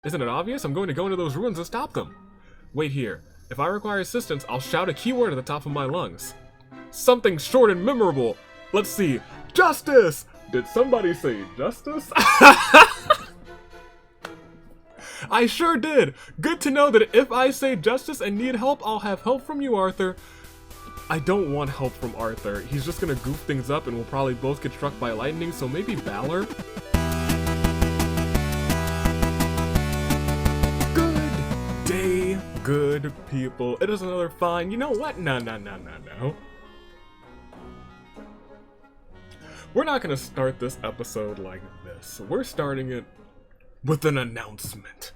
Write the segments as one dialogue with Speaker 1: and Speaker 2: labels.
Speaker 1: Isn't it obvious? I'm going to go into those ruins and stop them. Wait here. If I require assistance, I'll shout a keyword at the top of my lungs. Something short and memorable. Let's see. Justice! Did somebody say justice? I sure did. Good to know that if I say justice and need help, I'll have help from you, Arthur. I don't want help from Arthur. He's just gonna goof things up and we'll probably both get struck by lightning, so maybe Valor? Good day, good people. It is another fine... You know what? No. We're not gonna start this episode like this. We're starting it with an announcement.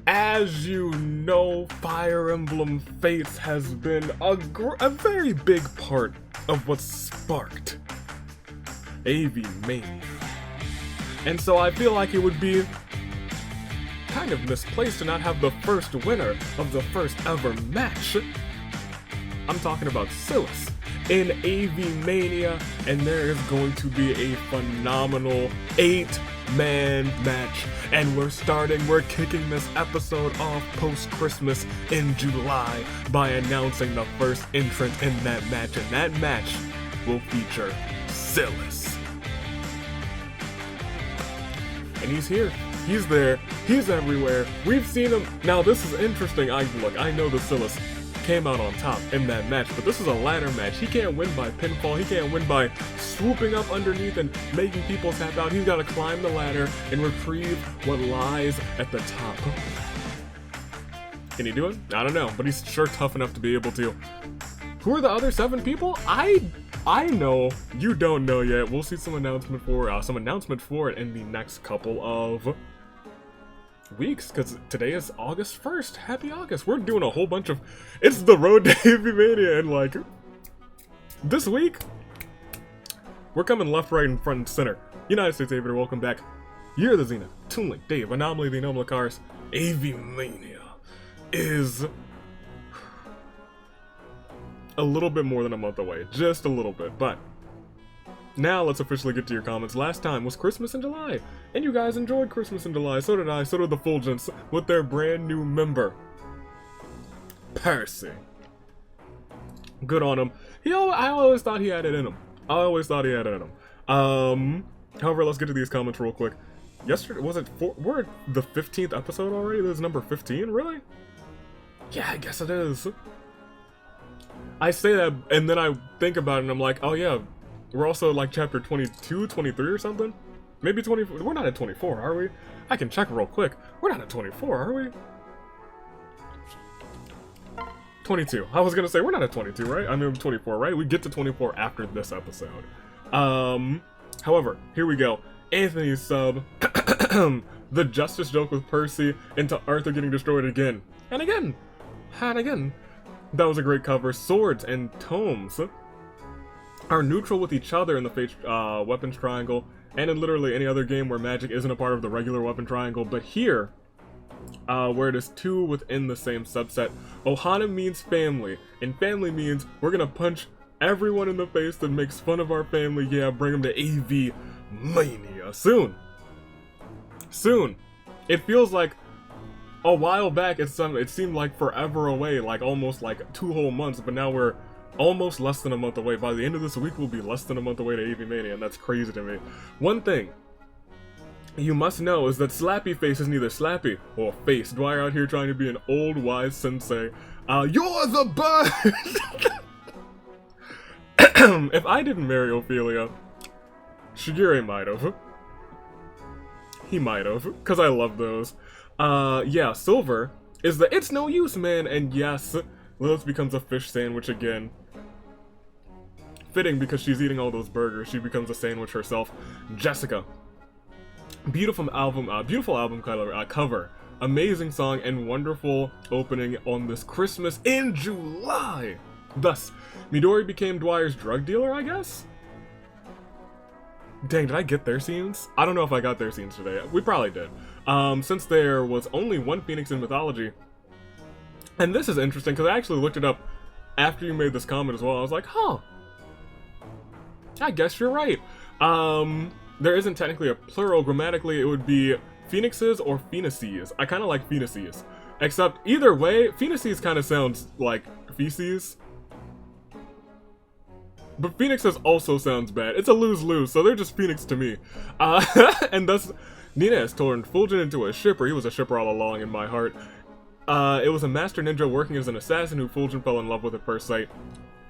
Speaker 1: As you know, Fire Emblem Fates has been a very big part of what sparked AviMania. And so I feel like it would be kind of misplaced to not have the first winner of the first ever match. I'm talking about Silas in AviMania, and there is going to be a phenomenal 8-man match. And we're kicking this episode off post-Christmas in July by announcing the first entrant in that match, and that match will feature Silas. And he's here, he's there, he's everywhere, we've seen him. Now this is interesting. I know the Silas came out on top in that match, but this is a ladder match. He can't win by pinfall, he can't win by swooping up underneath and making people tap out. He's got to climb the ladder and retrieve what lies at the top. Can he do it? I don't know, but he's sure tough enough to be able to. Who are the other 7 people? I know, you don't know yet. We'll see some announcement for it in the next couple of weeks, because today is August 1st. Happy August. We're doing a whole bunch of... It's the road to AviMania, and like, this week, we're coming left, right, and front and center. United States Aviator, welcome back. Year of the Xena, Toon Link, Dave, Anomaly, the Anomaly Cars. AviMania is a little bit more than a month away. Just a little bit, but now let's officially get to your comments. Last time was Christmas in July, and you guys enjoyed Christmas in July. So did I, so did the Fulgence with their brand new member, Percy. Good on him. I always thought he had it in him. However, let's get to these comments real quick. Yesterday, we're at the 15th episode already? This is number 15, really? Yeah, I guess it is. I say that, and then I think about it, and I'm like, oh yeah, we're also like chapter 22, 23 or something? Maybe 24. We're not at 24, are we? I can check real quick. We're not at 24, are we? 22. I was gonna say, we're not at 22, right? I mean, 24, right? We get to 24 after this episode. However, here we go. Anthony's sub. The justice joke with Percy into Arthur getting destroyed again. And again. And again. That was a great cover. Swords and tomes are neutral with each other in the Fate weapons triangle, and in literally any other game where magic isn't a part of the regular weapon triangle, but here, where it is 2 within the same subset, Ohana means family, and family means we're gonna punch everyone in the face that makes fun of our family. Yeah, bring them to AviMania soon. Soon. It feels like a while back, it seemed like forever away, like almost like 2 whole months, but now we're almost less than a month away. By the end of this week, we'll be less than a month away to AviMania, and that's crazy to me. One thing you must know is that Slappy Face is neither Slappy or Face. Dwyer out here trying to be an old wise sensei. You're the bird! If I didn't marry Ophelia, Shigure might have. He might have, because I love those. Yeah, Silver is the it's no use man, and yes, Lilith becomes a fish sandwich again. Fitting, because she's eating all those burgers, she becomes a sandwich herself. Jessica. Beautiful album cover. Amazing song and wonderful opening on this Christmas in July. Thus, Midori became Dwyer's drug dealer, I guess? Dang, did I get their scenes? I don't know if I got their scenes today. We probably did. Since there was only one Phoenix in mythology. And this is interesting, because I actually looked it up after you made this comment as well. I was like, huh. I guess you're right. There isn't technically a plural. Grammatically, it would be Phoenixes or Phoenices. I kind of like Phoenices. Except, either way, Phoenices kind of sounds like feces. But Phoenixes also sounds bad. It's a lose-lose, so they're just Phoenix to me. And thus, Nina has turned Fulgent into a shipper. He was a shipper all along in my heart. It was a master ninja working as an assassin who Fulgent fell in love with at first sight.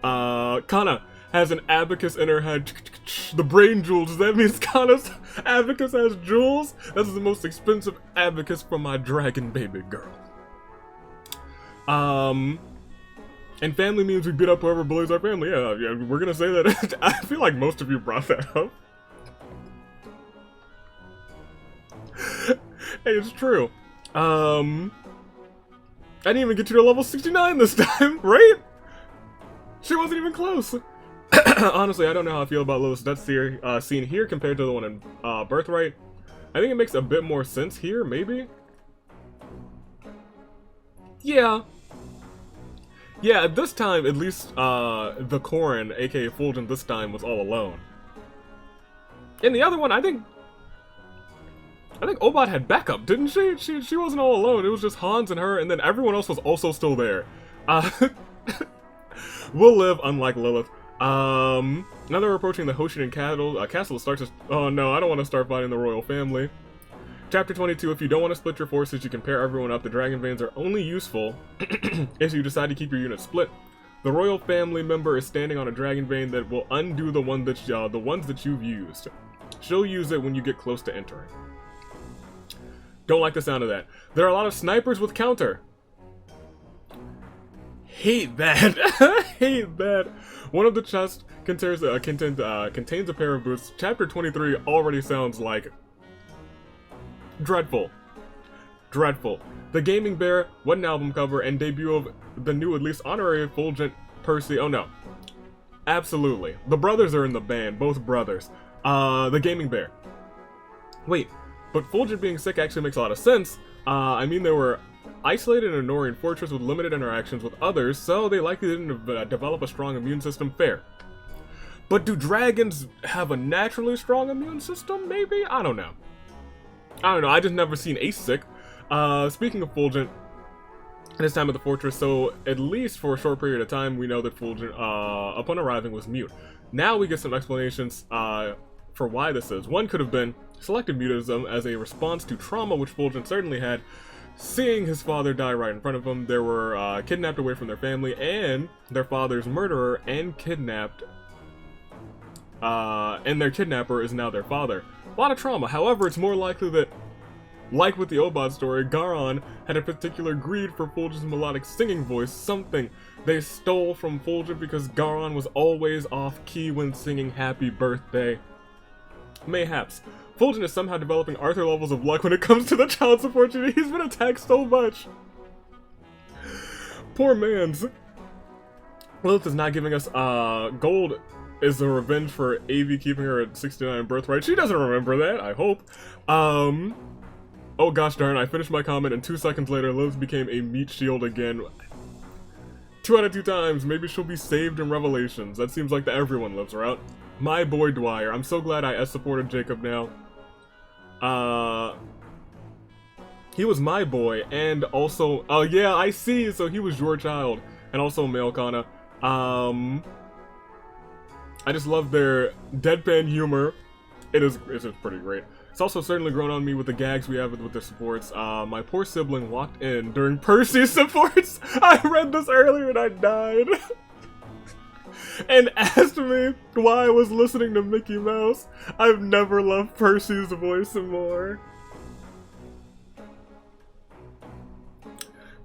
Speaker 1: Kana has an abacus in her head. The brain jewels. Does that mean Kana's abacus has jewels? That's the most expensive abacus for my dragon baby girl. And family means we beat up whoever bullies our family. Yeah, we're gonna say that. I feel like most of you brought that up. Hey, it's true. I didn't even get you to level 69 this time, right? She wasn't even close. Honestly, I don't know how I feel about Lilith's death scene here compared to the one in Birthright. I think it makes a bit more sense here, maybe? Yeah. Yeah, at this time, at least, the Corrin, aka Fulgent, this time was all alone. In the other one, I think Obot had backup, didn't she? She wasn't all alone. It was just Hans and her, and then everyone else was also still there. We'll live, unlike Lilith. Now they're approaching the Hoshidan castle starts to... Oh no, I don't want to start fighting the royal family. Chapter 22, if you don't want to split your forces, you can pair everyone up. The Dragon Veins are only useful if you decide to keep your unit split. The royal family member is standing on a Dragon Vein that will undo the ones that you've used. She'll use it when you get close to entering. Don't like the sound of that. There are a lot of snipers with counter. Hate that. Hate that. One of the chests contains a pair of boots. Chapter 23 already sounds like dreadful. Dreadful. The Gaming Bear, what an album cover, and debut of the new, at least honorary, Fulgent Percy. Oh no. Absolutely. The brothers are in the band, both brothers. The Gaming Bear. Wait, but Fulgent being sick actually makes a lot of sense. I mean, they were isolated in a Norian fortress with limited interactions with others, so they likely didn't develop a strong immune system. Fair. But do dragons have a naturally strong immune system, maybe? I don't know. I just never seen Ace sick. Speaking of Fulgent, in his time at the fortress, so at least for a short period of time, we know that Fulgent, upon arriving, was mute. Now we get some explanations for why this is. One could have been selective mutism as a response to trauma, which Fulgent certainly had. Seeing his father die right in front of him, they were kidnapped away from their family, and their father's murderer and kidnapped, and their kidnapper is now their father. A lot of trauma. However, it's more likely that, like with the Obot story, Garon had a particular greed for Fulgent's melodic singing voice, something they stole from Fulgent because Garon was always off-key when singing Happy Birthday. Mayhaps. Fulgent is somehow developing Arthur levels of luck when it comes to the child support unit. He's been attacked so much. Poor mans. Lilith is not giving us, gold is a revenge for Avi keeping her at 69 birthright. She doesn't remember that, I hope. Oh gosh darn, I finished my comment and 2 seconds later Lilith became a meat shield again. 2 out of 2 times, maybe she'll be saved in Revelations. That seems like the everyone lives route. My boy Dwyer, I'm so glad I supported Jacob now. He was my boy, and also, oh yeah, I see, so he was your child, and also male Kana. I just love their deadpan humor. It's pretty great. It's also certainly grown on me with the gags we have with the supports. My poor sibling walked in during Percy's supports. I read this earlier and I died. And asked me why I was listening to Mickey Mouse. I've never loved Percy's voice more.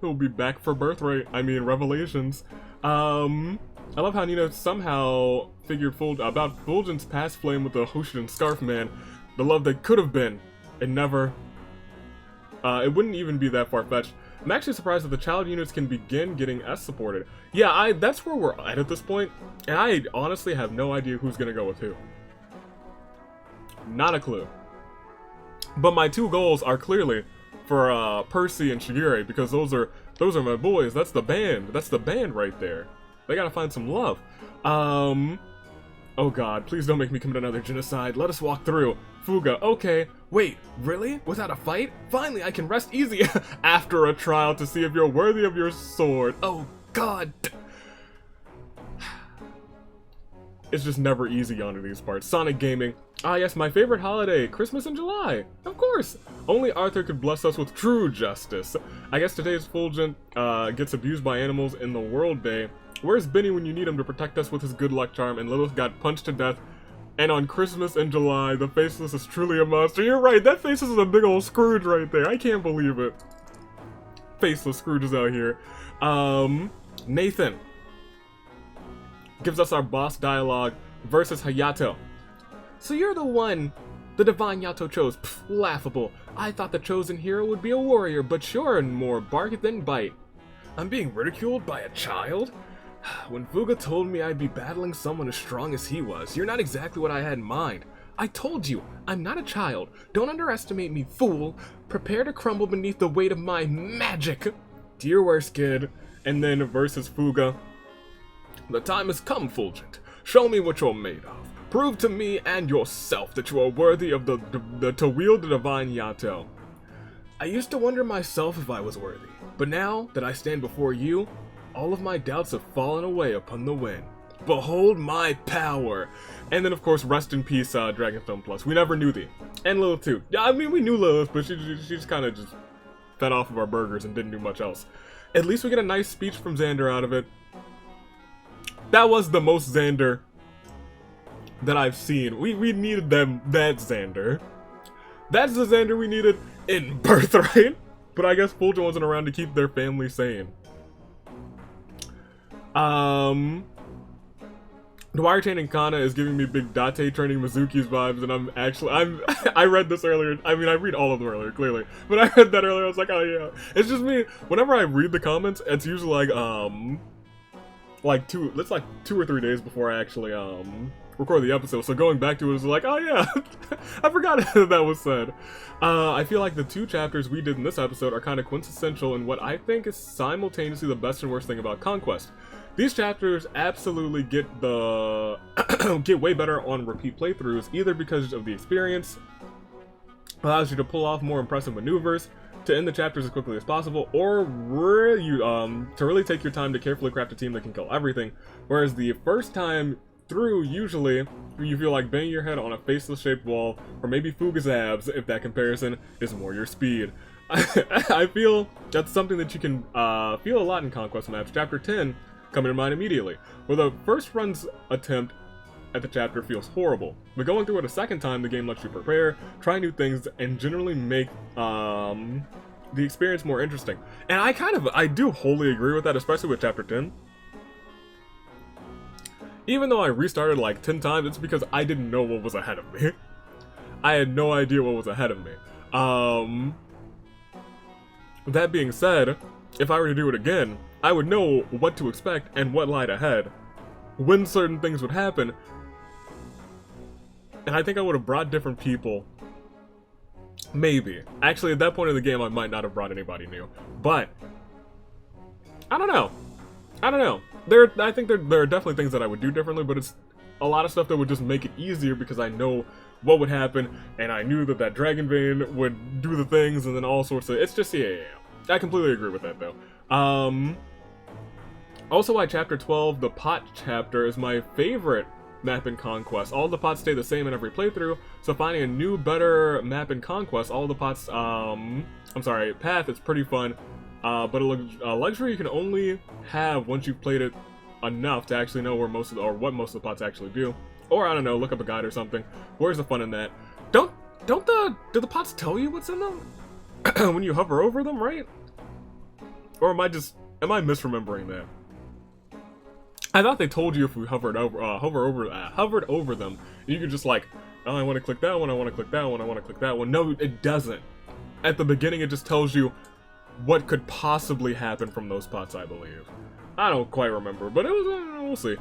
Speaker 1: He'll be back for Birthright. I mean, Revelations. I love how Nina somehow figured about Fulgent's past flame with the Hoshidan Scarf Man. The love that could have been. It never. It wouldn't even be that far-fetched. I'm actually surprised that the child units can begin getting S-supported. Yeah, that's where we're at this point, and I honestly have no idea who's gonna go with who. Not a clue. But my 2 goals are clearly for Percy and Shigure, because those are my boys. That's the band. That's the band right there. They gotta find some love. Oh god, please don't make me commit another genocide. Let us walk through. Fuga, okay. Wait, really? Without a fight? Finally, I can rest easy after a trial to see if you're worthy of your sword. Oh god. It's just never easy onto these parts. Sonic Gaming. Ah yes, my favorite holiday, Christmas in July. Of course. Only Arthur could bless us with true justice. I guess today's Fulgent gets abused by animals in the World Day. Where's Benny when you need him to protect us with his good luck charm? And Lilith got punched to death. And on Christmas in July, the Faceless is truly a monster. You're right, that Faceless is a big old Scrooge right there. I can't believe it. Faceless Scrooge is out here. Nathan gives us our boss dialogue versus Hayato. So you're the one the divine Yato chose. Pff, laughable. I thought the chosen hero would be a warrior, but you're more bark than bite. I'm being ridiculed by a child? When Fuga told me I'd be battling someone as strong as he was, you're not exactly what I had in mind. I told you, I'm not a child. Don't underestimate me, fool. Prepare to crumble beneath the weight of my magic. To your worst, kid. And then versus Fuga. The time has come, Fulgent. Show me what you're made of. Prove to me and yourself that you are worthy of to wield the divine Yato. I used to wonder myself if I was worthy, but now that I stand before you, all of my doubts have fallen away upon the wind. Behold my power! And then of course, rest in peace, Dragonstone Plus. We never knew thee. And Lilith too. Yeah, I mean we knew Lilith, but she just kind of just fed off of our burgers and didn't do much else. At least we get a nice speech from Xander out of it. That was the most Xander that I've seen. We needed that Xander. That's the Xander we needed in Birthright. But I guess Fulgent wasn't around to keep their family sane. Dwyer Chain and Kana is giving me big Date training Mizuki's vibes, and I read this earlier. I mean, I read all of them earlier, clearly. But I read that earlier, I was like, oh yeah. It's just me, whenever I read the comments, it's usually like 2 or 3 days before I actually, record the episode, so going back to it was like, oh yeah, I forgot that was said. I feel like the 2 chapters we did in this episode are kind of quintessential in what I think is simultaneously the best and worst thing about Conquest. These chapters absolutely get way better on repeat playthroughs, either because of the experience, allows you to pull off more impressive maneuvers, to end the chapters as quickly as possible, or to really take your time to carefully craft a team that can kill everything, whereas the first time through, usually, you feel like banging your head on a faceless shaped wall, or maybe Fuga's abs, if that comparison is more your speed. I feel that's something that you can feel a lot in Conquest maps. Chapter 10 coming to mind immediately, where the first run's attempt at the chapter feels horrible, but going through it a second time, the game lets you prepare, try new things, and generally make the experience more interesting. And I do wholly agree with that, especially with Chapter 10. Even though I restarted like 10 times, it's because I didn't know what was ahead of me. I had no idea what was ahead of me. That being said, if I were to do it again, I would know what to expect and what lied ahead, when certain things would happen, and I think I would have brought different people. Maybe. Actually, at that point in the game, I might not have brought anybody new. But I don't know. I think there are definitely things that I would do differently, but it's a lot of stuff that would just make it easier because I know what would happen, and I knew that Dragon Vein would do the things, and then all sorts of. It's just yeah. I completely agree with that though. Also, why Chapter 12, the pot chapter, is my favorite map in Conquest. All the pots stay the same in every playthrough, so finding a new, better map in Conquest, all the pots, path, is pretty fun. But a luxury you can only have once you've played it enough to actually know where what most of the pots actually do. Or, I don't know, look up a guide or something. Where's the fun in that? Do the pots tell you what's in them? When you hover over them, right? Or am I misremembering that? I thought they told you if we hovered over them, you could just like, oh, I want to click that one, I want to click that one, I want to click that one. No, it doesn't. At the beginning, it just tells you what could possibly happen from those pots, I believe. I don't quite remember, but it was, we'll see.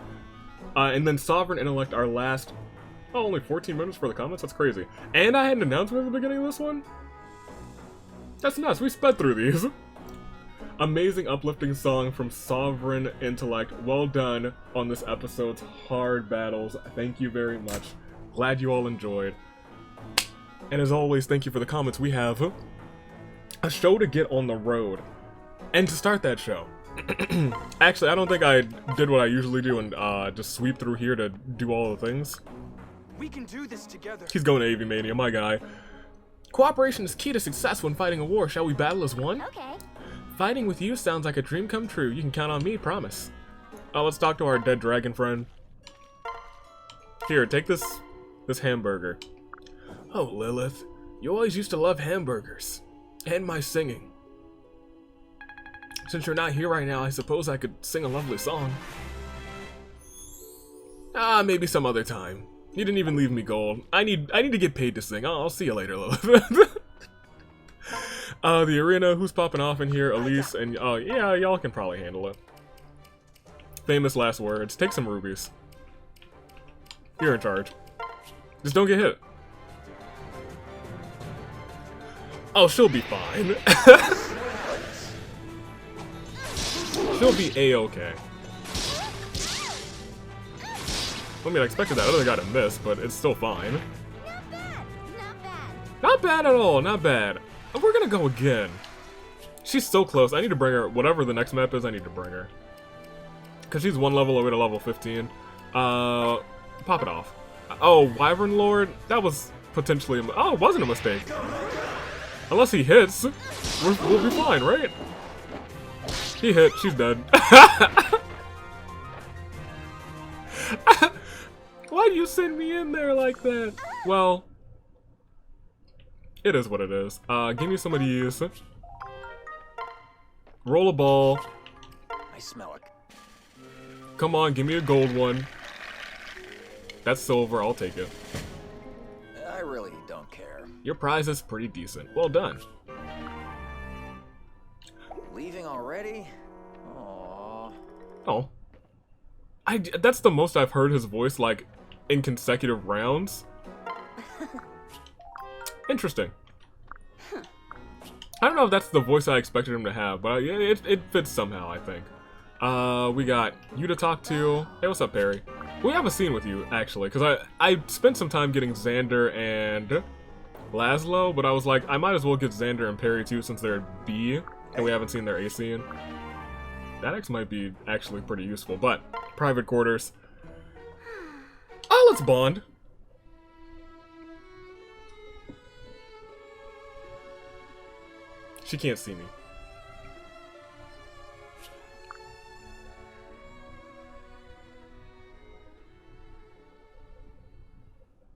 Speaker 1: And then Sovereign Intellect, our last, only 14 minutes for the comments? That's crazy. And I had an announcement at the beginning of this one? That's nuts, we sped through these. Amazing uplifting song from Sovereign Intellect. Well done on this episode's hard battles. Thank you very much. Glad you all enjoyed. And as always, thank you for the comments. We have a show to get on the road. And to start that show, actually, I don't think I did what I usually do and just sweep through here to do all the things.
Speaker 2: We can do this together.
Speaker 1: He's going to AviMania, my guy. Cooperation is key to success when fighting a war. Shall we battle as one?
Speaker 3: Okay.
Speaker 1: Fighting with you sounds like a dream come true. You can count on me, promise. Let's talk to our dead dragon friend. Here, take this hamburger. Oh, Lilith, you always used to love hamburgers. And my singing. Since you're not here right now, I suppose I could sing a lovely song. Maybe some other time. You didn't even leave me gold. I need to get paid to sing. I'll see you later, Lilith. The arena, who's popping off in here? Elise and yeah, y'all can probably handle it. Famous last words. Take some rubies. You're in charge. Just don't get hit. Oh, she'll be fine. She'll be a-okay. I mean, I expected that other guy to miss, but it's still fine.
Speaker 3: Not bad. Not bad.
Speaker 1: Not bad at all, not bad. We're gonna go again. She's so close. I need to bring her, whatever the next map is, I need to bring her. Because she's one level away to level 15. Pop it off. Oh, Wyvern Lord? That was potentially oh, it wasn't a mistake. Unless he hits, we'll be fine, right? He hit, she's dead. Why'd you send me in there like that? Well, it is what it is. Give me some of these. Roll a ball.
Speaker 2: I smell it.
Speaker 1: Come on, give me a gold one. That's silver, I'll take it.
Speaker 2: I really don't care.
Speaker 1: Your prize is pretty decent. Well done.
Speaker 2: Leaving already? Aww.
Speaker 1: Oh. That's the most I've heard his voice, like, in consecutive rounds. Interesting. I don't know if that's the voice I expected him to have, but it fits somehow, I think. We got you to talk to. Hey, what's up, Perry? We have a scene with you, actually, because I spent some time getting Xander and Laszlo, but I was like, I might as well get Xander and Perry, too, since they're B, and we haven't seen their A scene. That might be actually pretty useful, but private quarters. Oh, let's bond. She can't see me.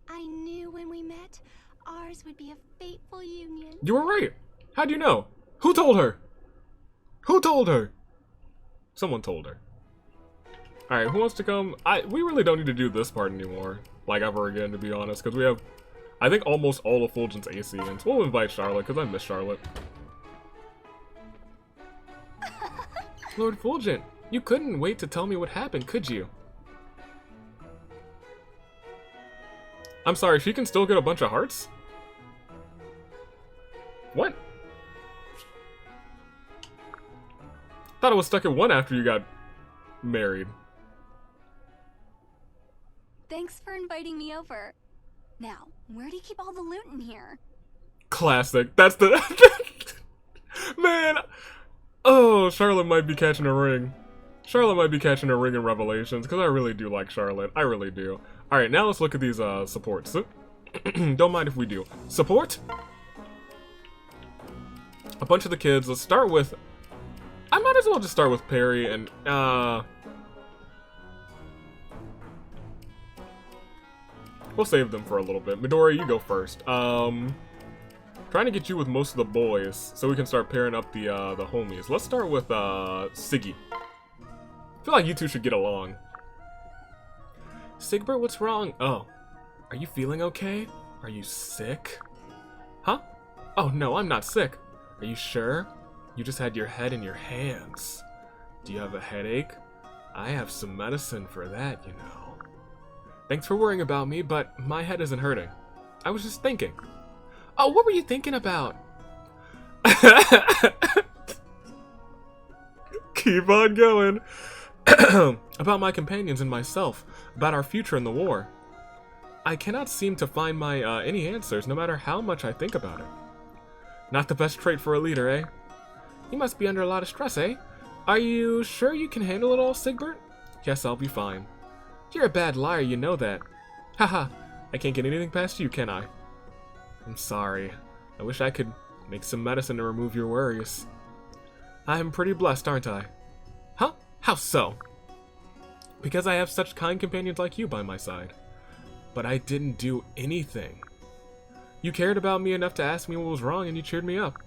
Speaker 3: I knew when we met, ours would be a fateful union.
Speaker 1: You were right. How'd you know? Who told her? Who told her? Someone told her. Alright, who wants to come? We really don't need to do this part anymore. Like, ever again, to be honest. Because we have, I think, almost all of Fulgent's AC in. So we'll invite Charlotte, because I miss Charlotte. Lord Fulgent, you couldn't wait to tell me what happened, could you? I'm sorry, she can still get a bunch of hearts? What? Thought it was stuck at 1 after you got married.
Speaker 3: Thanks for inviting me over. Now, where do you keep all the loot in here?
Speaker 1: Classic. That's the... Man! Oh, Charlotte might be catching a ring. Charlotte might be catching a ring in Revelations, because I really do like Charlotte. I really do. Alright, now let's look at these supports. Don't mind if we do. Support? A bunch of the kids. Let's start with... I might as well just start with Perry and... We'll save them for a little bit. Midori, you go first. Trying to get you with most of the boys, so we can start pairing up the homies. Let's start with Siggy. I feel like you two should get along. Sigbert, what's wrong? Oh, are you feeling okay? Are you sick? Huh? Oh no, I'm not sick. Are you sure? You just had your head in your hands. Do you have a headache? I have some medicine for that, you know. Thanks for worrying about me, but my head isn't hurting. I was just thinking. Oh, what were you thinking about? Keep on going. About my companions and myself, about our future in the war. I cannot seem to find my any answers, no matter how much I think about it. Not the best trait for a leader, eh? You must be under a lot of stress, eh? Are you sure you can handle it all, Sigbert? Yes, I'll be fine. You're a bad liar, you know that. Haha, I can't get anything past you, can I? I'm sorry. I wish I could make some medicine to remove your worries. I'm pretty blessed, aren't I? Huh? How so? Because I have such kind companions like you by my side. But I didn't do anything. You cared about me enough to ask me what was wrong and you cheered me up.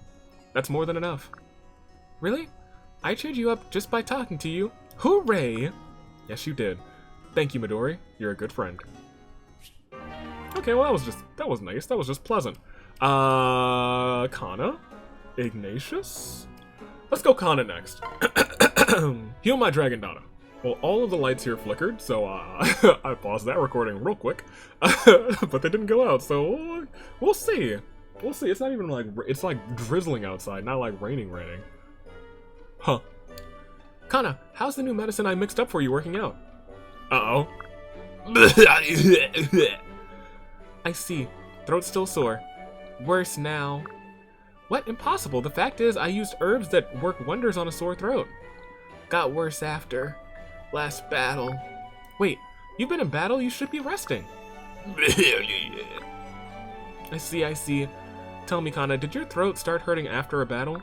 Speaker 1: That's more than enough. Really? I cheered you up just by talking to you. Hooray! Yes, you did. Thank you, Midori. You're a good friend. Okay, well that was nice. That was just pleasant. Kana? Ignatius? Let's go Kana next. Heal my dragon daughter. Well, all of the lights here flickered, so I paused that recording real quick. But they didn't go out, so we'll see. We'll see. It's not even like, it's like drizzling outside, not like raining. Huh. Kana, how's the new medicine I mixed up for you working out? Uh-oh. I see. Throat's still sore. Worse now. What? Impossible. The fact is, I used herbs that work wonders on a sore throat. Got worse after. Last battle. Wait, you've been in battle? You should be resting. I see. Tell me, Kana, did your throat start hurting after a battle?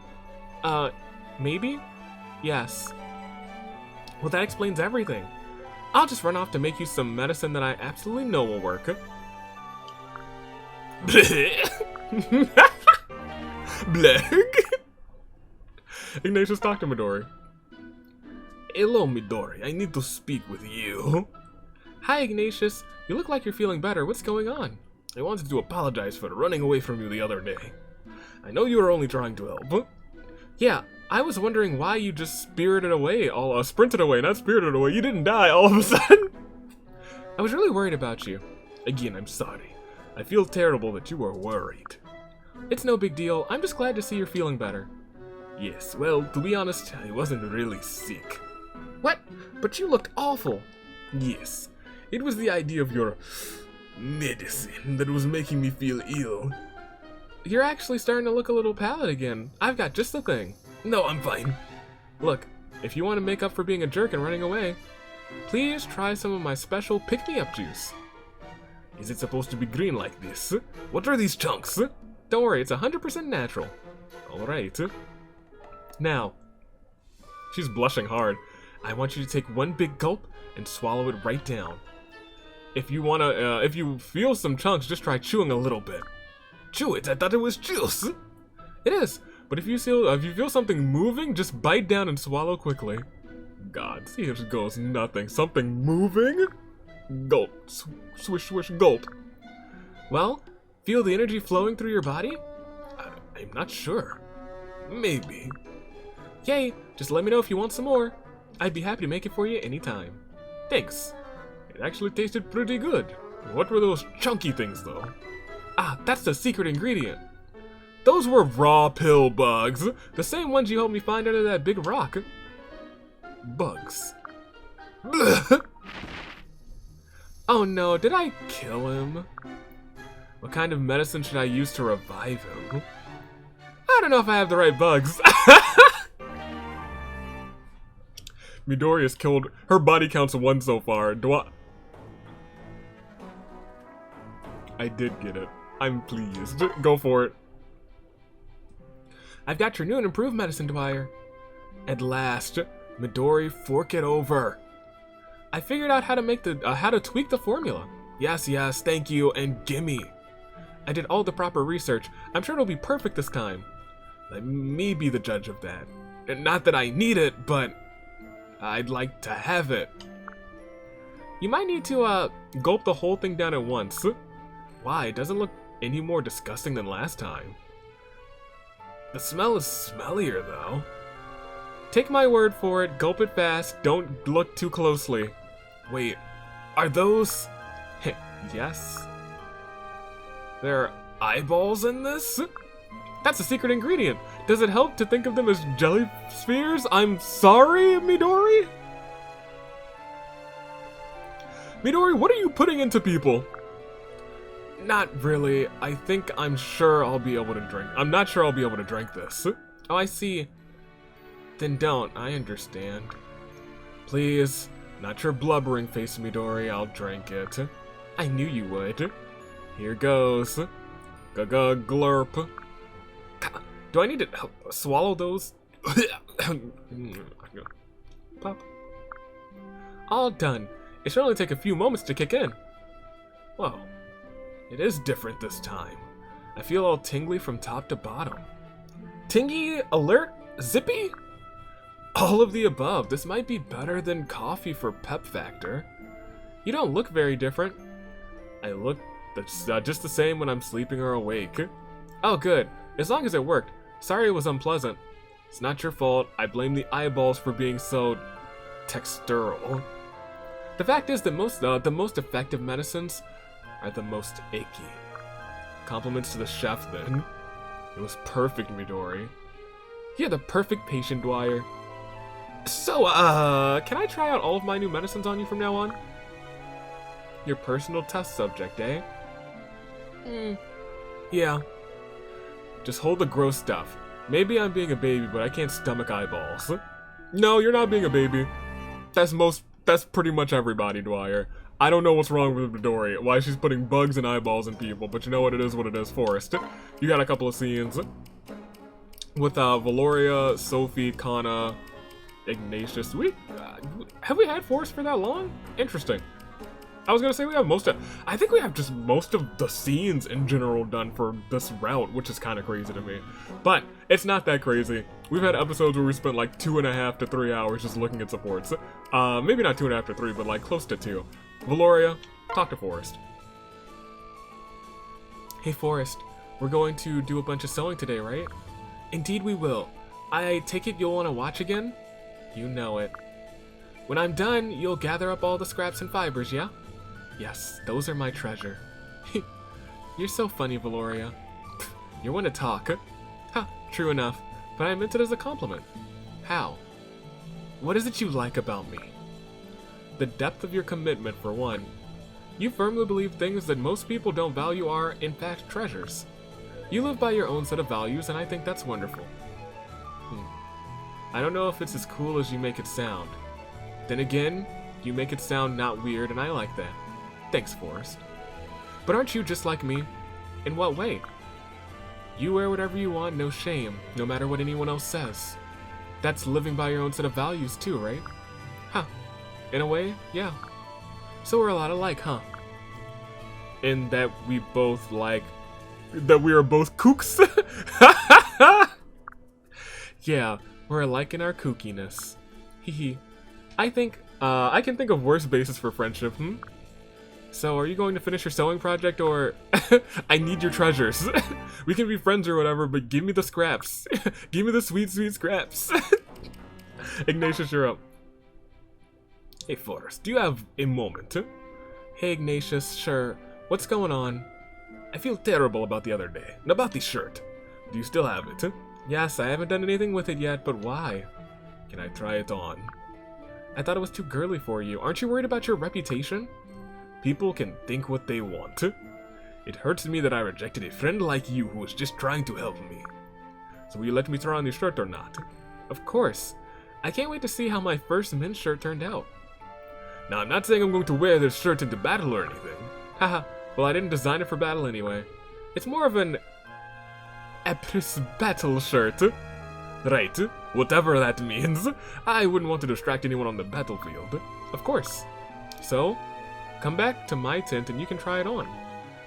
Speaker 1: Maybe? Yes. Well, that explains everything. I'll just run off to make you some medicine that I absolutely know will work. Bleg? Ignatius, talk to Midori. Hello, Midori. I need to speak with you. Hi, Ignatius. You look like you're feeling better. What's going on? I wanted to apologize for running away from you the other day. I know you were only trying to help. Yeah, I was wondering why you just sprinted away, not spirited away. You didn't die all of a sudden. I was really worried about you. Again, I'm sorry. I feel terrible that you were worried. It's no big deal. I'm just glad to see you're feeling better. Yes, well, to be honest, I wasn't really sick. What? But you looked awful. Yes, it was the idea of your medicine that was making me feel ill. You're actually starting to look a little pallid again. I've got just the thing. No, I'm fine. Look, if you want to make up for being a jerk and running away, please try some of my special pick-me-up juice. Is it supposed to be green like this? What are these chunks? Don't worry, it's 100% natural. Alright. Now, she's blushing hard. I want you to take one big gulp and swallow it right down. If you feel some chunks, just try chewing a little bit. Chew it, I thought it was juice. It is, but if you feel something moving, just bite down and swallow quickly. God, see if it goes nothing. Something moving? Gulp. Swish, swish, gulp. Well, feel the energy flowing through your body? I'm not sure. Maybe. Yay, just let me know if you want some more. I'd be happy to make it for you anytime. Thanks. It actually tasted pretty good. What were those chunky things, though? Ah, that's the secret ingredient. Those were raw pill bugs. The same ones you helped me find under that big rock. Bugs. Oh no, did I kill him? What kind of medicine should I use to revive him? I don't know if I have the right bugs. Midori has killed, her body count's 1 so far. I did get it. I'm pleased. Go for it. I've got your new and improved medicine, Dwyer. At last, Midori, fork it over. I figured out how to make how to tweak the formula. Yes, thank you, and gimme. I did all the proper research. I'm sure it'll be perfect this time. Let me be the judge of that. And not that I need it, but I'd like to have it. You might need to gulp the whole thing down at once. Why? It doesn't look any more disgusting than last time. The smell is smellier, though. Take my word for it, gulp it fast, don't look too closely. Wait, are those... Yes? There are eyeballs in this? That's a secret ingredient. Does it help to think of them as jelly spheres? I'm sorry, Midori? Midori, what are you putting into people? Not really. I'm sure I'll be able to drink. I'm not sure I'll be able to drink this. Oh, I see. Then don't. I understand. Please. Not your blubbering face, Midori. I'll drink it. I knew you would. Here goes. Glurp. Do I need to swallow those? Pop. All done. It should only take a few moments to kick in. Whoa. It is different this time. I feel all tingly from top to bottom. Tingy? Alert? Zippy? All of the above. This might be better than coffee for pep factor. You don't look very different. I look just the same when I'm sleeping or awake. Oh, good. As long as it worked. Sorry it was unpleasant. It's not your fault. I blame the eyeballs for being so textural. The fact is that the most effective medicines are the most achy. Compliments to the chef then. It was perfect, Midori. You're the perfect patient, Dwyer. So, can I try out all of my new medicines on you from now on? Your personal test subject, eh? Yeah. Just hold the gross stuff. Maybe I'm being a baby, but I can't stomach eyeballs. No, you're not being a baby. That's pretty much everybody, Dwyer. I don't know what's wrong with Midori, why she's putting bugs and eyeballs in people, but you know what it is, Forrest. You got a couple of scenes with Valoria, Sophie, Kana, Ignatius. Have we had Forrest for that long? Interesting. I was gonna say I think we have just most of the scenes in general done for this route, which is kind of crazy to me. But it's not that crazy. We've had episodes where we spent like 2.5 to 3 hours just looking at supports. Maybe not 2.5 to 3, but like close to 2. Valoria, talk to Forrest. Hey Forrest, we're going to do a bunch of sewing today, right? Indeed we will. I take it you'll want to watch again? You know it. When I'm done, you'll gather up all the scraps and fibers, yeah? Yes, those are my treasure. You're so funny, Valoria. You're one to talk. Ha, true enough, but I meant it as a compliment. How? What is it you like about me? The depth of your commitment, for one. You firmly believe things that most people don't value are, in fact, treasures. You live by your own set of values, and I think that's wonderful. I don't know if it's as cool as you make it sound. Then again, you make it sound not weird, and I like that. Thanks, Forrest. But aren't you just like me? In what way? You wear whatever you want, no shame, no matter what anyone else says. That's living by your own set of values too, right? Huh. In a way, yeah. So we're a lot alike, huh? In that we both like... that we are both kooks? Yeah, we're alike in our kookiness. Hehe. I can think of worse bases for friendship, So, are you going to finish your sewing project, or... I need your treasures. We can be friends or whatever, but give me the scraps. Give me the sweet, sweet scraps. Ignatius, you're up. Hey, Forrest, do you have a moment? Hey, Ignatius, sure. What's going on? I feel terrible about the other day, and about the shirt. Do you still have it? Yes, I haven't done anything with it yet, but why? Can I try it on? I thought it was too girly for you. Aren't you worried about your reputation? People can think what they want. It hurts me that I rejected a friend like you who was just trying to help me. So will you let me try on your shirt or not? Of course. I can't wait to see how my first men's shirt turned out. Now, I'm not saying I'm going to wear this shirt into battle or anything. Haha, well, I didn't design it for battle anyway. It's more of an... epis battle shirt. Right, whatever that means. I wouldn't want to distract anyone on the battlefield. Of course. So, come back to my tent and you can try it on.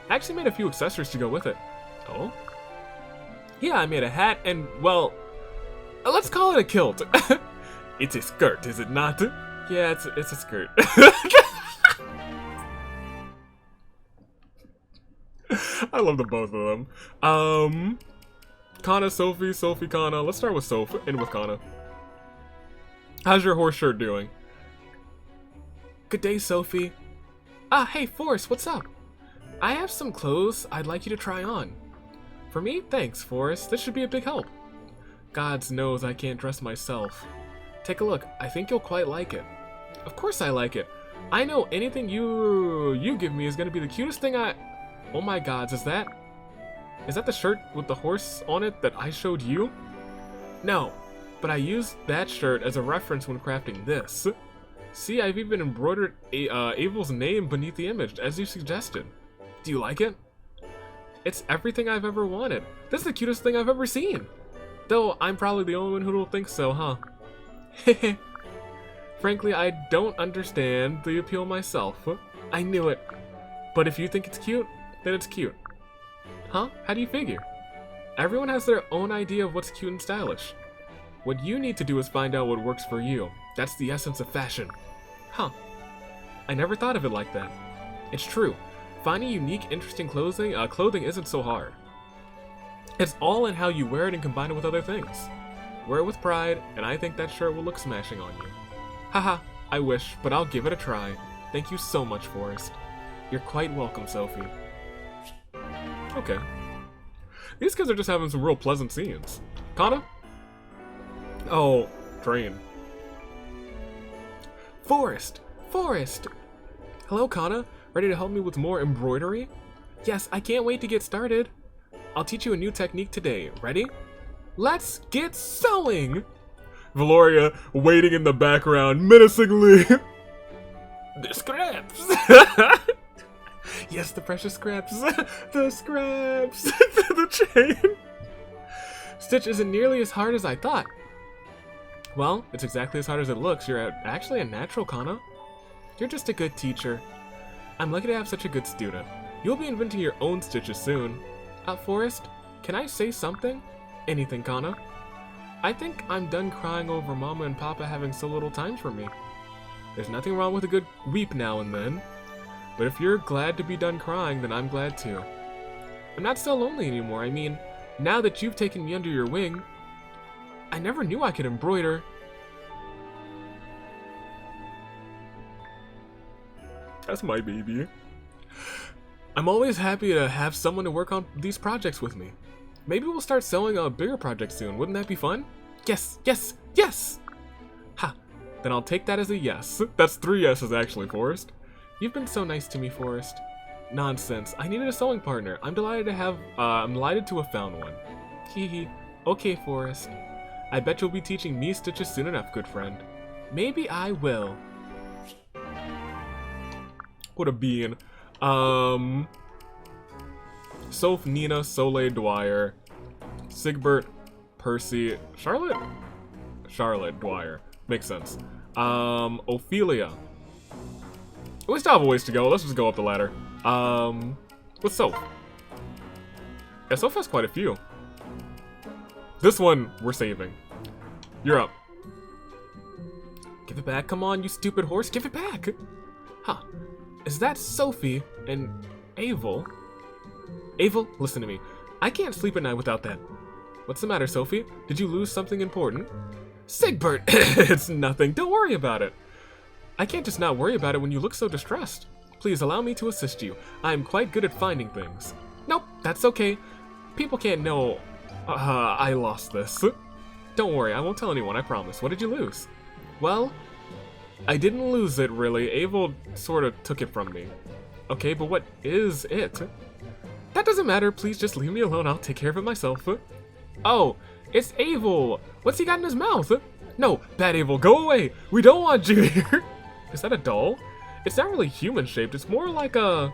Speaker 1: I actually made a few accessories to go with it. Oh? Yeah, I made a hat and, well, let's call it a kilt. It's a skirt, is it not? Yeah, it's a skirt. I love the both of them. Kana, Sophie, Sophie, Kana. Let's start with Soph, and with Kana. How's your horse shirt doing? Good day, Sophie. Ah, hey, Forrest, what's up? I have some clothes I'd like you to try on. For me? Thanks, Forrest. This should be a big help. Gods knows I can't dress myself. Take a look. I think you'll quite like it. Of course I like it. I know anything you give me is gonna be the cutest thing I... Oh my gods, is that the shirt with the horse on it that I showed you? No, but I used that shirt as a reference when crafting this. See, I've even embroidered Abel's name beneath the image, as you suggested. Do you like it? It's everything I've ever wanted. This is the cutest thing I've ever seen. Though, I'm probably the only one who will think so, huh? Hehe. Frankly, I don't understand the appeal myself. I knew it. But if you think it's cute, then it's cute. Huh? How do you figure? Everyone has their own idea of what's cute and stylish. What you need to do is find out what works for you. That's the essence of fashion. Huh. I never thought of it like that. It's true. Finding unique, interesting clothing isn't so hard. It's all in how you wear it and combine it with other things. Wear it with pride, and I think that shirt will look smashing on you. Haha, I wish, but I'll give it a try. Thank you so much, Forrest. You're quite welcome, Sophie. Okay. These kids are just having some real pleasant scenes. Kana? Oh, train. Forrest! Forrest! Hello, Kana. Ready to help me with more embroidery? Yes, I can't wait to get started. I'll teach you a new technique today. Ready? Let's get sewing! Valoria waiting in the background menacingly. The scraps! Yes, the precious scraps. The scraps. The chain. Stitch isn't nearly as hard as I thought. Well, it's exactly as hard as it looks. You're actually a natural, Kana. You're just a good teacher. I'm lucky to have such a good student. You'll be inventing your own stitches soon. Forrest, can I say something? Anything, Kana. I think I'm done crying over Mama and Papa having so little time for me. There's nothing wrong with a good weep now and then. But if you're glad to be done crying, then I'm glad too. I'm not so lonely anymore. I mean, now that you've taken me under your wing, I never knew I could embroider. That's my baby. I'm always happy to have someone to work on these projects with me. Maybe we'll start sewing a bigger project soon. Wouldn't that be fun? Yes, yes, yes! Ha! Then I'll take that as a yes. That's 3 yeses actually, Forrest. You've been so nice to me, Forrest. Nonsense. I needed a sewing partner. I'm delighted to have found one. Hee. Okay, Forrest. I bet you'll be teaching me stitches soon enough, good friend. Maybe I will. What a bean. Soph, Nina, Soleil, Dwyer, Sigbert, Percy, Charlotte? Charlotte, Dwyer. Makes sense. Ophelia. We still have a ways to go. Let's just go up the ladder. What's Soph? Yeah, Soph has quite a few. This one, we're saving. You're up. Give it back. Come on, you stupid horse. Give it back. Huh. Is that Sophie and Avel? Avel, listen to me. I can't sleep at night without that. What's the matter, Sophie? Did you lose something important? Sigbert! It's nothing. Don't worry about it. I can't just not worry about it when you look so distressed. Please allow me to assist you. I am quite good at finding things. Nope, that's okay. People can't know I lost this. Don't worry, I won't tell anyone, I promise. What did you lose? Well, I didn't lose it, really. Avel sort of took it from me. Okay, but what is it? That doesn't matter. Please just leave me alone. I'll take care of it myself. Oh, it's Avel. What's he got in his mouth? No, bad Avel, go away. We don't want you here. Is that a doll? It's not really human-shaped. It's more like a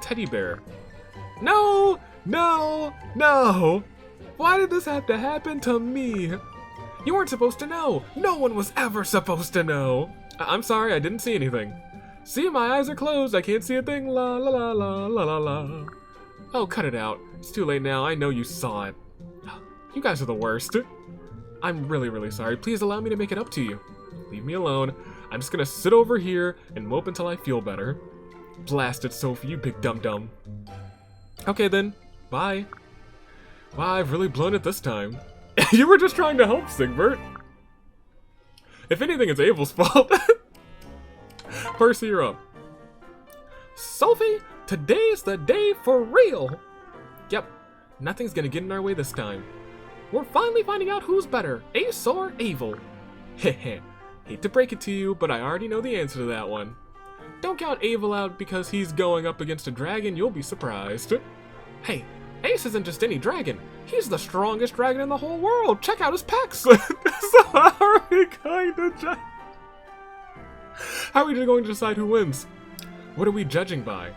Speaker 1: teddy bear. No, no, no. Why did this have to happen to me? You weren't supposed to know. No one was ever supposed to know. I'm sorry, I didn't see anything. See, my eyes are closed. I can't see a thing. La la la la la la la. Oh, cut it out. It's too late now. I know you saw it. You guys are the worst. I'm really, really sorry. Please allow me to make it up to you. Leave me alone. I'm just gonna sit over here and mope until I feel better. Blast it, Sophie, you big dum-dum. Okay then. Bye. Wow, I've really blown it this time. You were just trying to help, Sigbert. If anything, it's Abel's fault. Percy, you're up. Sophie, today's the day for real. Nothing's gonna get in our way this time. We're finally finding out who's better, Ace or Evil. Heh. Hate to break it to you, but I already know the answer to that one. Don't count Evil out because he's going up against a dragon, you'll be surprised. Hey, Ace isn't just any dragon. He's the strongest dragon in the whole world. Check out his pecs. So how are we going to decide who wins? What are we judging by?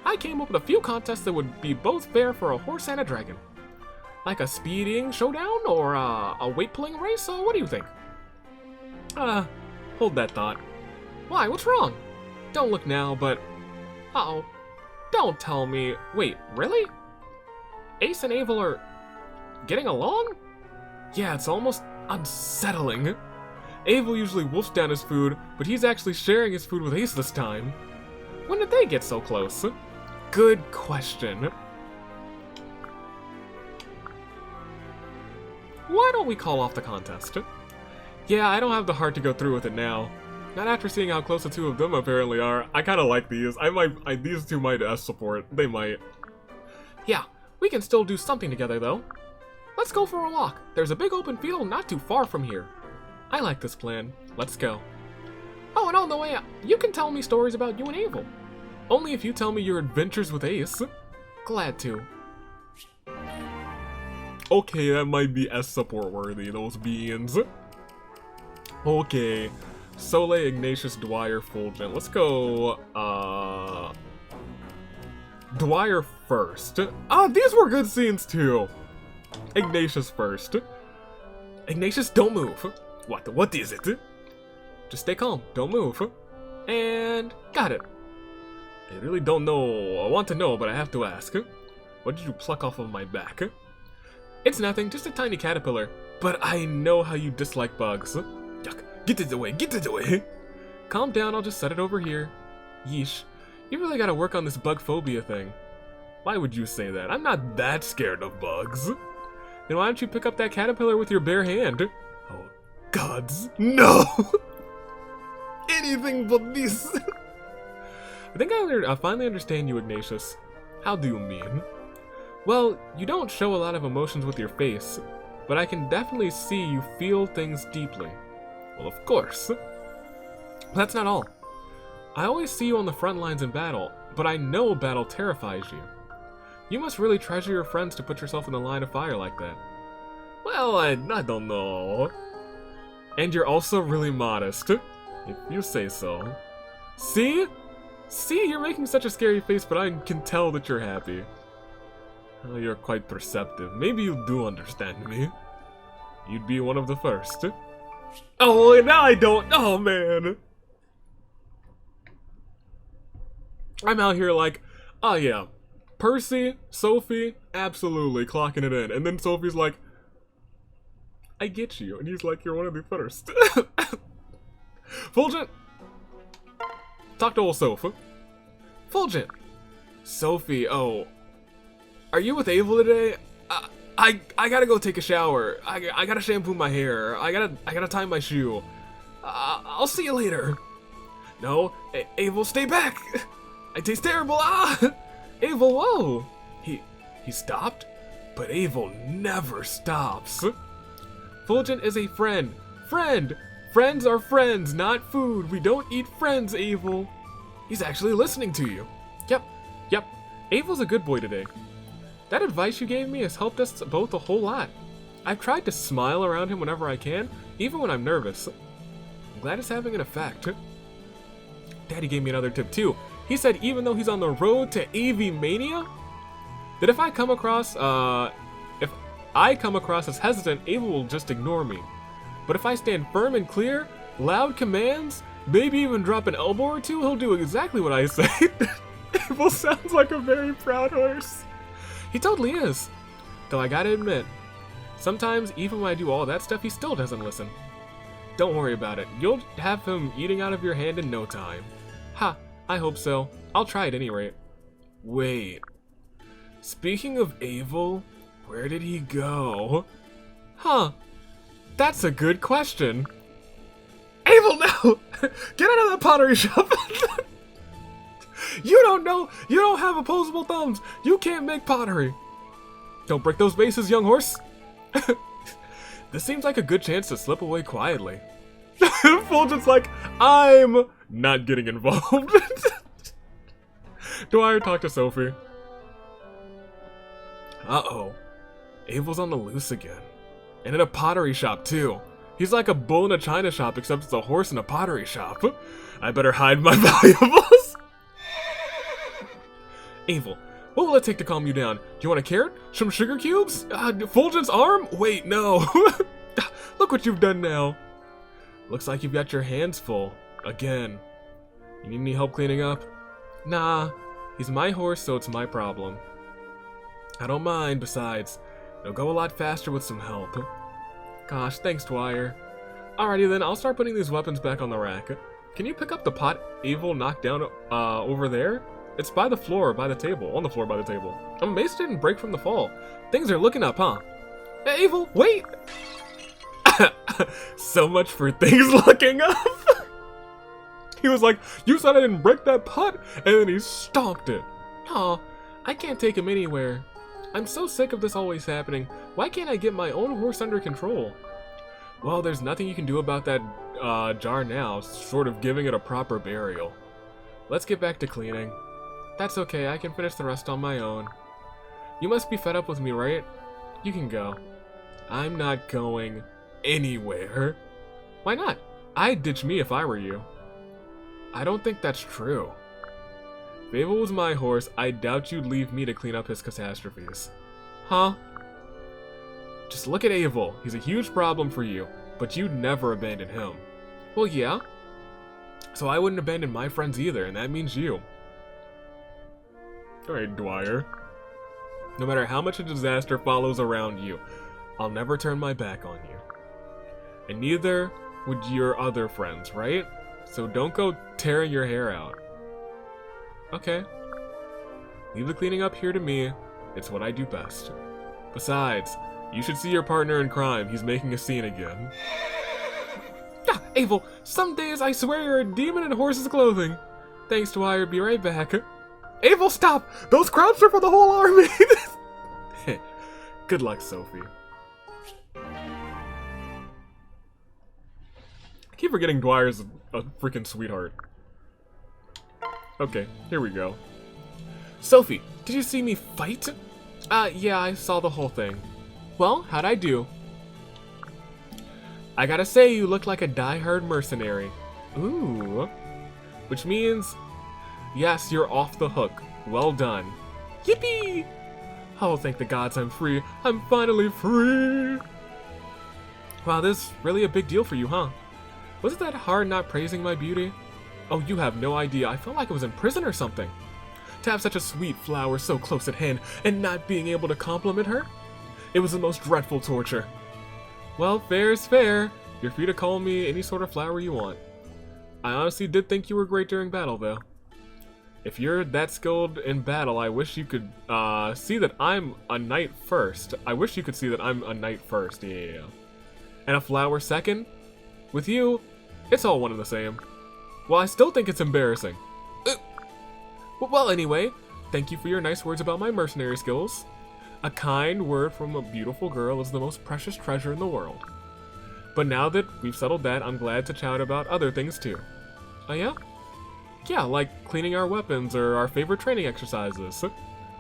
Speaker 1: I came up with a few contests that would be both fair for a horse and a dragon. Like a speeding showdown or a weight pulling race, so what do you think? Hold that thought. Why, what's wrong? Don't look now, but... Uh-oh. Don't tell me... Wait, really? Ace and Evil are... getting along? Yeah, it's almost unsettling. Evil usually wolfs down his food, but he's actually sharing his food with Ace this time. When did they get so close? Good question. Why don't we call off the contest? Yeah, I don't have the heart to go through with it now. Not after seeing how close the two of them apparently are. I kinda like these. These two might support. They might. Yeah, we can still do something together though. Let's go for a walk. There's a big open field not too far from here. I like this plan. Let's go. Oh, and on the way, you can tell me stories about you and Evil. Only if you tell me your adventures with Ace. Glad to. Okay, that might be as support worthy, those beans. Okay. Soliel, Ignatius, Dwyer, Fulgent. Let's go, Dwyer first. Ah, these were good scenes too. Ignatius first. Ignatius, don't move. What is it? Just stay calm, don't move. And got it. I really don't know. I want to know, but I have to ask. What did you pluck off of my back? It's nothing, just a tiny caterpillar. But I know how you dislike bugs. Yuck. Get it away, get it away! Calm down, I'll just set it over here. Yeesh. You really gotta work on this bug phobia thing. Why would you say that? I'm not that scared of bugs. Then why don't you pick up that caterpillar with your bare hand? Oh, gods, no! Anything but this! I think I finally understand you, Ignatius. How do you mean? Well, you don't show a lot of emotions with your face, but I can definitely see you feel things deeply. Well, of course. But that's not all. I always see you on the front lines in battle, but I know battle terrifies you. You must really treasure your friends to put yourself in the line of fire like that. Well, I don't know. And you're also really modest, if you say so. See? See, you're making such a scary face, but I can tell that you're happy. Oh, you're quite perceptive. Maybe you do understand me. You'd be one of the first. Oh, now I don't. Oh, man. I'm out here like, oh yeah, Percy, Sophie, absolutely clocking it in. And then Sophie's like, I get you. And he's like, you're one of the first. Fulgent, talk to old Sophie. Fulgent, Sophie, oh, are you with Evil today? I gotta go take a shower. I gotta shampoo my hair. I gotta tie my shoe. I'll see you later. No, Evil, stay back. I taste terrible. Ah, Evil, whoa. He stopped, but Evil never stops. Fulgent is a friend. Friends are friends, not food. We don't eat friends, Evil. He's actually listening to you. Yep. Evil's a good boy today. That advice you gave me has helped us both a whole lot. I've tried to smile around him whenever I can, even when I'm nervous. I'm glad it's having an effect. Daddy gave me another tip too. He said even though he's on the road to AviMania, that if I come across as hesitant, Ava will just ignore me. But if I stand firm and clear, loud commands, maybe even drop an elbow or two, he'll do exactly what I say. Ava sounds like a very proud horse. He totally is. Though I gotta admit, sometimes even when I do all that stuff, he still doesn't listen. Don't worry about it. You'll have him eating out of your hand in no time. Ha, I hope so. I'll try at any rate. Wait. Speaking of Evil, where did he go? Huh. That's a good question. Evil, no! Get out of that pottery shop! You don't know! You don't have opposable thumbs! You can't make pottery! Don't break those bases, young horse. This seems like a good chance to slip away quietly. Fulgent's like, I'm not getting involved. Dwyer talk to Sophie. Uh-oh. Abel's on the loose again. And in a pottery shop, too. He's like a bull in a china shop, except it's a horse in a pottery shop. I better hide my valuables. Abel, what will it take to calm you down? Do you want a carrot? Some sugar cubes? Fulgent's arm? Wait, no. Look what you've done now. Looks like you've got your hands full. Again. You need any help cleaning up? Nah. He's my horse, so it's my problem. I don't mind, besides. It'll go a lot faster with some help. Gosh, thanks, Dwyer. Alrighty then, I'll start putting these weapons back on the rack. Can you pick up the pot Abel knocked down over there? It's by the floor, by the table. On the floor by the table. I'm amazed it didn't break from the fall. Things are looking up, huh? Hey, Abel, wait! So much for things looking up! He was like, you said I didn't break that pot, and then he stomped it. Aw, I can't take him anywhere. I'm so sick of this always happening. Why can't I get my own horse under control? Well, there's nothing you can do about that jar now, short of giving it a proper burial. Let's get back to cleaning. That's okay, I can finish the rest on my own. You must be fed up with me, right? You can go. I'm not going anywhere. Why not? I'd ditch me if I were you. I don't think that's true. If Abel was my horse, I doubt you'd leave me to clean up his catastrophes. Huh? Just look at Abel. He's a huge problem for you, but you'd never abandon him. Well, yeah. So I wouldn't abandon my friends either, and that means you. Alright, Dwyer. No matter how much a disaster follows around you, I'll never turn my back on you. And neither would your other friends, right? So don't go tearing your hair out. Okay. Leave the cleaning up here to me. It's what I do best. Besides, you should see your partner in crime. He's making a scene again. Ah, Abel, some days I swear you're a demon in horse's clothing. Thanks, Dwyer. Be right back. Abel, stop! Those crops are for the whole army! Good luck, Sophie. I keep forgetting Dwyer's a freaking sweetheart. Okay, here we go. Sophie, did you see me fight? Yeah, I saw the whole thing. Well, how'd I do? I gotta say, you look like a die-hard mercenary. Ooh. Which means, yes, you're off the hook. Well done. Yippee! Oh, thank the gods I'm free. I'm finally free! Wow, this is really a big deal for you, huh? Was it that hard not praising my beauty? Oh, you have no idea. I felt like I was in prison or something. To have such a sweet flower so close at hand and not being able to compliment her? It was the most dreadful torture. Well, fair is fair. You're free to call me any sort of flower you want. I honestly did think you were great during battle, though. If you're that skilled in battle, I wish you could see that I'm a knight first. I wish you could see that I'm a knight first, yeah. And a flower second? With you, it's all one and the same. Well, I still think it's embarrassing. Well, anyway, thank you for your nice words about my mercenary skills. A kind word from a beautiful girl is the most precious treasure in the world. But now that we've settled that, I'm glad to chat about other things too. Oh yeah? Yeah, like cleaning our weapons or our favorite training exercises.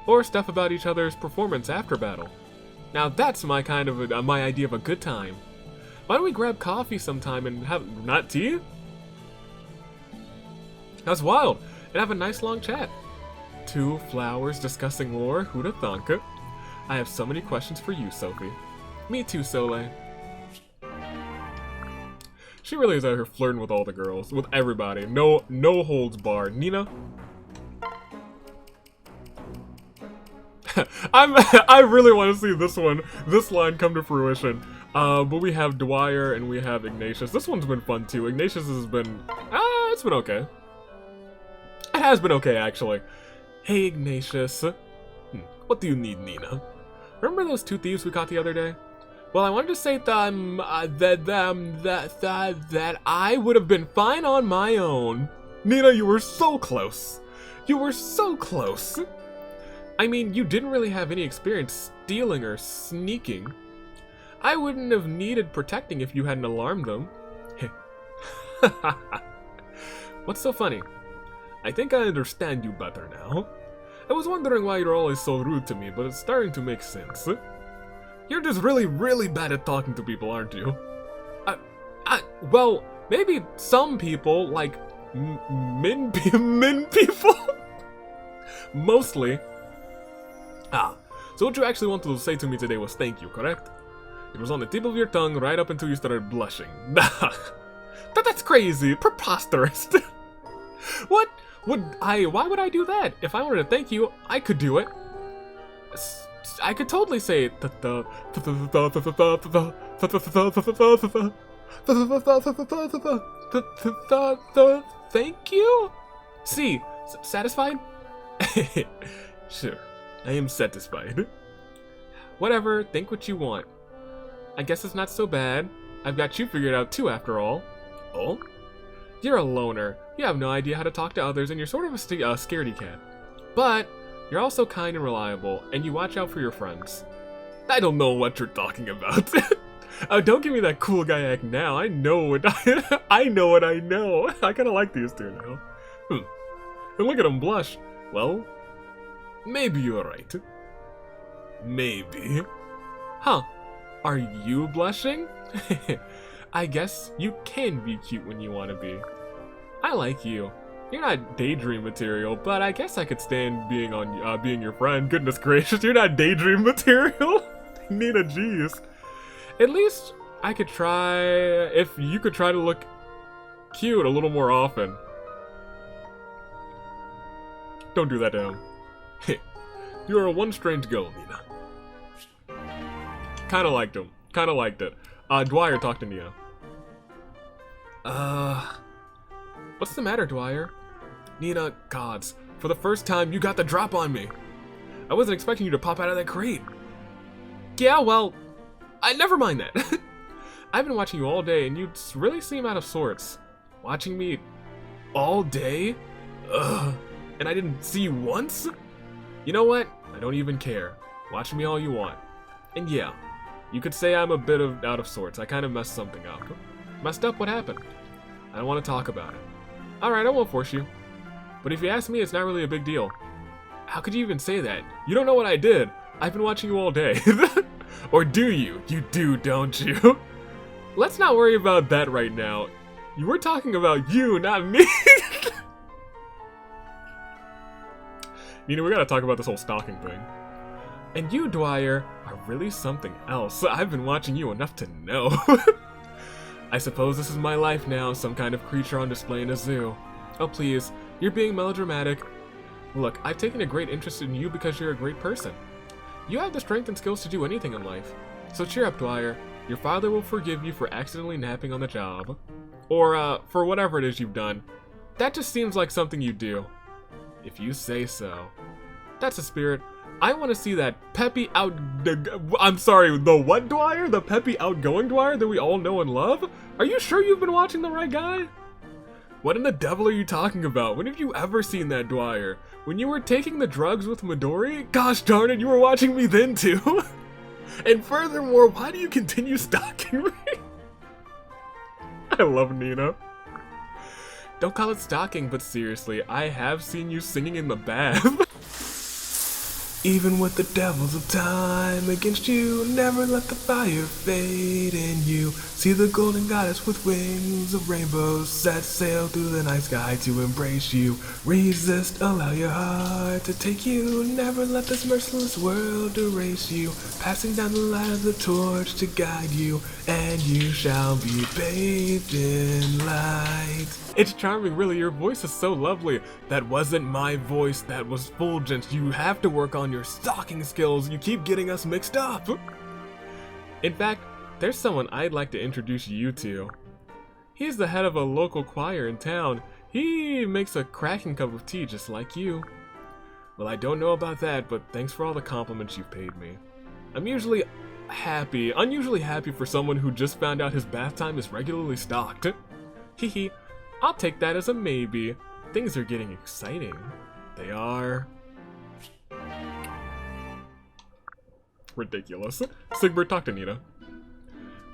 Speaker 1: Or stuff about each other's performance after battle. Now that's my kind of my idea of a good time. Why don't we grab coffee sometime and have, not tea? That's wild, and have a nice long chat. 2 flowers discussing lore, who'da thunk? I have so many questions for you, Sophie. Me too, Soleil. She really is out here flirting with all the girls, with everybody. No holds barred. Nina? I really want to see this line come to fruition. But we have Dwyer and we have Ignatius. This one's been fun too. Ignatius has been, it's been okay. It has been okay, actually. Hey, Ignatius. What do you need, Nina? Remember those 2 thieves we caught the other day? Well, I wanted to say that I would have been fine on my own. Nina, you were so close. You were so close. I mean, you didn't really have any experience stealing or sneaking. I wouldn't have needed protecting if you hadn't alarmed them. What's so funny? I think I understand you better now. I was wondering why you're always so rude to me, but it's starting to make sense. You're just really, really bad at talking to people, aren't you? Well, maybe some people, like min people? Mostly. So what you actually wanted to say to me today was thank you, correct? It was on the tip of your tongue right up until you started blushing. That's crazy, preposterous. Why would I do that? If I wanted to thank you, I could do it. I could totally say thank you? See, satisfied? Sure, I am satisfied. Whatever, think what you want. I guess it's not so bad. I've got you figured out too, after all. Oh? You're a loner. You have no idea how to talk to others, and you're sort of a scaredy cat. But you're also kind and reliable, and you watch out for your friends. I don't know what you're talking about. Don't give me that cool guy act now. I know what I know what I know. I kind of like these two now. And look at him blush. Well, maybe you're right. Maybe. Huh. Are you blushing? I guess you can be cute when you want to be. I like you. You're not daydream material, but I guess I could stand being your friend. Goodness gracious, you're not daydream material. Nina, jeez. At least I could try. If you could try to look cute a little more often. Don't do that to him. You're a one strange girl, Nina. Kinda liked him. Kinda liked it. Dwyer, talk to Nina. What's the matter, Dwyer? Nina, gods, for the first time, you got the drop on me. I wasn't expecting you to pop out of that crate. Yeah, well, never mind that. I've been watching you all day, and you really seem out of sorts. Watching me all day? Ugh. And I didn't see you once? You know what? I don't even care. Watch me all you want. And yeah, you could say I'm a bit out of sorts. I kind of messed something up. Messed up? What happened? I don't want to talk about it. Alright, I won't force you. But if you ask me, it's not really a big deal. How could you even say that? You don't know what I did. I've been watching you all day. Or do you? You do, don't you? Let's not worry about that right now. You were talking about you, not me. Nina, we gotta talk about this whole stalking thing. And you, Dwyer, are really something else. I've been watching you enough to know. I suppose this is my life now, some kind of creature on display in a zoo. Oh please, you're being melodramatic. Look, I've taken a great interest in you because you're a great person. You have the strength and skills to do anything in life. So cheer up, Dwyer. Your father will forgive you for accidentally napping on the job. Or, for whatever it is you've done. That just seems like something you do. If you say so. That's a spirit. I want to see that peppy I'm sorry, the what Dwyer? The peppy outgoing Dwyer that we all know and love? Are you sure you've been watching the right guy? What in the devil are you talking about? When have you ever seen that Dwyer? When you were taking the drugs with Midori? Gosh darn it, you were watching me then too. And furthermore, why do you continue stalking me? I love Nina. Don't call it stalking, but seriously, I have seen you singing in the bath. Even with the devils of time against you, never let the fire fade in you. See the golden goddess with wings of rainbows set sail through the night sky to embrace you. Resist, allow your heart to take you. Never let this merciless world erase you. Passing down the light of the torch to guide you, and you shall be bathed in light. It's charming, really. Your voice is so lovely. That wasn't my voice, that was Fulgent's. You have to work on your stalking skills. You keep getting us mixed up. In fact, there's someone I'd like to introduce you to. He's the head of a local choir in town. He makes a cracking cup of tea just like you. Well, I don't know about that, but thanks for all the compliments you've paid me. I'm unusually happy for someone who just found out his bath time is regularly stocked. Hehe. I'll take that as a maybe. Things are getting exciting. They are. Ridiculous. Sigbert, talk to Nina.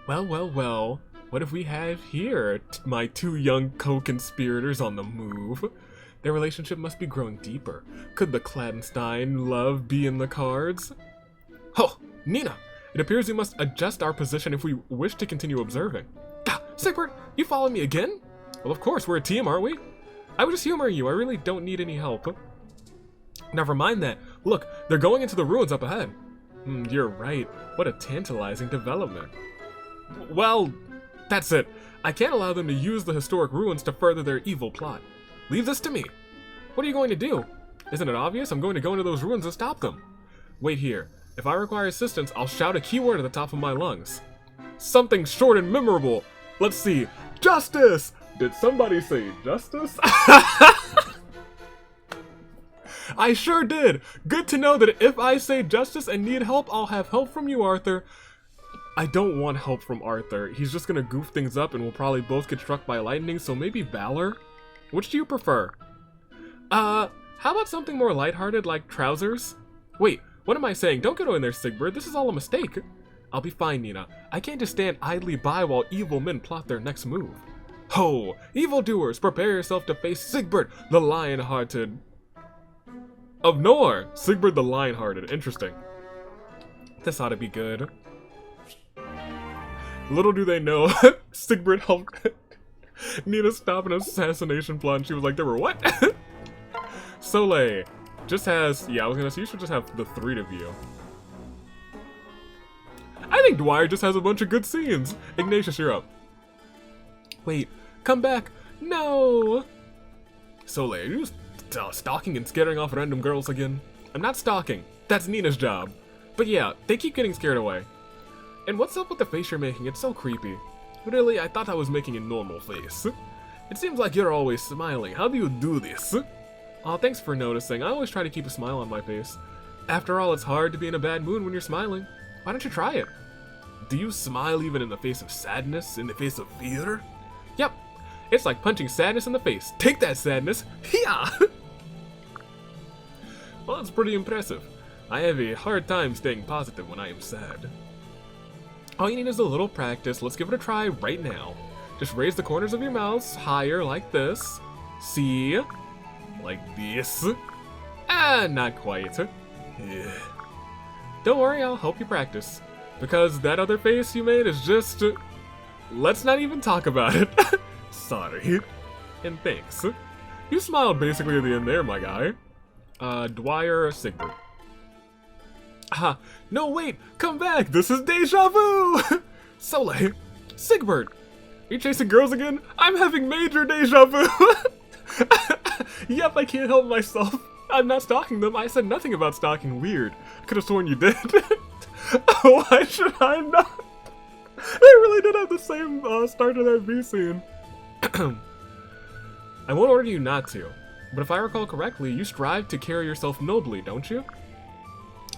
Speaker 1: Well, well, well. What have we have here? My two young co-conspirators on the move. Their relationship must be growing deeper. Could the clandestine love be in the cards? Oh, Nina! It appears we must adjust our position if we wish to continue observing. Ah, Sigbert, you follow me again? Well, of course, we're a team, aren't we? I was just humoring you. I really don't need any help. Never mind that. Look, they're going into the ruins up ahead. You're right. What a tantalizing development. Well, that's it. I can't allow them to use the historic ruins to further their evil plot. Leave this to me. What are you going to do? Isn't it obvious? I'm going to go into those ruins and stop them. Wait here. If I require assistance, I'll shout a keyword at the top of my lungs. Something short and memorable. Let's see. Justice! Did somebody say justice? I sure did. Good to know that if I say justice and need help, I'll have help from you, Arthur. I don't want help from Arthur. He's just gonna goof things up and we'll probably both get struck by lightning, so maybe Valor? Which do you prefer? How about something more lighthearted like trousers? Wait, what am I saying? Don't go in there, Sigbert. This is all a mistake. I'll be fine, Nina. I can't just stand idly by while evil men plot their next move. Ho! Evildoers, prepare yourself to face Sigbert, the lion-hearted... of Nor! Sigbert the lion-hearted. Interesting. This ought to be good. Little do they know, Sigbert helped Nina stop an assassination plot, and she was like, there were what? Soliel just has... yeah, I was gonna say, you should just have the three of you. I think Dwyer just has a bunch of good scenes. Ignatius, you're up. Wait, come back. No! Soliel, are you stalking and scaring off random girls again? I'm not stalking. That's Nina's job. But yeah, they keep getting scared away. And what's up with the face you're making? It's so creepy. Really, I thought I was making a normal face. It seems like you're always smiling. How do you do this? Aw, thanks for noticing. I always try to keep a smile on my face. After all, it's hard to be in a bad mood when you're smiling. Why don't you try it? Do you smile even in the face of sadness? In the face of fear? Yep. It's like punching sadness in the face. Take that, sadness! Yeah. Well, that's pretty impressive. I have a hard time staying positive when I am sad. All you need is a little practice. Let's give it a try right now. Just raise the corners of your mouths higher like this. See? Like this. Ah, not quite. Don't worry, I'll help you practice. Because that other face you made is just... let's not even talk about it. Sorry. And thanks. You smiled basically at the end there, my guy. Dwyer Sigbert. Ah, no wait, come back, this is deja vu! Soliel, Sigbert, are you chasing girls again? I'm having major deja vu! Yep, I can't help myself. I'm not stalking them, I said nothing about stalking, weird. I could have sworn you did. Why should I not? They really did have the same start to that V scene. I won't order you not to, but if I recall correctly, you strive to carry yourself nobly, don't you?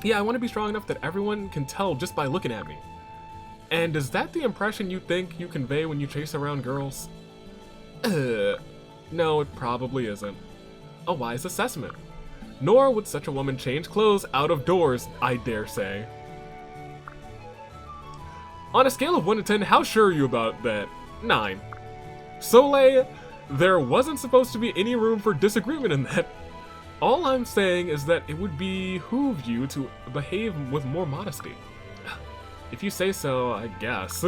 Speaker 1: Yeah, I want to be strong enough that everyone can tell just by looking at me. And is that the impression you think you convey when you chase around girls? No, it probably isn't. A wise assessment. Nor would such a woman change clothes out of doors, I dare say. On a scale of 1 to 10, how sure are you about that? 9. Soliel, there wasn't supposed to be any room for disagreement in that. All I'm saying is that it would behoove you to behave with more modesty. If you say so, I guess.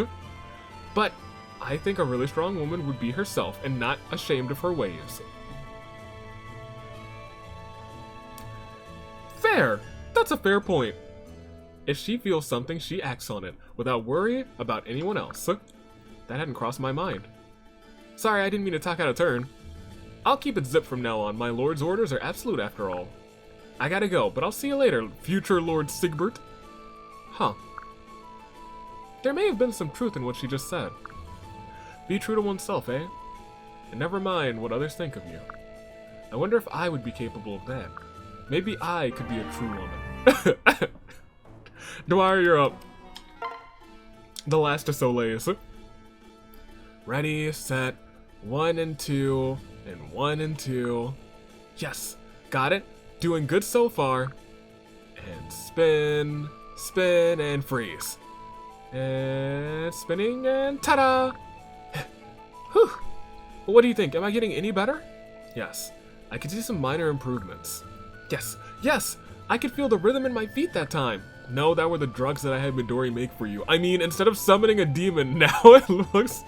Speaker 1: But I think a really strong woman would be herself and not ashamed of her ways. Fair! That's a fair point. If she feels something, she acts on it, without worry about anyone else. That hadn't crossed my mind. Sorry, I didn't mean to talk out of turn. I'll keep it zipped from now on. My lord's orders are absolute after all. I gotta go, but I'll see you later, future Lord Sigbert. Huh. There may have been some truth in what she just said. Be true to oneself, eh? And never mind what others think of you. I wonder if I would be capable of that. Maybe I could be a true woman. Dwyer, you're up. The last of Soliel. Ready, set, 1 and 2, and 1 and 2. Yes, got it. Doing good so far. And spin, Spin and freeze. And spinning and ta-da! Whew. What do you think? Am I getting any better? Yes. I can see some minor improvements. Yes. Yes! I could feel the rhythm in my feet that time. No, that were the drugs that I had Midori make for you. I mean, instead of summoning a demon, now it looks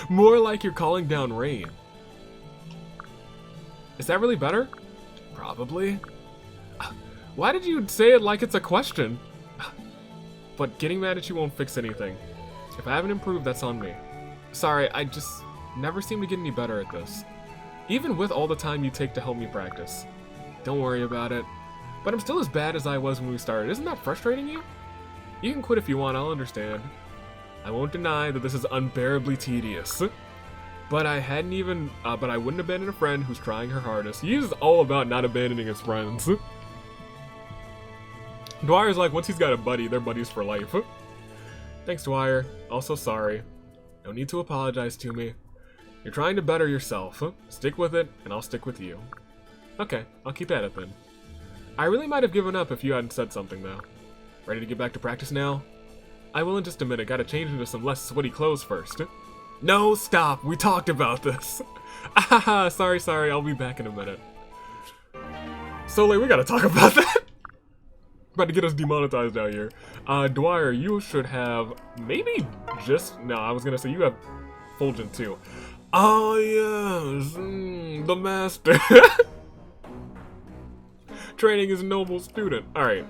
Speaker 1: more like you're calling down rain. Is that really better? Probably. Why did you say it like it's a question? But getting mad at you won't fix anything. If I haven't improved, that's on me. Sorry, I just never seem to get any better at this. Even with all the time you take to help me practice. Don't worry about it. But I'm still as bad as I was when we started. Isn't that frustrating you? You can quit if you want, I'll understand. I won't deny that this is unbearably tedious. But I wouldn't abandon a friend who's trying her hardest. He's all about not abandoning his friends. Dwyer's like, once he's got a buddy, they're buddies for life. Thanks, Dwyer. Also sorry. No need to apologize to me. You're trying to better yourself. Stick with it, and I'll stick with you. Okay, I'll keep at it then. I really might have given up if you hadn't said something, though. Ready to get back to practice now? I will in just a minute. Gotta change into some less sweaty clothes first. No, stop! We talked about this! Ah, sorry, I'll be back in a minute. Soliel, we gotta talk about that! About to get us demonetized out here. Dwyer, you should have maybe just... No, I was gonna say you have Fulgent too. Oh, yes! The master! Training his noble student. Alright.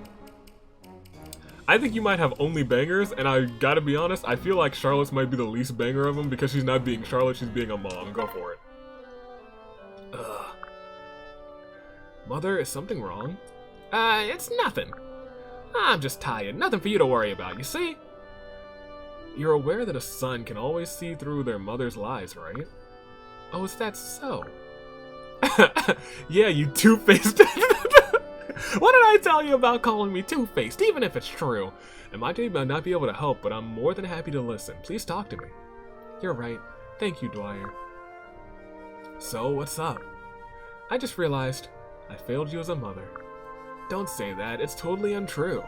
Speaker 1: I think you might have only bangers, and I gotta be honest, I feel like Charlotte's might be the least banger of them because she's not being Charlotte, she's being a mom. Go for it. Ugh. Mother, is something wrong? It's nothing. I'm just tired. Nothing for you to worry about, you see? You're aware that a son can always see through their mother's lies, right? Oh, is that so? Yeah, you two-faced. What did I tell you about calling me two-faced, even if it's true? I might not be able to help, but I'm more than happy to listen. Please talk to me. You're right. Thank you, Dwyer. So, what's up? I just realized I failed you as a mother. Don't say that. It's totally untrue.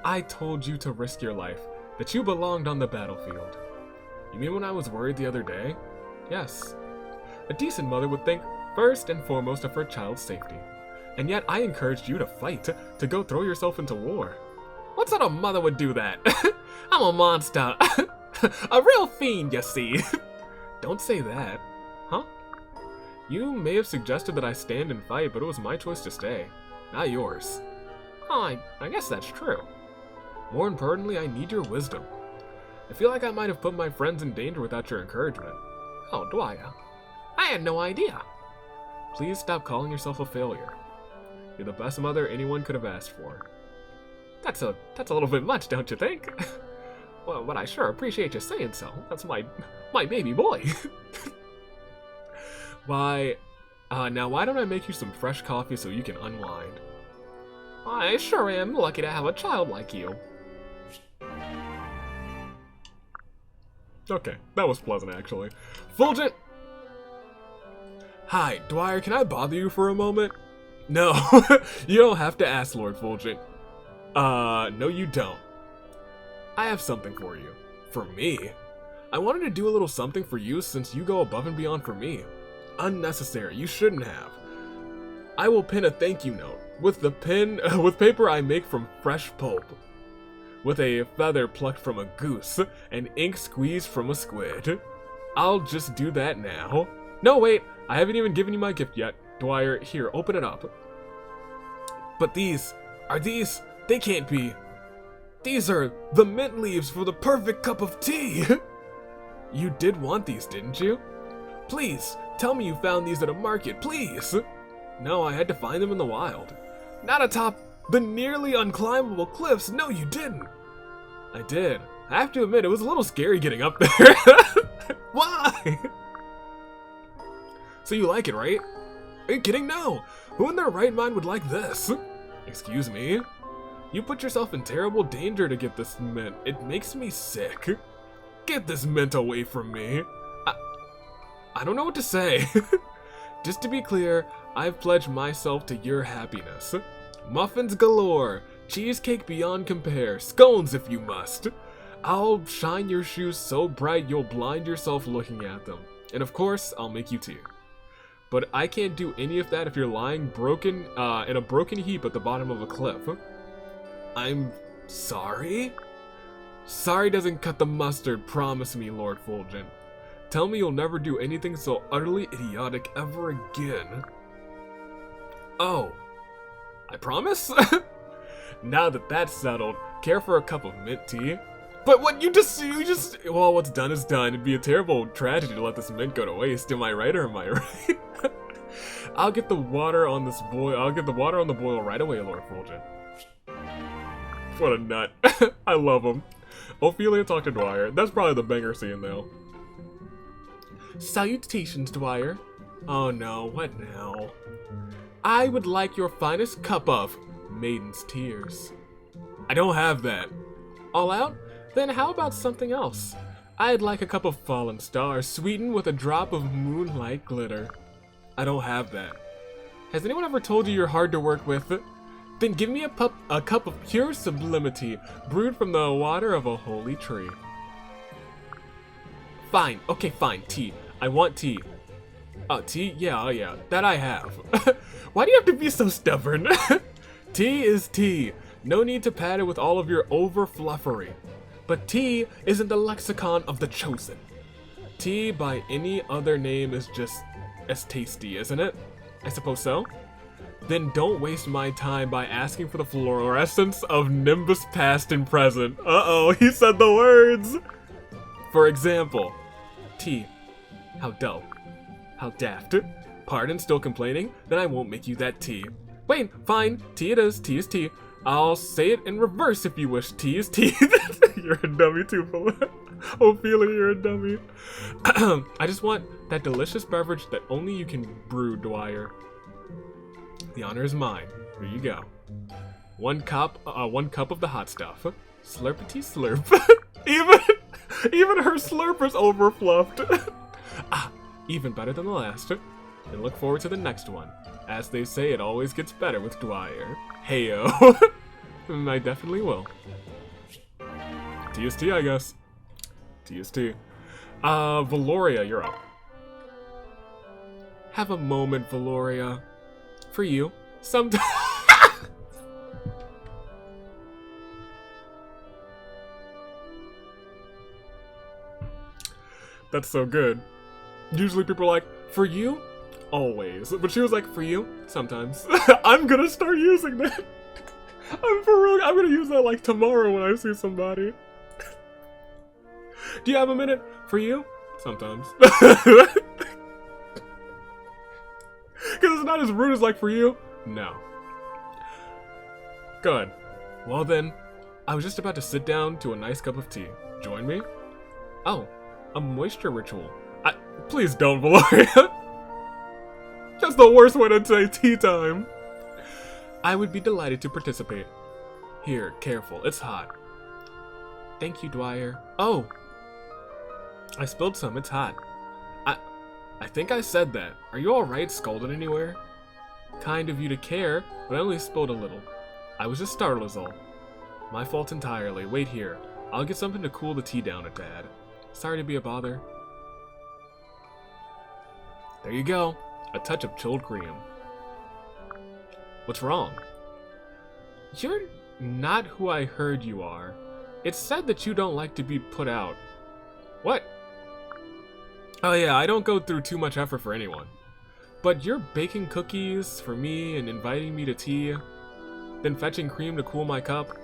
Speaker 1: I told you to risk your life, that you belonged on the battlefield. You mean when I was worried the other day? Yes. A decent mother would think first and foremost of her child's safety. And yet I encouraged you to fight, to go throw yourself into war. What sort of mother would do that? I'm a monster. A real fiend, you see. Don't say that. Huh? You may have suggested that I stand and fight, but it was my choice to stay, not yours. Oh, I guess that's true. More importantly, I need your wisdom. I feel like I might have put my friends in danger without your encouragement. Oh, Dwyer. I had no idea. Please stop calling yourself a failure. You're the best mother anyone could have asked for. That's a little bit much, don't you think? Well, but I sure appreciate you saying so. That's my baby boy. Now why don't I make you some fresh coffee so you can unwind? I sure am lucky to have a child like you. Okay, that was pleasant actually. Fulgent! Hi, Dwyer, can I bother you for a moment? No, you don't have to ask, Lord Fulgent. No you don't. I have something for you. For me? I wanted to do a little something for you since you go above and beyond for me. Unnecessary, you shouldn't have. I will pen a thank you note with paper I make from fresh pulp. With a feather plucked from a goose and ink squeezed from a squid. I'll just do that now. No, wait, I haven't even given you my gift yet. Dwyer, here, open it up. But are these, they can't be. These are the mint leaves for the perfect cup of tea. You did want these, didn't you? Please, tell me you found these at a market, please. No, I had to find them in the wild. Not atop the nearly unclimbable cliffs, no you didn't. I did. I have to admit, it was a little scary getting up there. Why? So you like it, right? Are you kidding? No! Who in their right mind would like this? Excuse me? You put yourself in terrible danger to get this mint. It makes me sick. Get this mint away from me. I don't know what to say. Just to be clear, I've pledged myself to your happiness. Muffins galore. Cheesecake beyond compare. Scones if you must. I'll shine your shoes so bright you'll blind yourself looking at them. And of course, I'll make you tea. But I can't do any of that if you're lying broken in a broken heap at the bottom of a cliff. I'm sorry? Sorry doesn't cut the mustard, promise me, Lord Fulgent. Tell me you'll never do anything so utterly idiotic ever again. Oh, I promise? Now that that's settled, care for a cup of mint tea? But what you just, well, what's done is done. It'd be a terrible tragedy to let this mint go to waste. Am I right or am I right? I'll get the water on this boil. I'll get the water on the boil right away, Lord Fulgent. What a nut. I love him. Ophelia talked to Dwyer. That's probably the banger scene, though. Salutations, Dwyer. Oh no, what now? I would like your finest cup of maiden's tears. I don't have that. All out? Then how about something else? I'd like a cup of fallen stars, sweetened with a drop of moonlight glitter. I don't have that. Has anyone ever told you you're hard to work with? Then give me a cup of pure sublimity, brewed from the water of a holy tree. Fine, okay, fine, tea. I want tea. Oh, tea? Yeah, oh yeah, that I have. Why do you have to be so stubborn? Tea is tea. No need to pad it with all of your over-fluffery. But tea isn't the lexicon of the chosen. Tea by any other name is just as tasty, isn't it? I suppose so. Then don't waste my time by asking for the fluorescence of Nimbus past and present. Uh-oh, he said the words! For example, tea. How dull. How daft. Pardon, still complaining? Then I won't make you that tea. Wait, fine, tea it is, tea is tea. I'll say it in reverse if you wish. Tea is tea. You're a dummy too, Ophelia, you're a dummy. I just want that delicious beverage that only you can brew, Dwyer. The honor is mine. Here you go. One cup of the hot stuff. Slurpity slurp. even her slurp is overfluffed. Even better than the last. And look forward to the next one. As they say, it always gets better with Dwyer. Heyo. I definitely will. TST, I guess. TST. Valoria, you're up. Have a moment, Valoria. For you. Sometimes. That's so good. Usually people are like, for you? Always. But she was like, for you? Sometimes. I'm gonna start using that. I'm for real. I'm gonna use that like tomorrow when I see somebody. Do you have a minute? For you? Sometimes. Because it's not as rude as like for you. No. Good. Well then, I was just about to sit down to a nice cup of tea. Join me? Oh, a moisture ritual. Please don't, Valoria. That's the worst way to say tea time. I would be delighted to participate. Here, careful, it's hot. Thank you, Dwyer. Oh! I spilled some, it's hot. I think I said that. Are you alright, scalded anywhere? Kind of you to care, but I only spilled a little. I was just startled is all. My fault entirely. Wait here. I'll get something to cool the tea down a tad. Sorry to be a bother. There you go. A touch of chilled cream. What's wrong? You're not who I heard you are. It's said that you don't like to be put out. What? Oh yeah, I don't go through too much effort for anyone. But you're baking cookies for me and inviting me to tea, then fetching cream to cool my cup.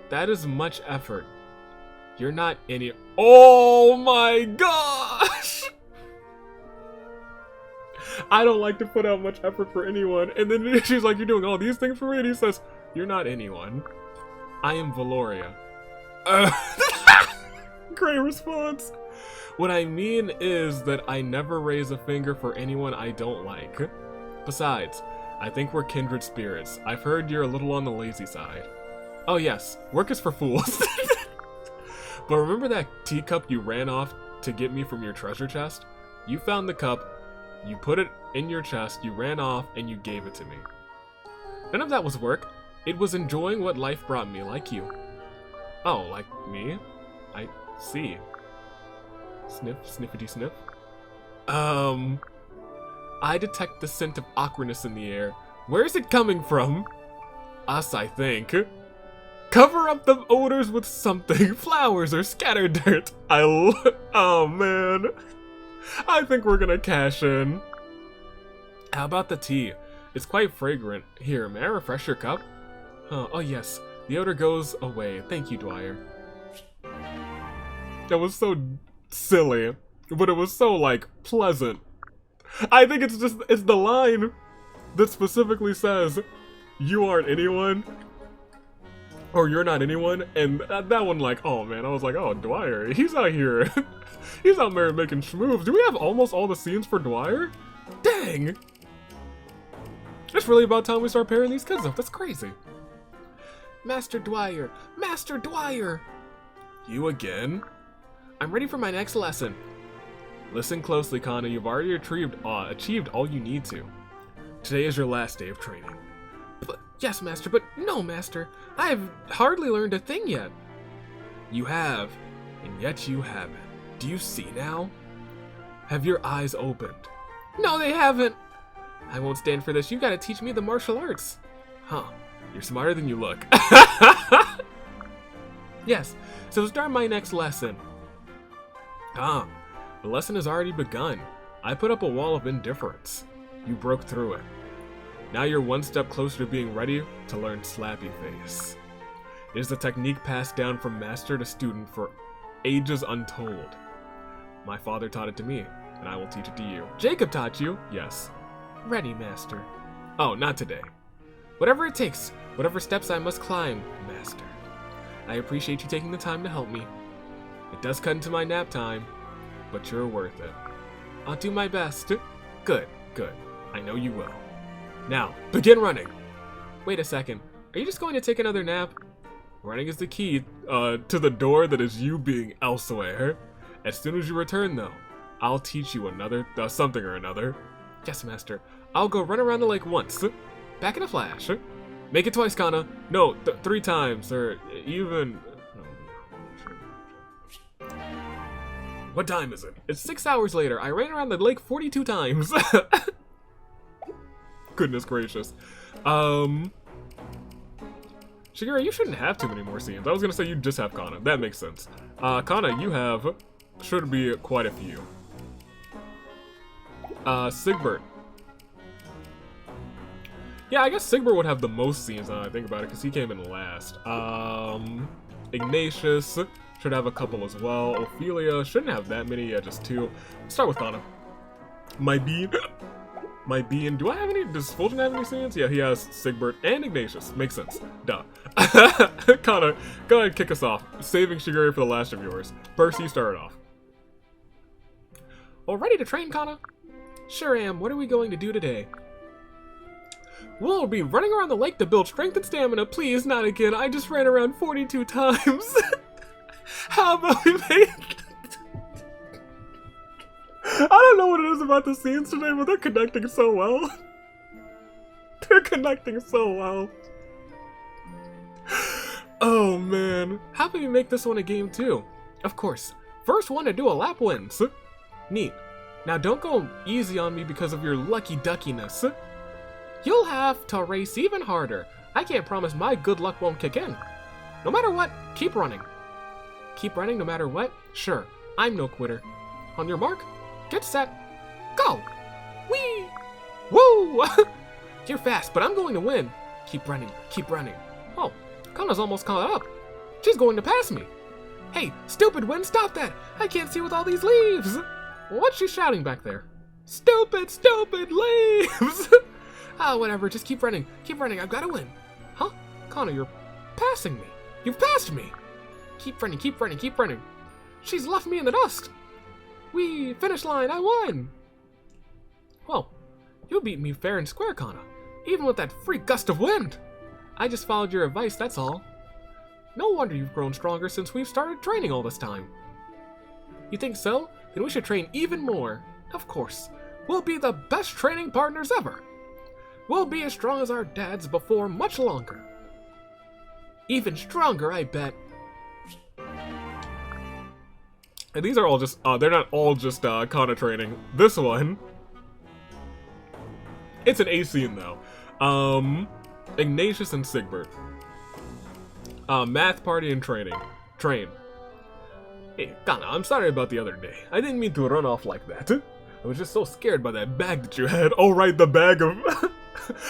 Speaker 1: That is much effort. You're not any— Oh my gosh! I don't like to put out much effort for anyone. And then she's like, you're doing all these things for me? And he says, you're not anyone. I am Valoria. Great response. What I mean is that I never raise a finger for anyone I don't like. Besides, I think we're kindred spirits. I've heard you're a little on the lazy side. Oh yes, work is for fools. But remember that teacup you ran off to get me from your treasure chest? You found the cup, you put it in your chest, you ran off, and you gave it to me. None of that was work. It was enjoying what life brought me, like you. Oh, like me? I see. Sniff, sniffity sniff. I detect the scent of awkwardness in the air. Where is it coming from? Us, I think. Cover up the odors with something, flowers or scattered dirt. Oh man. I think we're gonna cash in. How about the tea? It's quite fragrant. Here, may I refresh your cup? Oh yes, the odor goes away. Thank you, Dwyer. That was so silly, but it was so, like, pleasant. I think it's the line that specifically says, you aren't anyone, or you're not anyone, and that one, like, oh man, I was like, oh, Dwyer, he's out here, he's out there making schmoves. Do we have almost all the scenes for Dwyer? Dang! It's really about time we start pairing these kids up, that's crazy. Master Dwyer! Master Dwyer! You again? I'm ready for my next lesson. Listen closely, Kana. You've already achieved all you need to. Today is your last day of training. But, yes, Master, but no, Master. I have hardly learned a thing yet. You have, and yet you haven't. Do you see now? Have your eyes opened? No, they haven't. I won't stand for this. You've got to teach me the martial arts. Huh. You're smarter than you look. Yes, so start my next lesson. Ah, the lesson has already begun. I put up a wall of indifference. You broke through it. Now you're one step closer to being ready to learn Slappy Face. It is a technique passed down from master to student for ages untold. My father taught it to me, and I will teach it to you. Jacob taught you? Yes. Ready, Master. Oh, not today. Whatever it takes, whatever steps I must climb, Master. I appreciate you taking the time to help me. It does cut into my nap time, but you're worth it. I'll do my best. Good, good. I know you will. Now, begin running. Wait a second. Are you just going to take another nap? Running is the key to the door that is you being elsewhere. As soon as you return, though, I'll teach you another something or another. Yes, Master. I'll go run around the lake once. Back in a flash. Make it twice, Kana. No, 3 times, or even... What time is it? It's 6 hours later. I ran around the lake 42 times. Goodness gracious. Shigeru, you shouldn't have too many more scenes. I was gonna say you just have Kana. That makes sense. Kana, you have... should be quite a few. Sigbert. Yeah, I guess Sigbert would have the most scenes now that I think about it, because he came in last. Ignatius should have a couple as well. Ophelia shouldn't have that many, yeah, just 2. Let's start with Kana. My bean. Do I have any? Does Fulgen have any scenes? Yeah, he has Sigbert and Ignatius. Makes sense. Duh. Kana, go ahead and kick us off. Saving Shigeru for the last of yours. Percy, start it off. All ready to train, Kana? Sure am. What are we going to do today? We'll be running around the lake to build strength and stamina. Please, not again. I just ran around 42 times. How about we make... I don't know what it is about the scenes today, but they're connecting so well. They're connecting so well. Oh, man. How about we make this one a game, too? Of course. First one to do a lap wins. Neat. Now, don't go easy on me because of your lucky duckiness. You'll have to race even harder. I can't promise my good luck won't kick in. No matter what, keep running. Keep running no matter what? Sure, I'm no quitter. On your mark, get set, go! Whee! Woo! You're fast, but I'm going to win. Keep running, keep running. Oh, Kana's almost caught up. She's going to pass me. Hey, stupid wind, stop that! I can't see with all these leaves! What's she shouting back there? Stupid, stupid leaves! Ah, whatever, just keep running, I've got to win. Huh? Kana, you're passing me. You've passed me. Keep running, keep running, keep running. She's left me in the dust. Whee, finish line, I won. Well, you beat me fair and square, Kana, even with that freak gust of wind. I just followed your advice, that's all. No wonder you've grown stronger since we've started training all this time. You think so? Then we should train even more. Of course. We'll be the best training partners ever. We'll be as strong as our dads before much longer.
Speaker 4: Even stronger, I bet.
Speaker 1: And these are all just, they're not all just Kana training. This one, it's an A scene though. Ignatius and Sigbert. Math party and training. Train. Hey, Kana, I'm sorry about the other day. I didn't mean to run off like that. I was just so scared by that bag that you had. Oh right, the bag of...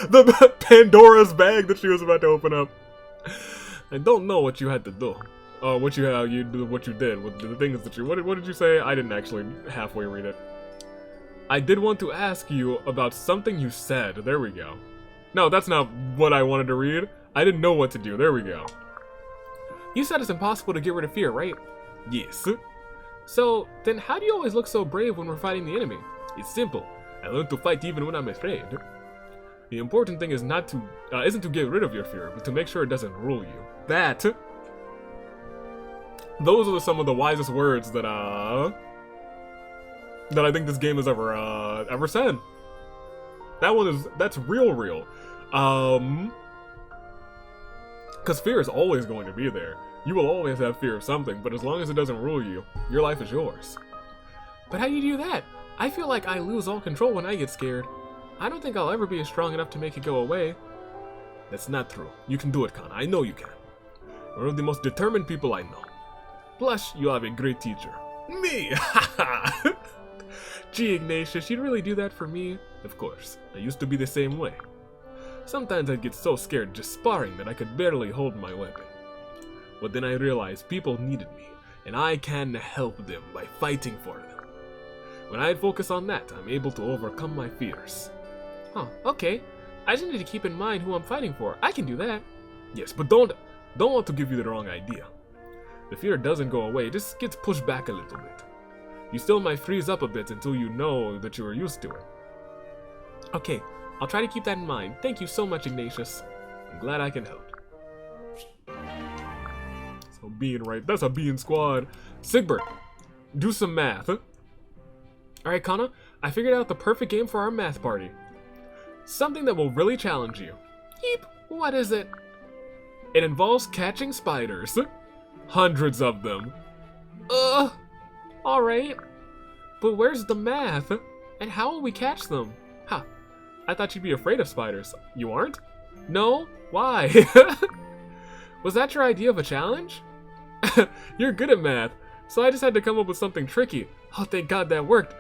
Speaker 1: the Pandora's bag that she was about to open up. I don't know what you had to do. What you did with the things that you... What did you say? I didn't actually halfway read it. I did want to ask you about something you said. There we go. No, that's not what I wanted to read. I didn't know what to do. There we go. You said it's impossible to get rid of fear, right? Yes. So, then how do you always look so brave when we're fighting the enemy? It's simple. I learned to fight even when I'm afraid. The important thing is isn't to get rid of your fear, but to make sure it doesn't rule you. Those are some of the wisest words that I think this game has ever said. That's real. Because fear is always going to be there. You will always have fear of something, but as long as it doesn't rule you, your life is yours. But how do you do that? I feel like I lose all control when I get scared. I don't think I'll ever be strong enough to make it go away. That's not true. You can do it, Kana. I know you can. You're one of the most determined people I know. Plus, you have a great teacher. Me! Haha! Gee, Ignatius, you'd really do that for me? Of course. I used to be the same way. Sometimes I'd get so scared just sparring that I could barely hold my weapon. But then I realized people needed me, and I can help them by fighting for them. When I focus on that, I'm able to overcome my fears.
Speaker 4: Huh, okay. I just need to keep in mind who I'm fighting for. I can do that.
Speaker 1: Yes, but don't want to give you the wrong idea. The fear doesn't go away, it just gets pushed back a little bit. You still might freeze up a bit until you know that you are used to it.
Speaker 4: Okay, I'll try to keep that in mind. Thank you so much, Ignatius.
Speaker 1: I'm glad I can help. So being right, that's a being squad. Sigbert, do some math.
Speaker 4: Alright, Kana, I figured out the perfect game for our math party.
Speaker 1: Something that will really challenge you.
Speaker 4: Yeep, what is it?
Speaker 1: It involves catching spiders. Hundreds of them.
Speaker 4: Alright. But where's the math? And how will we catch them?
Speaker 1: Ha, I thought you'd be afraid of spiders. You aren't?
Speaker 4: No? Why?
Speaker 1: Was that your idea of a challenge? You're good at math, so I just had to come up with something tricky. Oh, thank God that worked.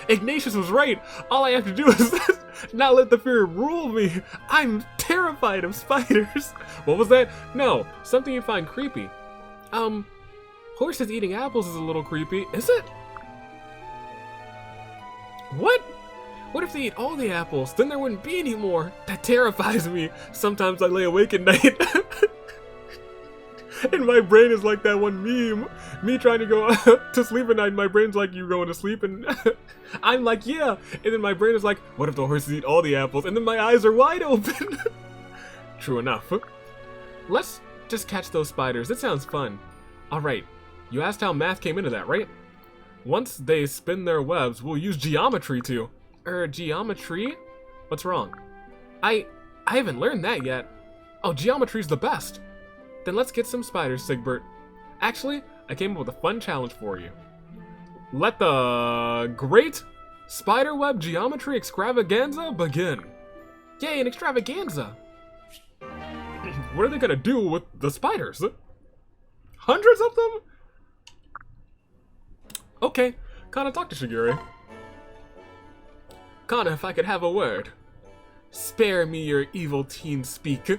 Speaker 1: Ignatius was right. All I have to do is not let the fear rule me. I'm terrified of spiders. What was that? No, something you find creepy.
Speaker 4: Horses eating apples is a little creepy. Is it?
Speaker 1: What?
Speaker 4: What if they eat all the apples? Then there wouldn't be any more.
Speaker 1: That terrifies me. Sometimes I lay awake at night. And my brain is like that one meme. Me trying to go to sleep at night, and my brain's like, you going to sleep? And I'm like, yeah. And then my brain is like, what if the horses eat all the apples? And then my eyes are wide open. True enough.
Speaker 4: Let's just catch those spiders. It sounds fun.
Speaker 1: Alright, you asked how math came into that, right? Once they spin their webs, we'll use geometry to...
Speaker 4: Geometry?
Speaker 1: What's wrong?
Speaker 4: I haven't learned that yet.
Speaker 1: Oh, geometry's the best.
Speaker 4: Then let's get some spiders, Sigbert.
Speaker 1: Actually, I came up with a fun challenge for you. Let the great spiderweb geometry extravaganza begin.
Speaker 4: Yay, an extravaganza.
Speaker 1: What are they gonna do with the spiders? Hundreds of them? Okay, Kana, talk to Shigure.
Speaker 4: Kana, if I could have a word. Spare me your evil teen speak.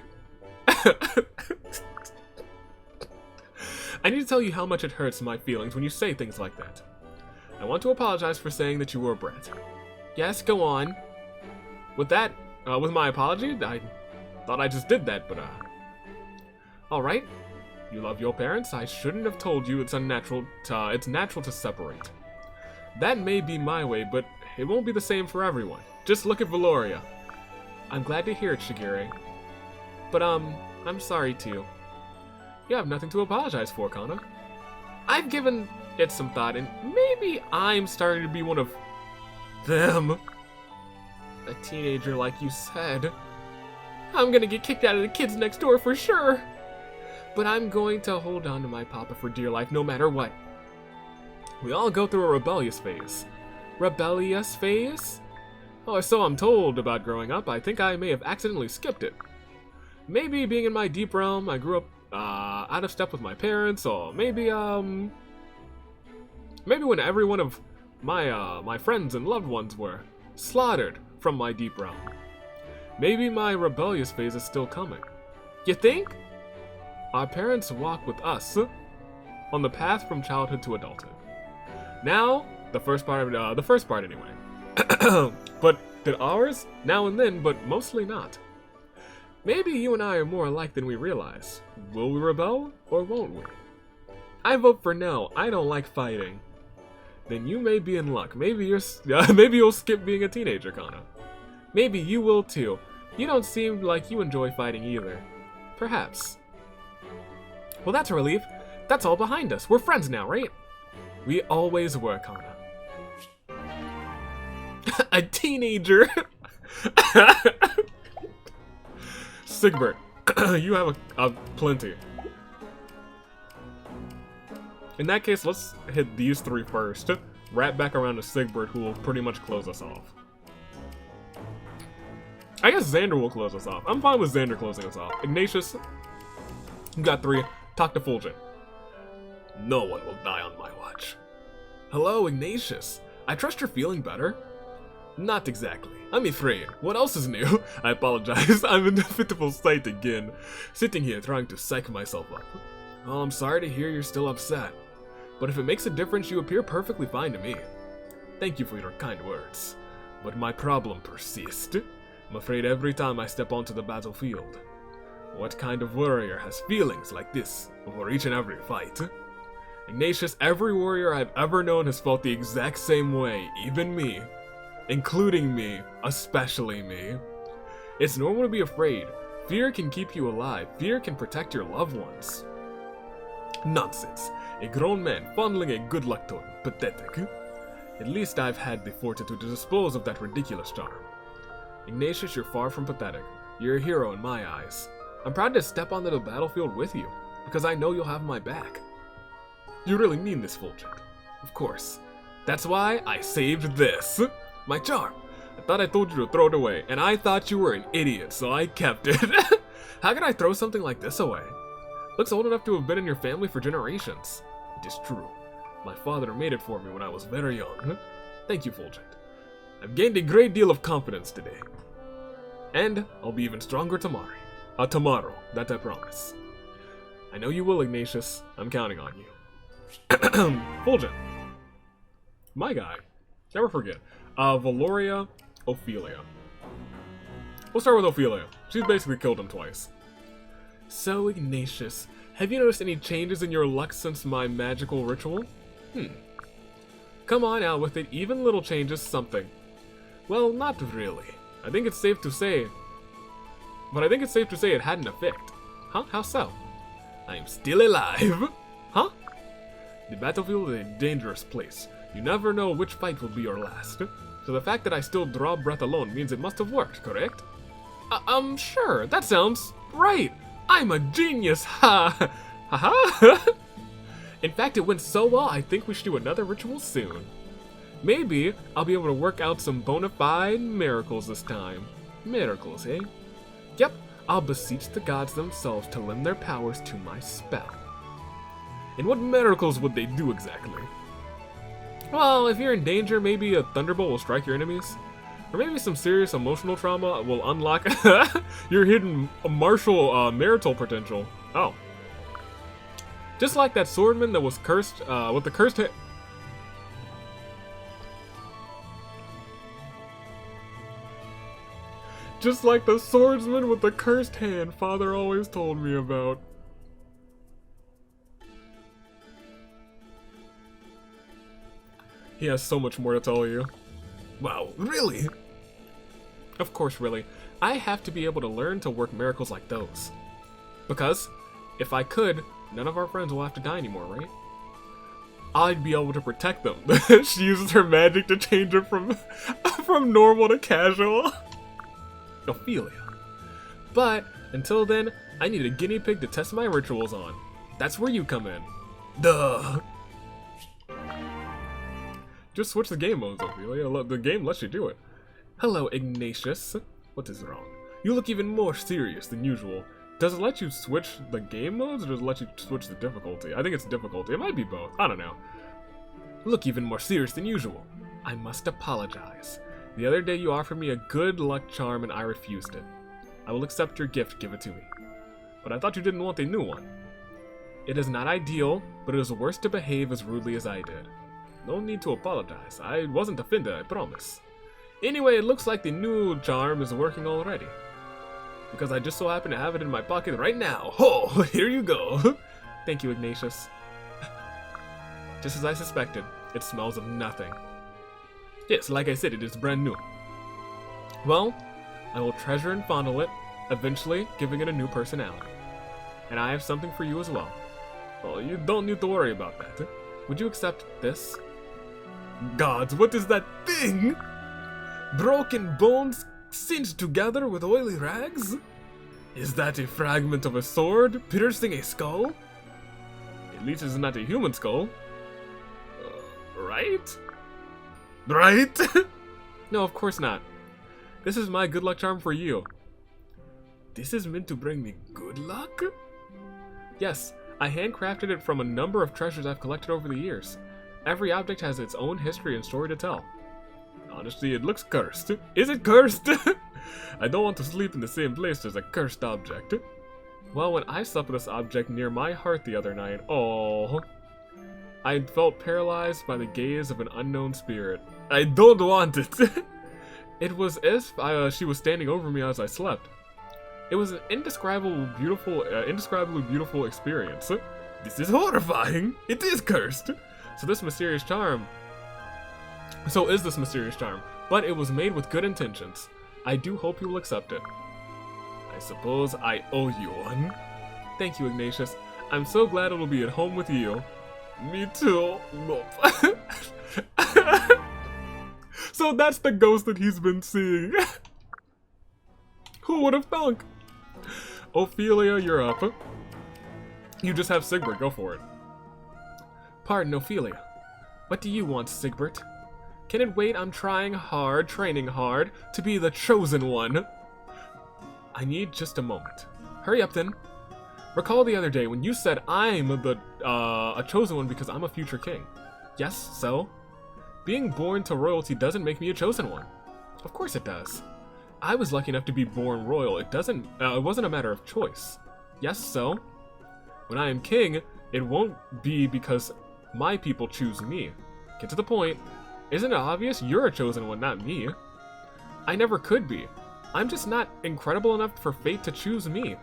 Speaker 1: I need to tell you how much it hurts my feelings when you say things like that. I want to apologize for saying that you were a brat.
Speaker 4: Yes, go on.
Speaker 1: With that, with my apology, I thought I just did that, but alright. You love your parents. I shouldn't have told you it's natural to separate. That may be my way, but it won't be the same for everyone. Just look at Valoria.
Speaker 4: I'm glad to hear it, Shigure. But I'm sorry too.
Speaker 1: You have nothing to apologize for, Kana.
Speaker 4: I've given it some thought, and maybe I'm starting to be one of them. A teenager, like you said. I'm gonna get kicked out of the kids next door for sure. But I'm going to hold on to my papa for dear life no matter what. We all go through a rebellious phase. Rebellious phase? Oh, so I'm told about growing up. I think I may have accidentally skipped it. Maybe being in my deep realm, I grew up out of step with my parents, or maybe when every one of my friends and loved ones were slaughtered from my deep realm. Maybe my rebellious phase is still coming. You think? Our parents walk with us on the path from childhood to adulthood. Now, the first part anyway. But did ours? Now and then, but mostly not. Maybe you and I are more alike than we realize. Will we rebel, or won't we? I vote for no. I don't like fighting. Then you may be in luck. Maybe you'll skip being a teenager, Kana. Maybe you will too. You don't seem like you enjoy fighting either. Perhaps. Well, that's a relief. That's all behind us. We're friends now, right? We always were, Kana. A teenager. Sigbert, you have a plenty. In that case, let's hit these three first. Wrap back around to Sigbert, who will pretty much close us off. I guess Xander will close us off. I'm fine with Xander closing us off. Ignatius, you got 3. Talk to Fulgent. No one will die on my watch. Hello, Ignatius. I trust you're feeling better. Not exactly. I'm afraid. What else is new? I apologize. I'm in a pitiful state again. Sitting here trying to psych myself up. Oh, I'm sorry to hear you're still upset. But if it makes a difference, you appear perfectly fine to me. Thank you for your kind words. But my problem persists. I'm afraid every time I step onto the battlefield. What kind of warrior has feelings like this before each and every fight? Ignatius, every warrior I've ever known has felt the exact same way, even me. Including me, especially me. It's normal to be afraid. Fear can keep you alive. Fear can protect your loved ones. Nonsense. A grown man fondling a good luck totem. Pathetic. At least I've had the fortitude to dispose of that ridiculous charm. Ignatius, you're far from pathetic. You're a hero in my eyes. I'm proud to step onto the battlefield with you, because I know you'll have my back. You really mean this, Fulgent? Of course. That's why I saved this. My charm. I thought I told you to throw it away, and I thought you were an idiot, so I kept it. How could I throw something like this away? Looks old enough to have been in your family for generations. It is true. My father made it for me when I was very young. Thank you, Fulgent. I've gained a great deal of confidence today. And I'll be even stronger tomorrow. Tomorrow, that I promise. I know you will, Ignatius. I'm counting on you. Fulgent. My guy. Never forget. Valoria, Ophelia. We'll start with Ophelia. She's basically killed him twice. So, Ignatius, have you noticed any changes in your luck since my magical ritual? Come on out with it, even little changes, something. Well, not really. I think it's safe to say it had an effect. Huh? How so? I'm still alive. Huh? The battlefield is a dangerous place. You never know which fight will be your last. So the fact that I still draw breath alone means it must have worked, correct? Sure. That sounds right. I'm a genius. Ha! Ha! In fact, it went so well, I think we should do another ritual soon. Maybe I'll be able to work out some bona fide miracles this time. Miracles, eh? Yep, I'll beseech the gods themselves to lend their powers to my spell. And what miracles would they do exactly? Well, if you're in danger, maybe a thunderbolt will strike your enemies. Or maybe some serious emotional trauma will unlock your hidden martial marital potential. Oh. Just like that swordman that was cursed with the cursed hand. Just like the swordsman with the cursed hand Father always told me about. He has so much more to tell you. Wow, really? Of course, really. I have to be able to learn to work miracles like those. Because, if I could, none of our friends will have to die anymore, right? I'd be able to protect them. She uses her magic to change it from normal to casual. Ophelia, But until then, I need a guinea pig to test my rituals on. That's where you come in. Duh. Just switch the game modes, Ophelia. The game lets you do it. Hello, Ignatius. What is wrong? You look even more serious than usual. Does it let you switch the game modes, or does it let you switch the difficulty? I think it's difficulty. It might be both. I don't know. Look even more serious than usual. I must apologize. The other day you offered me a good luck charm and I refused it. I will accept your gift, give it to me. But I thought you didn't want a new one. It is not ideal, but it is worse to behave as rudely as I did. No need to apologize. I wasn't offended, I promise. Anyway, it looks like the new charm is working already. Because I just so happen to have it in my pocket right now. Oh, here you go. Thank you, Ignatius. Just as I suspected, it smells of nothing. Yes, like I said, it is brand new. Well, I will treasure and fondle it, eventually giving it a new personality. And I have something for you as well. Well, you don't need to worry about that. Would you accept this? Gods, what is that thing? Broken bones singed together with oily rags? Is that a fragment of a sword piercing a skull? At least it's not a human skull. Right? Right? No, of course not. This is my good luck charm for you. This is meant to bring me good luck? Yes, I handcrafted it from a number of treasures I've collected over the years. Every object has its own history and story to tell. Honestly, it looks cursed. Is it cursed? I don't want to sleep in the same place as a cursed object. Well, when I slept with this object near my heart the other night, oh, I felt paralyzed by the gaze of an unknown spirit. I don't want it. It was as if she was standing over me as I slept. It was an indescribably beautiful experience. This is horrifying. It is cursed. So is this mysterious charm, but it was made with good intentions. I do hope you will accept it. I suppose I owe you one. Thank you, Ignatius. I'm so glad it'll be at home with you. Me too. Nope. So that's the ghost that he's been seeing. Who would have thunk? Ophelia, you're up. You just have Sigbert, go for it. Pardon, Ophelia. What do you want, Sigbert? Can it wait? I'm training hard, to be the chosen one. I need just a moment. Hurry up then. Recall the other day when you said I'm a chosen one because I'm a future king. Yes, so? Being born to royalty doesn't make me a chosen one. Of course it does. I was lucky enough to be born royal. It wasn't a matter of choice. Yes, so? When I am king, it won't be because my people choose me. Get to the point. Isn't it obvious you're a chosen one, not me? I never could be. I'm just not incredible enough for fate to choose me.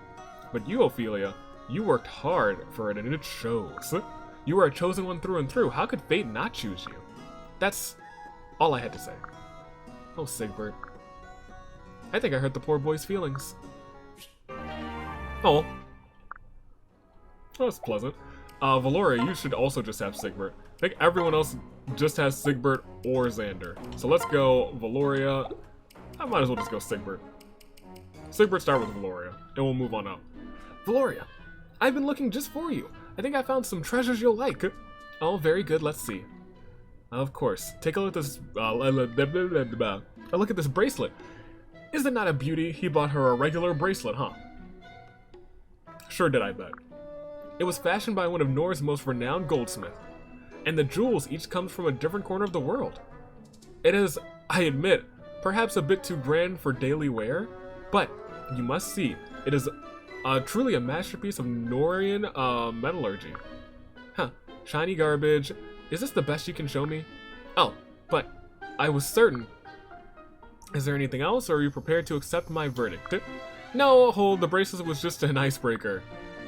Speaker 4: But you, Ophelia, you worked hard for it and it shows. You were a chosen one through and through. How could fate not choose you? That's all I had to say. Oh, Sigbert. I think I hurt the poor boy's feelings. Oh. Oh, that's pleasant. Valoria, you should also just have Sigbert. I think everyone else just has Sigbert or Xander. So let's go Valoria. I might as well just go Sigbert. Sigbert, start with Valoria, and we'll move on up. Valoria, I've been looking just for you. I think I found some treasures you'll like. Oh, very good, let's see. Of course. Take a look at this, a look at this bracelet. Is it not a beauty? He bought her a regular bracelet, huh? Sure did, I bet. It was fashioned by one of Nor's most renowned goldsmiths, and the jewels each comes from a different corner of the world. It is, I admit, perhaps a bit too grand for daily wear, but you must see, it is truly a masterpiece of Norian metallurgy. Huh, shiny garbage. Is this the best you can show me? Oh, but I was certain. Is there anything else, or are you prepared to accept my verdict? No, hold, the bracelet was just an icebreaker.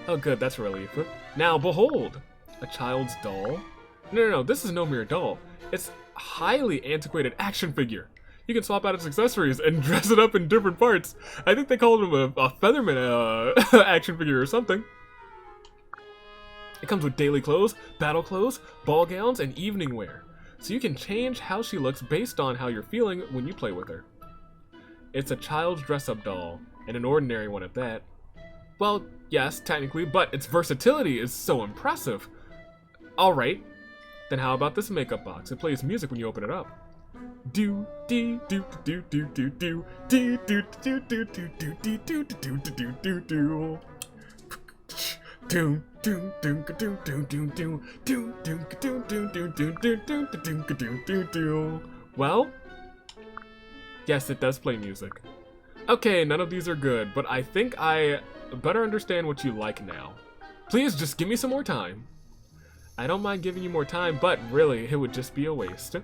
Speaker 4: Oh good, that's a relief. Now, behold! A child's doll? No, this is no mere doll. It's a highly antiquated action figure. You can swap out its accessories and dress it up in different parts. I think they called him a Featherman action figure or something. It comes with daily clothes, battle clothes, ball gowns, and evening wear. So you can change how she looks based on how you're feeling when you play with her. It's a child's dress-up doll,
Speaker 1: and an ordinary one at that. Well, yes, technically, but its versatility is so impressive. Alright, then how about this makeup box? It plays music when you open it up. Do do do do do do do do do do do do do do do do do do do. Do do do do do do do do do do do do do do do do do. Well, yes, it does play music. Okay, none of these are good, but I think I better understand what you like now. Please just give me some more time. I don't mind giving you more time, but really, it would just be a waste.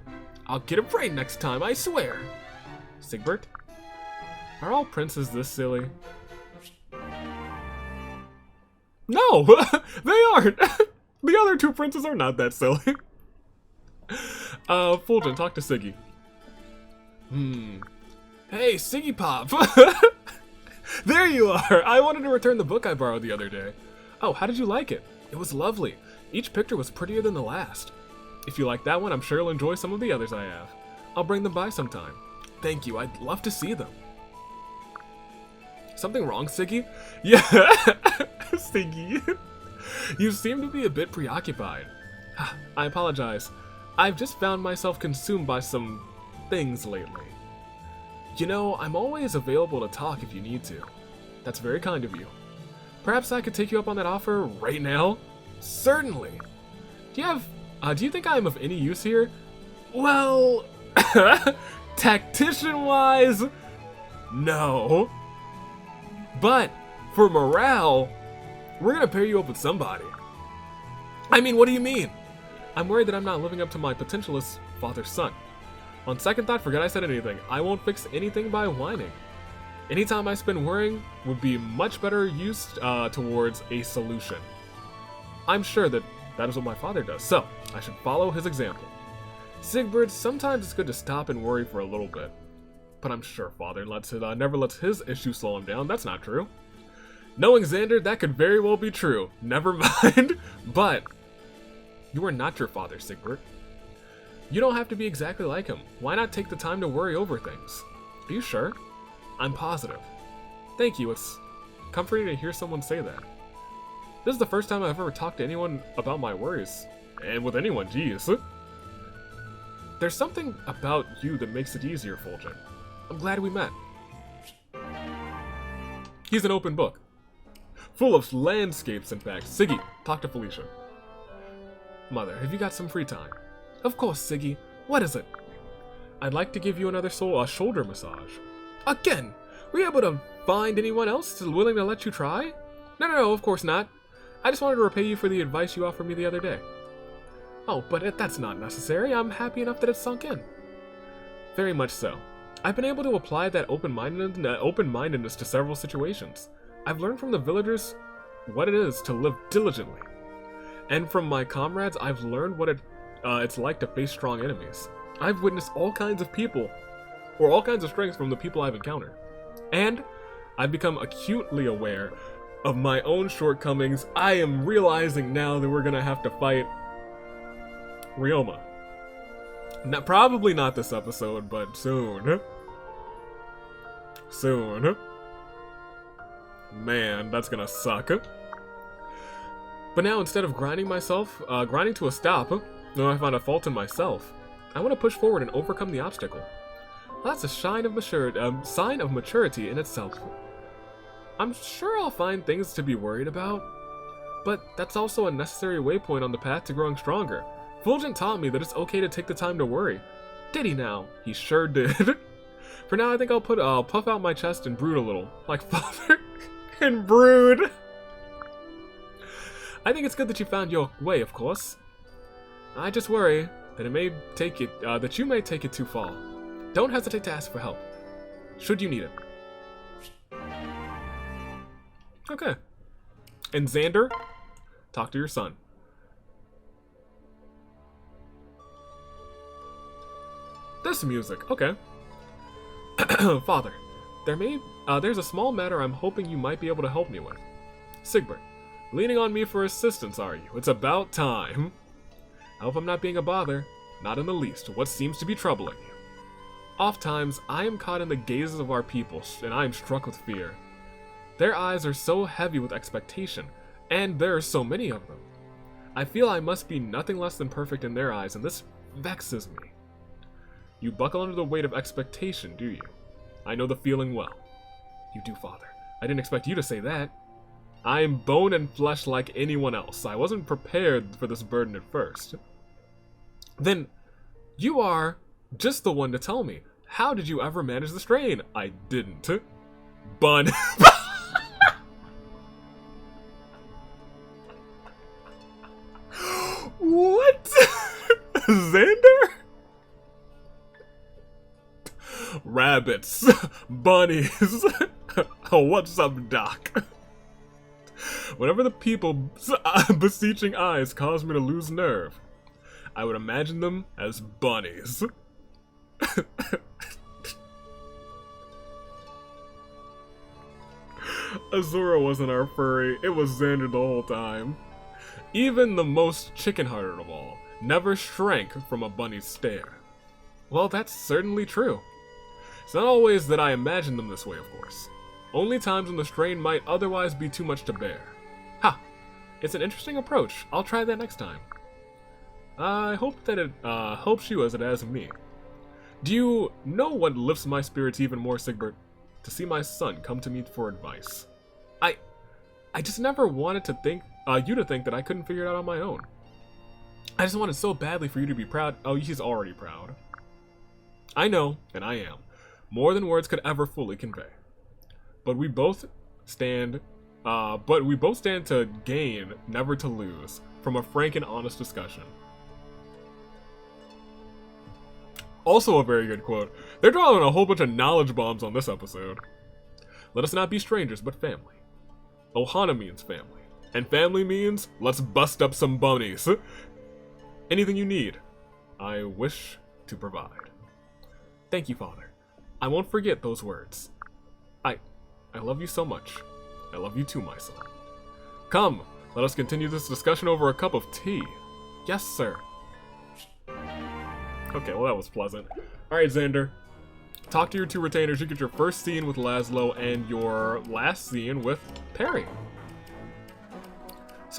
Speaker 1: I'll get it right next time, I swear. Sigbert? Are all princes this silly? No! They aren't! The other two princes are not that silly. Fulgen, talk to Siggy. Hey, Siggy Pop! There you are! I wanted to return the book I borrowed the other day. Oh, how did you like it? It was lovely. Each picture was prettier than the last. If you like that one, I'm sure you'll enjoy some of the others I have. I'll bring them by sometime. Thank you, I'd love to see them. Something wrong, Siggy? Yeah, Siggy. You seem to be a bit preoccupied. I apologize. I've just found myself consumed by some things lately. You know, I'm always available to talk if you need to. That's very kind of you. Perhaps I could take you up on that offer right now? Certainly. Do you think I'm of any use here? Well, tactician-wise, no. But for morale, we're gonna pair you up with somebody. I mean, what do you mean? I'm worried that I'm not living up to my potential as father's son. On second thought, forget I said anything. I won't fix anything by whining. Any time I spend worrying would be much better used towards a solution. I'm sure that is what my father does, so I should follow his example. Sigbert, sometimes it's good to stop and worry for a little bit. But I'm sure father never lets his issues slow him down. That's not true. Knowing Xander, that could very well be true. Never mind. But you are not your father, Sigbert. You don't have to be exactly like him. Why not take the time to worry over things? Are you sure? I'm positive. Thank you, it's comforting to hear someone say that. This is the first time I've ever talked to anyone about my worries. And with anyone, geez. There's something about you that makes it easier, Fulgen. I'm glad we met. He's an open book. Full of landscapes, in fact. Siggy, talk to Felicia. Mother, have you got some free time? Of course, Siggy. What is it? I'd like to give you another shoulder massage. Again? Were you able to find anyone else willing to let you try? No, of course not. I just wanted to repay you for the advice you offered me the other day. Oh, but that's not necessary. I'm happy enough that it's sunk in. Very much so. I've been able to apply that open-mindedness to several situations. I've learned from the villagers what it is to live diligently. And from my comrades, I've learned what it's like to face strong enemies. I've witnessed all kinds of people, or all kinds of strengths from the people I've encountered. And I've become acutely aware of my own shortcomings. I am realizing now that we're gonna have to fight Ryoma. Probably not this episode, but soon. Soon. Man, that's gonna suck. But now, instead of grinding to a stop, when I found a fault in myself, I want to push forward and overcome the obstacle. That's a sign of maturity in itself. I'm sure I'll find things to be worried about, but that's also a necessary waypoint on the path to growing stronger. Fulgen taught me that it's okay to take the time to worry. Did he now? He sure did. For now, I think I'll puff out my chest and brood a little, like father, and brood. I think it's good that you found your way, of course. I just worry that you may take it too far. Don't hesitate to ask for help, should you need it. Okay. And Xander, talk to your son. This music, okay. Father, there's a small matter I'm hoping you might be able to help me with. Sigbert, leaning on me for assistance, are you? It's about time. I hope I'm not being a bother. Not in the least. What seems to be troubling you? Oftentimes, I am caught in the gazes of our people, and I am struck with fear.
Speaker 4: Their eyes are so heavy with expectation, and there are so many of them. I feel I must be nothing less than perfect in their eyes, and this vexes me. You buckle under the weight of expectation, do you? I know the feeling well. You do, Father. I didn't expect you to say that. I am bone and flesh like anyone else. I wasn't prepared for this burden at first. Then, you are just the one to tell me. How did you ever manage the strain? I didn't. Bun. What? Xander? Rabbits. Bunnies. What's up, Doc? Whenever the people's beseeching eyes cause me to lose nerve, I would imagine them as bunnies. Azura wasn't our furry, it was Xander the whole time. Even the most chicken-hearted of all never shrank from a bunny's stare. Well, that's certainly true. It's not always that I imagine them this way, of course. Only times when the strain might otherwise be too much to bear. Ha! It's an interesting approach. I'll try that next time. I hope that it helps you as it has me. Do you know what lifts my spirits even more, Sigbert? To see my son come to me for advice. I just never wanted to think you to think that I couldn't figure it out on my own. I just wanted so badly for you to be proud. Oh, he's already proud. I know, and I am. More than words could ever fully convey. But we both stand to gain, never to lose, from a frank and honest discussion. Also a very good quote. They're drawing a whole bunch of knowledge bombs on this episode. Let us not be strangers, but family. Ohana means family. And family means, let's bust up some bunnies. Anything you need, I wish to provide. Thank you, Father. I won't forget those words. I love you so much. I love you too, my son. Come, let us continue this discussion over a cup of tea. Yes, sir. Okay, well that was pleasant. Alright, Xander. Talk to your two retainers. You get your first scene with Laszlo and your last scene with Perry. Let's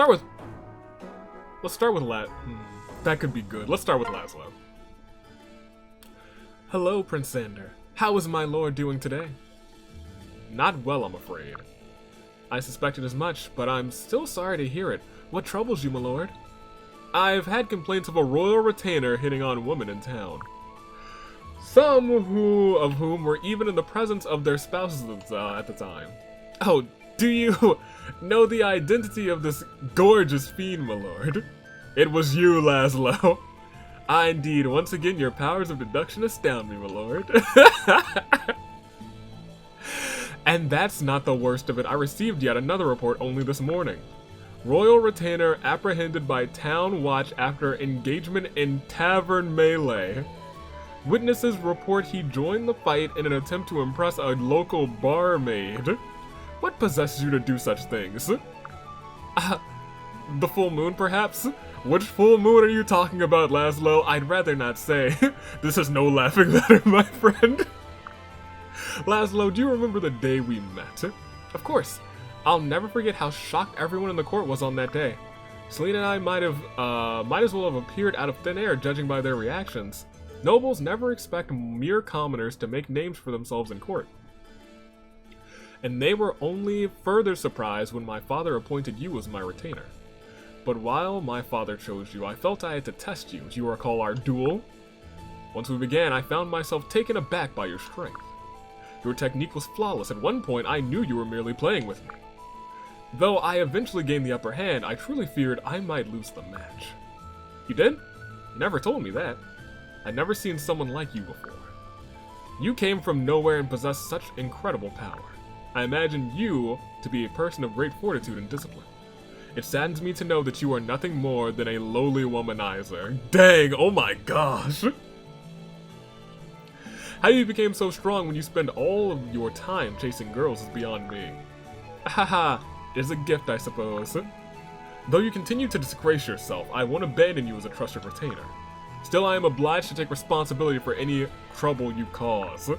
Speaker 4: start with that could be good. Let's start with Laszlo. Hello, Prince Xander. How is my lord doing today? Not well, I'm afraid. I suspected as much, but I'm still sorry to hear it. What troubles you, my lord? I've had complaints of a royal retainer hitting on women in town. Some of whom were even in the presence of their spouses at the time. Oh, do you know the identity of this gorgeous fiend, my lord? It was you, Laszlo. Indeed, once again, your powers of deduction astound me, my lord. And that's not the worst of it. I received yet another report only this morning. Royal retainer apprehended by town watch after engagement in tavern melee. Witnesses report he joined the fight in an attempt to impress a local barmaid. What possesses you to do such things? The full moon, perhaps? Which full moon are you talking about, Laszlo? I'd rather not say. This is no laughing matter, my friend. Laszlo, do you remember the day we met? Of course. I'll never forget how shocked everyone in the court was on that day. Selena and I might as well have appeared out of thin air, judging by their reactions. Nobles never expect mere commoners to make names for themselves in court. And they were only further surprised when my father appointed you as my retainer. But while my father chose you, I felt I had to test you. Do you recall our duel? Once we began, I found myself taken aback by your strength. Your technique was flawless. At one point, I knew you were merely playing with me. Though I eventually gained the upper hand, I truly feared I might lose the match. You did? You never told me that. I'd never seen someone like you before. You came from nowhere and possessed such incredible power. I imagined you to be a person of great fortitude and discipline. It saddens me to know that you are nothing more than a lowly womanizer. Dang, oh my gosh! How you became so strong when you spend all of your time chasing girls is beyond me. Haha, it is a gift, I suppose. Though you continue to disgrace yourself, I won't abandon you as a trusted retainer. Still, I am obliged to take responsibility for any trouble you cause.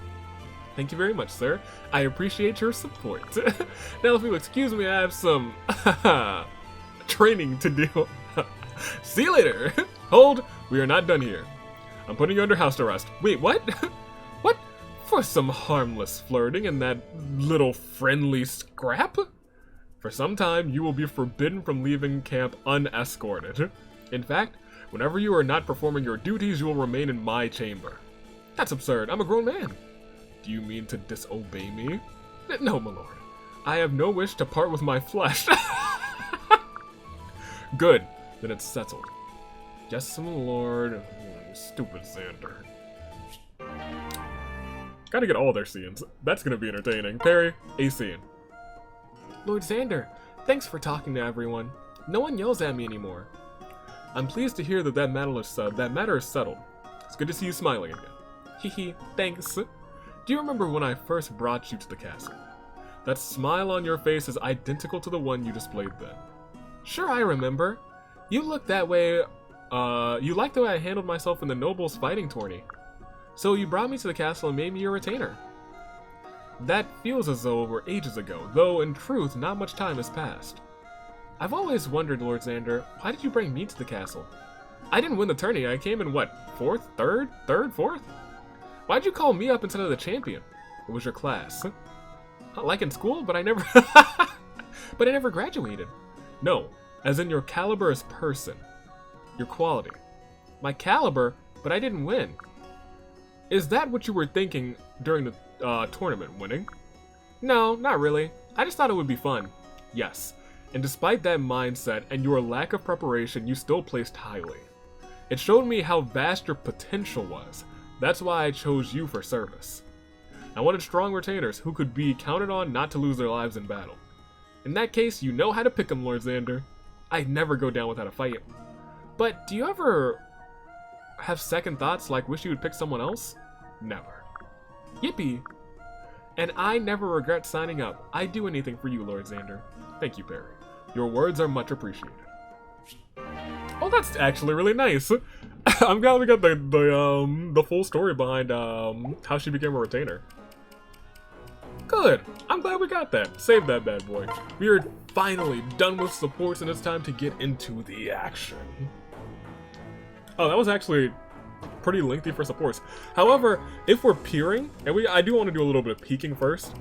Speaker 1: Thank you very much, sir. I appreciate your support. Now, if you'll excuse me, I have some training to do. See you later. Hold, we are not done here. I'm putting you under house arrest. Wait, what? What? For some harmless flirting and that little friendly scrap? For some time, you will be forbidden from leaving camp unescorted. In fact, whenever you are not performing your duties, you will remain in my chamber. That's absurd. I'm a grown man. Do you mean to disobey me? No, my lord. I have no wish to part with my flesh. Good. Then it's settled. Yes, my lord. Stupid Xander. Gotta get all their scenes. That's gonna be entertaining. Perry, a scene. Lord Xander, thanks for talking to everyone. No one yells at me anymore. I'm pleased to hear that matter is settled. It's good to see you smiling again. Hehe, thanks. Do you remember when I first brought you to the castle? That smile on your face is identical to the one you displayed then. Sure, I remember. You looked that way. You liked the way I handled myself in the nobles fighting tourney. So you brought me to the castle and made me your retainer. That feels as though it were ages ago, though in truth, not much time has passed. I've always wondered, Lord Xander, why did you bring me to the castle? I didn't win the tourney. I came in what, fourth, third, fourth? Why'd you call me up instead of the champion? It was your class. Like in school, but I never but I never graduated. No, as in your caliber as person. Your quality. My caliber, but I didn't win. Is that what you were thinking during the tournament, winning? No, not really. I just thought it would be fun. Yes, and despite that mindset and your lack of preparation, you still placed highly. It showed me how vast your potential was. That's why I chose you for service. I wanted strong retainers who could be counted on not to lose their lives in battle. In that case, you know how to pick them, Lord Xander. I'd never go down without a fight. But do you ever have second thoughts like wish you would pick someone else? Never. Yippee! And I never regret signing up. I'd do anything for you, Lord Xander. Thank you, Perry. Your words are much appreciated. Oh, that's actually really nice. I'm glad we got the full story behind how she became a retainer. Good. I'm glad we got that. Save that bad boy. We are finally done with supports and it's time to get into the action. Oh, that was actually pretty lengthy for supports. However, if we're peering, and I do want to do a little bit of peeking first.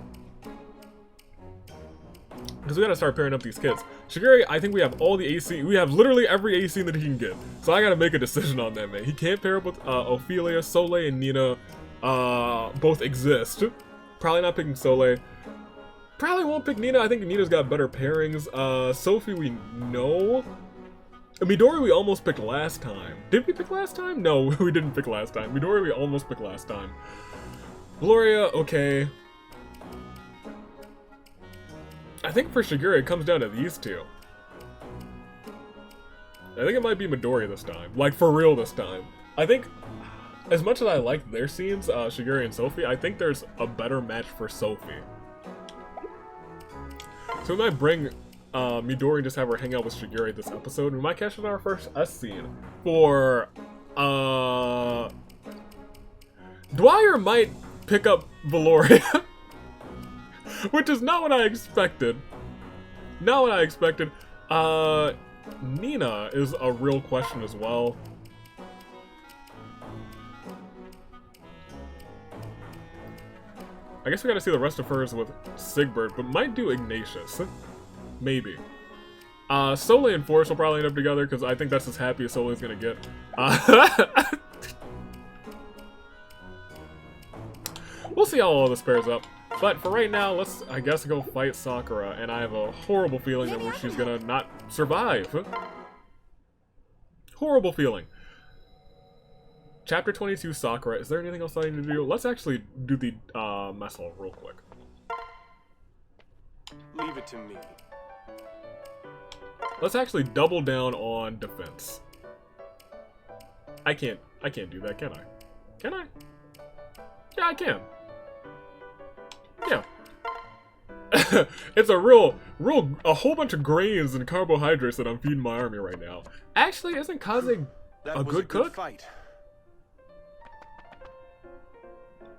Speaker 1: Because we gotta start pairing up these kids. Shigeri, I think we have all the AC. We have literally every AC that he can get. So I gotta make a decision on that, man. He can't pair up with Ophelia, Soliel, and Nina. Both exist. Probably not picking Soliel. Probably won't pick Nina. I think Nina's got better pairings. Sophie, we know. Midori, we almost picked last time. Did we pick last time? No, we didn't pick last time. Midori, we almost picked last time. Gloria, okay. I think for Shigeri, it comes down to these two. I think it might be Midori this time. Like, for real this time. I think, as much as I like their scenes, Shigeri and Sophie, I think there's a better match for Sophie. So we might bring Midori and just have her hang out with Shigeri this episode. We might catch our first S scene for, Dwyer might pick up Valoria. Which is not what I expected. Not what I expected. Nina is a real question as well. I guess we gotta see the rest of hers with Sigbert, but might do Ignatius. Maybe. Soliel and Forrest will probably end up together, because I think that's as happy as Soliel's gonna get. We'll see how all this pairs up. But for right now, let's, I guess, go fight Sakura, and I have a horrible feeling that she's gonna not survive. Horrible feeling. Chapter 22, Sakura. Is there anything else I need to do? Let's actually do the mess hall real quick.
Speaker 5: Leave it to me.
Speaker 1: Let's actually double down on defense. I can't do that, can I? Can I? Yeah, I can. Yeah. It's a a whole bunch of grains and carbohydrates that I'm feeding my army right now. Actually, isn't Kaze a good cook?
Speaker 5: Fight.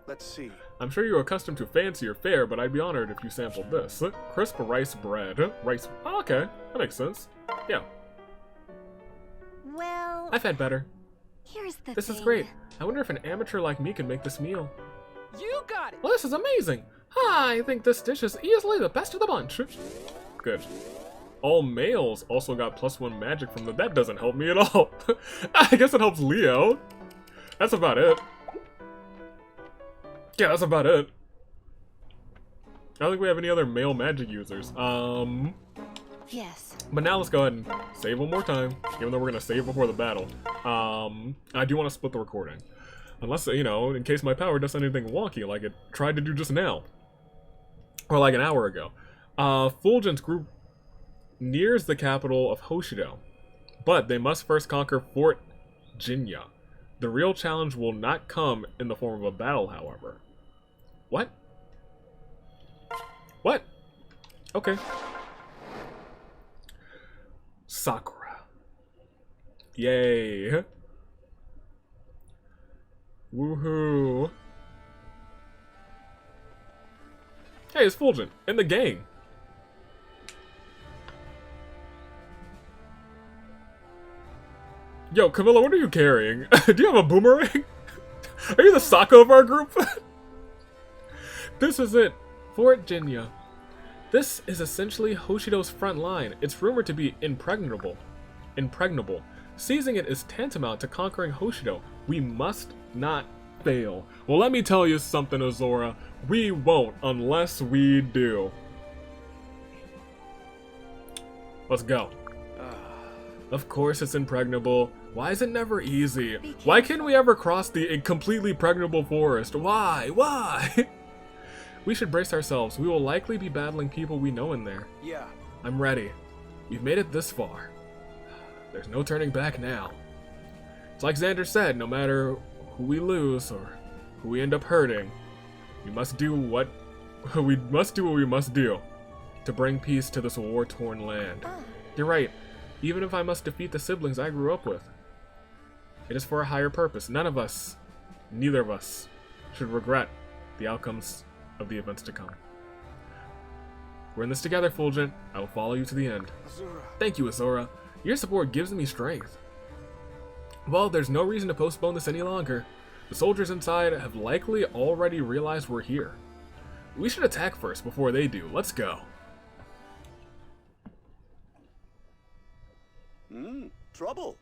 Speaker 5: Let's see.
Speaker 1: I'm sure you're accustomed to fancier fare, but I'd be honored if you sampled this. Crisp rice bread. Rice... Oh, okay, that makes sense. Yeah.
Speaker 3: Well,
Speaker 1: I've had better.
Speaker 3: here's the
Speaker 1: This
Speaker 3: thing.
Speaker 1: is great. I wonder if an amateur like me can make this meal.
Speaker 2: You got it!
Speaker 1: Well, this is amazing. I think this dish is easily the best of the bunch. Good. All males also got +1 magic from the... That doesn't help me at all. I guess it helps Leo. That's about it. Yeah, that's about it. I don't think we have any other male magic users.
Speaker 3: Yes.
Speaker 1: But now let's go ahead and save one more time, even though we're gonna save before the battle. I do want to split the recording. Unless, you know, in case my power does anything wonky like it tried to do just now. Or like an hour ago. Fulgent's group nears the capital of Hoshidan, but they must first conquer Fort Jinya. The real challenge will not come in the form of a battle, however. What? What? Okay. Sakura. Yay. Woohoo. Hey, it's Fulgent in the gang. Yo, Camilla, what are you carrying? Do you have a boomerang? Are you the Sako of our group? This is it. Fort Jinya. This is essentially Hoshido's front line. It's rumored to be impregnable. Seizing it is tantamount to conquering Hoshido. We must not fail. Well, let me tell you something, Azora. We won't unless we do. Let's go. Of course it's impregnable. Why is it never easy? Why can't we ever cross the completely pregnable forest? Why? Why? We should brace ourselves. We will likely be battling people we know in there.
Speaker 2: Yeah.
Speaker 1: I'm ready. We've made it this far. There's no turning back now. It's like Xander said, no matter who we lose or who we end up hurting, we must do what we must do to bring peace to this war-torn land. You're right. Even if I must defeat the siblings I grew up with, it is for a higher purpose. None of us, neither of us, should regret the outcomes of the events to come. We're in this together, Fulgent. I will follow you to the end.
Speaker 2: Azura.
Speaker 1: Thank you, Azora. Your support gives me strength. Well, there's no reason to postpone this any longer. The soldiers inside have likely already realized we're here. We should attack first before they do. Let's go.
Speaker 5: Trouble.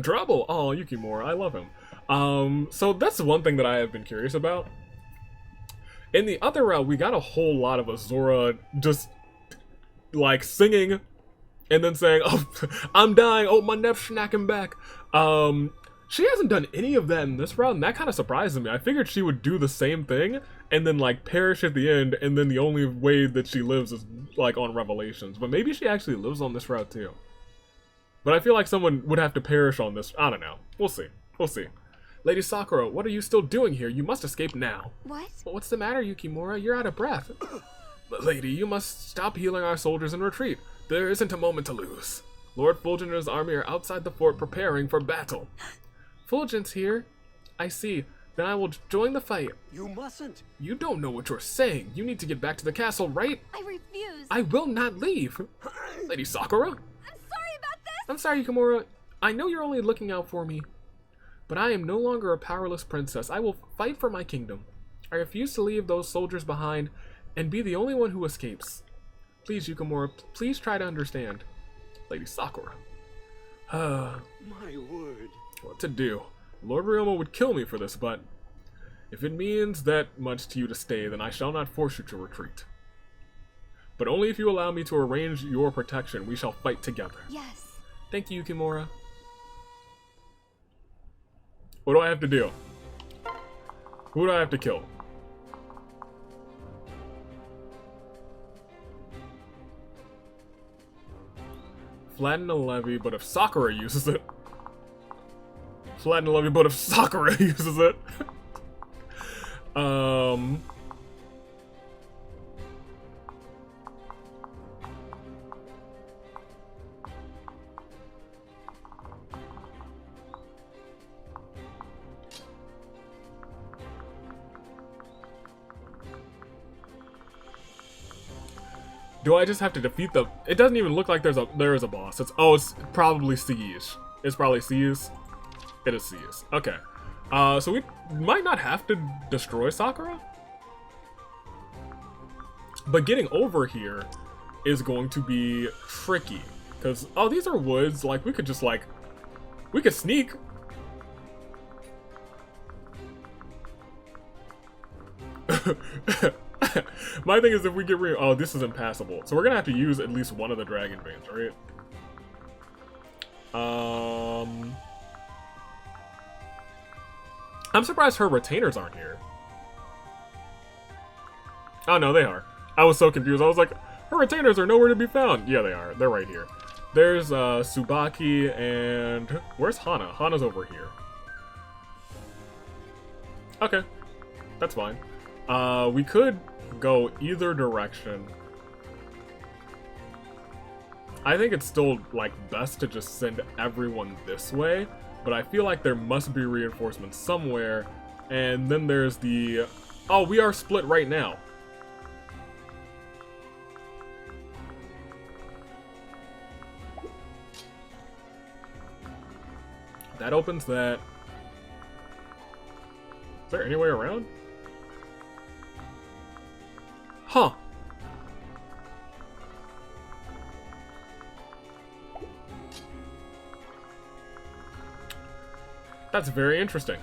Speaker 1: Trouble. Oh, Yukimura, I love him. So that's one thing that I have been curious about. In the other route, we got a whole lot of Azora just like singing and then saying, "Oh, I'm dying. Oh, my neph's snacking back." She hasn't done any of that in this route, and that kind of surprises me. I figured she would do the same thing and then like perish at the end, and then the only way that she lives is like on Revelations. But maybe she actually lives on this route too. But I feel like someone would have to perish on this. I don't know. We'll see. We'll see. Lady Sakura, what are you still doing here? You must escape now.
Speaker 3: What?
Speaker 1: What's the matter, Yukimura? You're out of breath. Lady, you must stop healing our soldiers and retreat. There isn't a moment to lose. Lord Fulgent and his army are outside the fort preparing for battle. Fulgent's here. I see. Then I will join the fight.
Speaker 5: You mustn't.
Speaker 1: You don't know what you're saying. You need to get back to the castle, right?
Speaker 3: I refuse.
Speaker 1: I will not leave. Lady Sakura?
Speaker 3: I'm sorry about this.
Speaker 1: I'm sorry, Yukimura. I know you're only looking out for me. But I am no longer a powerless princess. I will fight for my kingdom. I refuse to leave those soldiers behind and be the only one who escapes. Please, Yukimura, please try to understand. Lady Sakura.
Speaker 5: My word.
Speaker 1: What to do? Lord Ryoma would kill me for this, but if it means that much to you to stay, then I shall not force you to retreat. But only if you allow me to arrange your protection, we shall fight together.
Speaker 3: Yes.
Speaker 1: Thank you, Yukimura. What do I have to do? Who do I have to kill? Flatten the levy, but if Sakura uses it. Flatten the levy, but if Sakura uses it. Do I just have to defeat the... It doesn't even look like there is a boss. It's probably Siege. It's probably Siege. It is Siege. Okay. So we might not have to destroy Sakura. But getting over here is going to be tricky. Because, oh, these are woods. Like, we could just, like... We could sneak. My thing is if we get rid... Oh, this is impassable. So we're gonna have to use at least one of the dragon veins, right? I'm surprised her retainers aren't here. Oh, no, they are. I was so confused. I was like, her retainers are nowhere to be found. Yeah, they are. They're right here. There's Tsubaki and... Where's Hana? Hana's over here. Okay. That's fine. We could go either direction. I think it's still, like, best to just send everyone this way, but I feel like there must be reinforcements somewhere, and then there's the... Oh, we are split right now. That opens that. Is there any way around? Huh. That's very interesting.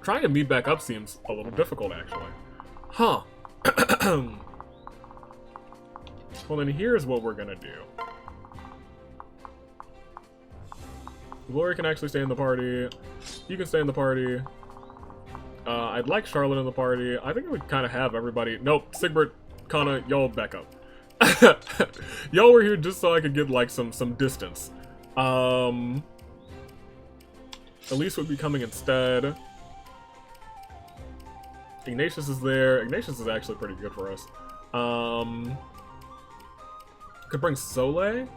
Speaker 1: Trying to meet back up seems a little difficult, actually. Huh. Well, then here's what we're gonna do. Glory can actually stay in the party. You can stay in the party. I'd like Charlotte in the party. I think we kind of have everybody. Nope, Sigbert, Kana, y'all back up. Y'all were here just so I could get, like, some distance. Elise would be coming instead. Ignatius is there. Ignatius is actually pretty good for us. Could bring Soliel.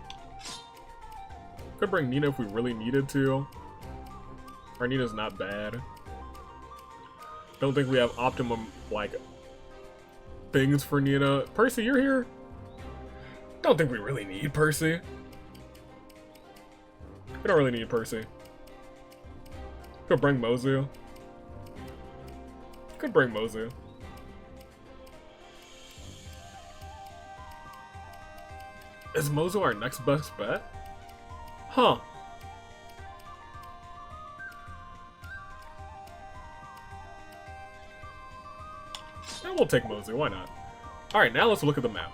Speaker 1: Could bring Nina if we really needed to. Our Nina's not bad. Don't think we have optimum, like, things for Nina. Percy, you're here? Don't think we really need Percy. We don't really need Percy. Could bring Mozu. Could bring Mozu. Is Mozu our next best bet? Huh. Yeah, we'll take Mozu, why not? Alright, now let's look at the map.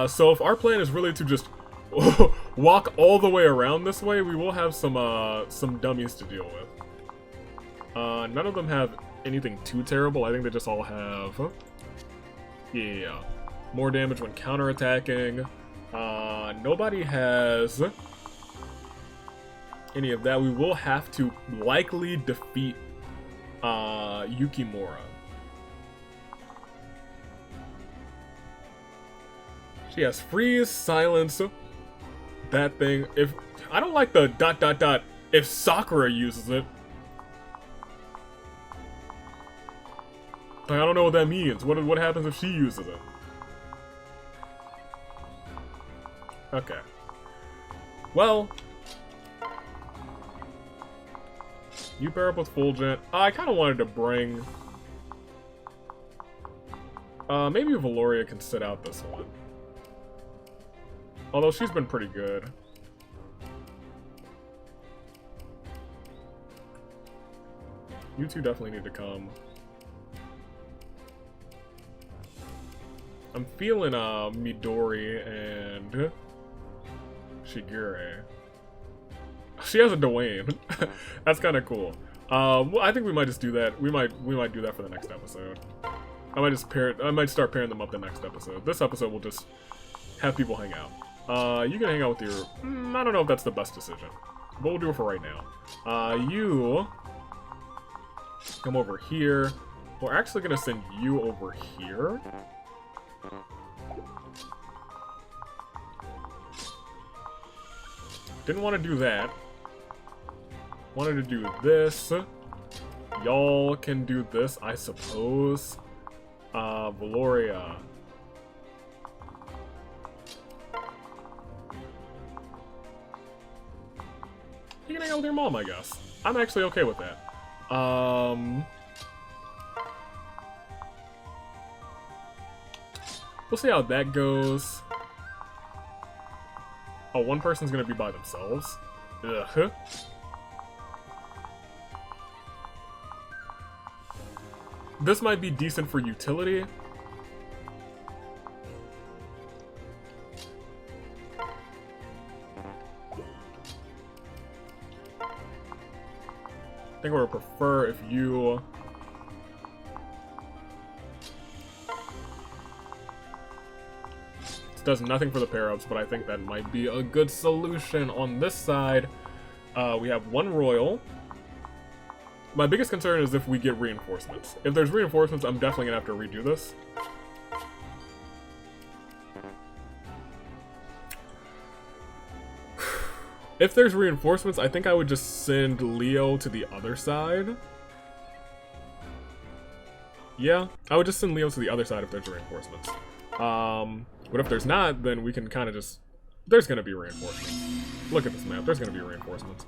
Speaker 1: So if our plan is really to just walk all the way around this way, we will have some dummies to deal with. None of them have anything too terrible. I think they just all have... Yeah. More damage when counterattacking. Nobody has any of that. We will have to likely defeat Yukimura. She has freeze, silence, that thing. If I don't like the ... if Sakura uses it. Like, I don't know what that means. What happens if she uses it? Okay. Well, you pair up with Fulgent. I kind of wanted to bring... maybe Valoria can sit out this one. Although she's been pretty good. You two definitely need to come. I'm feeling Midori and Shigure. She has a Dwayne. That's kind of cool. Well, I think we might just do that. We might do that for the next episode. I might start pairing them up the next episode. This episode we'll just have people hang out. You can hang out with your... I don't know if that's the best decision, but we'll do it for right now. You come over here. We're actually gonna send you over here. Didn't want to do that. Wanted to do this. Y'all can do this, I suppose. Valoria. You can hang out with your mom, I guess. I'm actually okay with that. We'll see how that goes. Oh, one person's gonna be by themselves. Ugh. This might be decent for utility. I think I would prefer if you... This does nothing for the pair-ups, but I think that might be a good solution. On this side, we have one royal. My biggest concern is if we get reinforcements. If there's reinforcements, I'm definitely gonna have to redo this. If there's reinforcements, I think I would just send Leo to the other side. Yeah, I would just send Leo to the other side if there's reinforcements. But if there's not, then we can kind of just... There's gonna be reinforcements. Look at this map, there's gonna be reinforcements.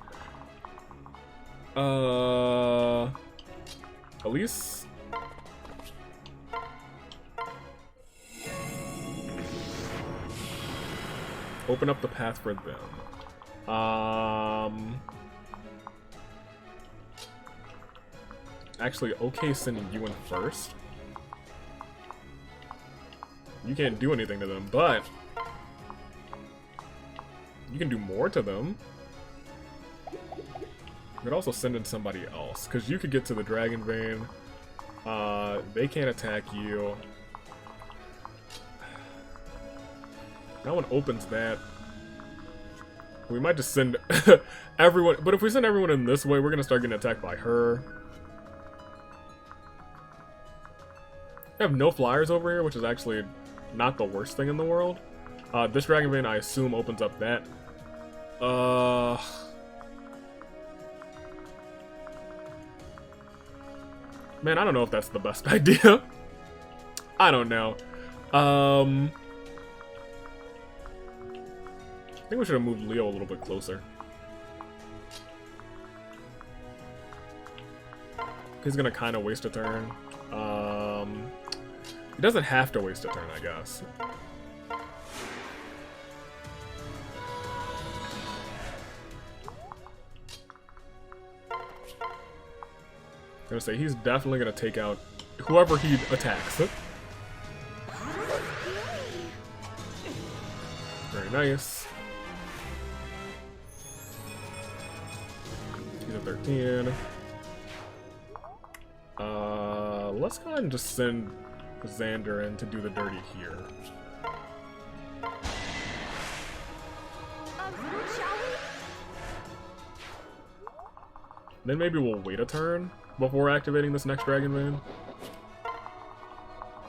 Speaker 1: Elise? Open up the path for them. Actually, okay sending you in first. You can't do anything to them, but you can do more to them. You could also send in somebody else, because you could get to the Dragon Vein. They can't attack you. That one opens that. We might just send everyone, but if we send everyone in this way, we're gonna start getting attacked by her. I have no flyers over here, which is actually not the worst thing in the world. This Dragon Vein, I assume, opens up that. Man, I don't know if that's the best idea. I don't know. I think we should have moved Leo a little bit closer. He's gonna kind of waste a turn. He doesn't have to waste a turn, I guess. I'm gonna say he's definitely gonna take out whoever he attacks. Very nice. He's a 13. Let's go ahead and just send Xander in to do the dirty here.
Speaker 3: Shall we?
Speaker 1: Then maybe we'll wait a turn before activating this next Dragon Vein.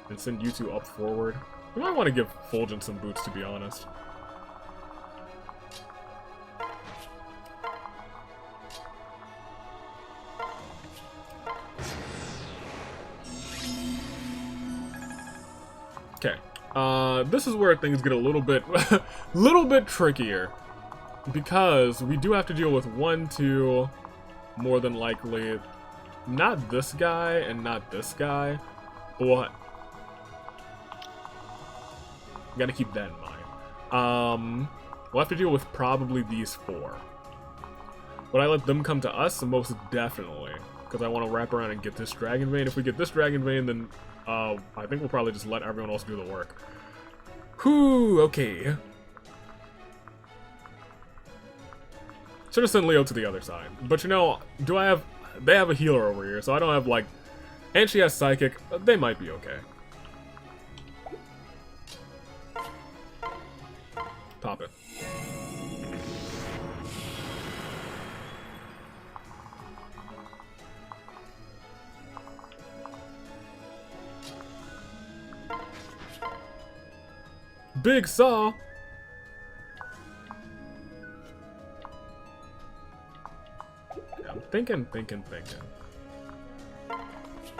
Speaker 1: And send you two up forward. We might want to give Fulgent some boots, to be honest. Okay. This is where things get a little bit trickier. Because we do have to deal with 1, 2, more than likely, not this guy and not this guy, but gotta keep that in mind. We'll have to deal with probably these 4. Would I let them come to us? Most definitely, because I want to wrap around and get this Dragon Vein. If we get this Dragon Vein, then I think we'll probably just let everyone else do the work. Whew, okay. Should have sent Leo to the other side. But you know, they have a healer over here, so I don't have like, and she has Psychic. They might be okay. Pop it. Big Saw. Thinking.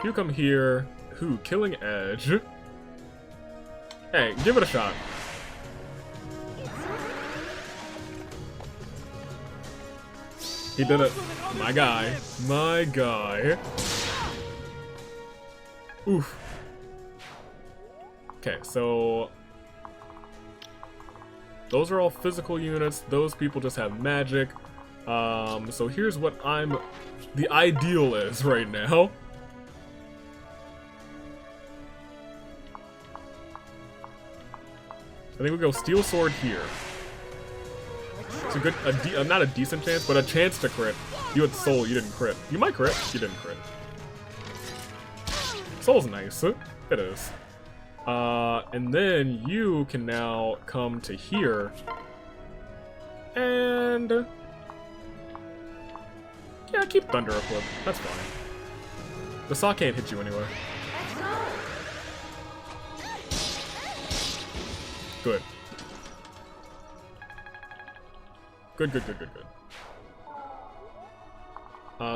Speaker 1: You come here. Who? Killing Edge. Hey, give it a shot. He did it. My guy. My guy. Oof. Okay, so... those are all physical units. Those people just have magic. So here's what the ideal is right now. I think we go Steel Sword here. It's a good, not a decent chance, but a chance to crit. You had Soul, you didn't crit. You might crit, you didn't crit. Soul's nice, it is. And then you can now come to here. And... yeah, keep Thunder equipped, that's fine. The saw can't hit you anyway. Good. Good.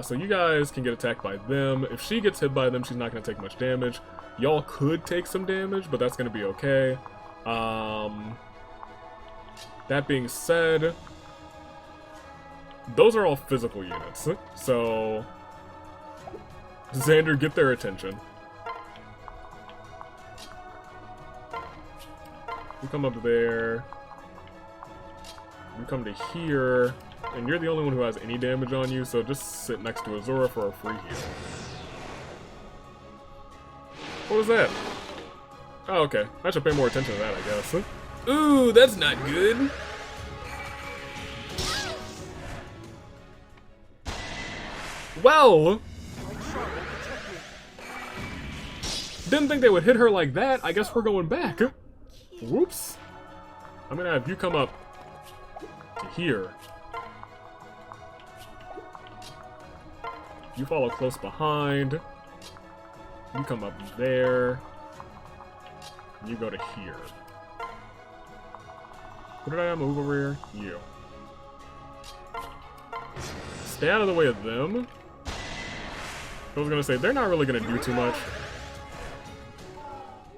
Speaker 1: So you guys can get attacked by them. If she gets hit by them, she's not going to take much damage. Y'all could take some damage, but that's going to be okay. That being said, those are all physical units. So, Xander, get their attention. You come up there. You come to here. And you're the only one who has any damage on you, so just sit next to Azura for a free heal. What was that? Oh, okay. I should pay more attention to that, I guess. Ooh, that's not good. Well... didn't think they would hit her like that. I guess we're going back. Whoops. I'm gonna have you come up to here. You follow close behind. You come up there. You go to here. Who did I move over here? You. Stay out of the way of them. I was gonna say, they're not really gonna do too much.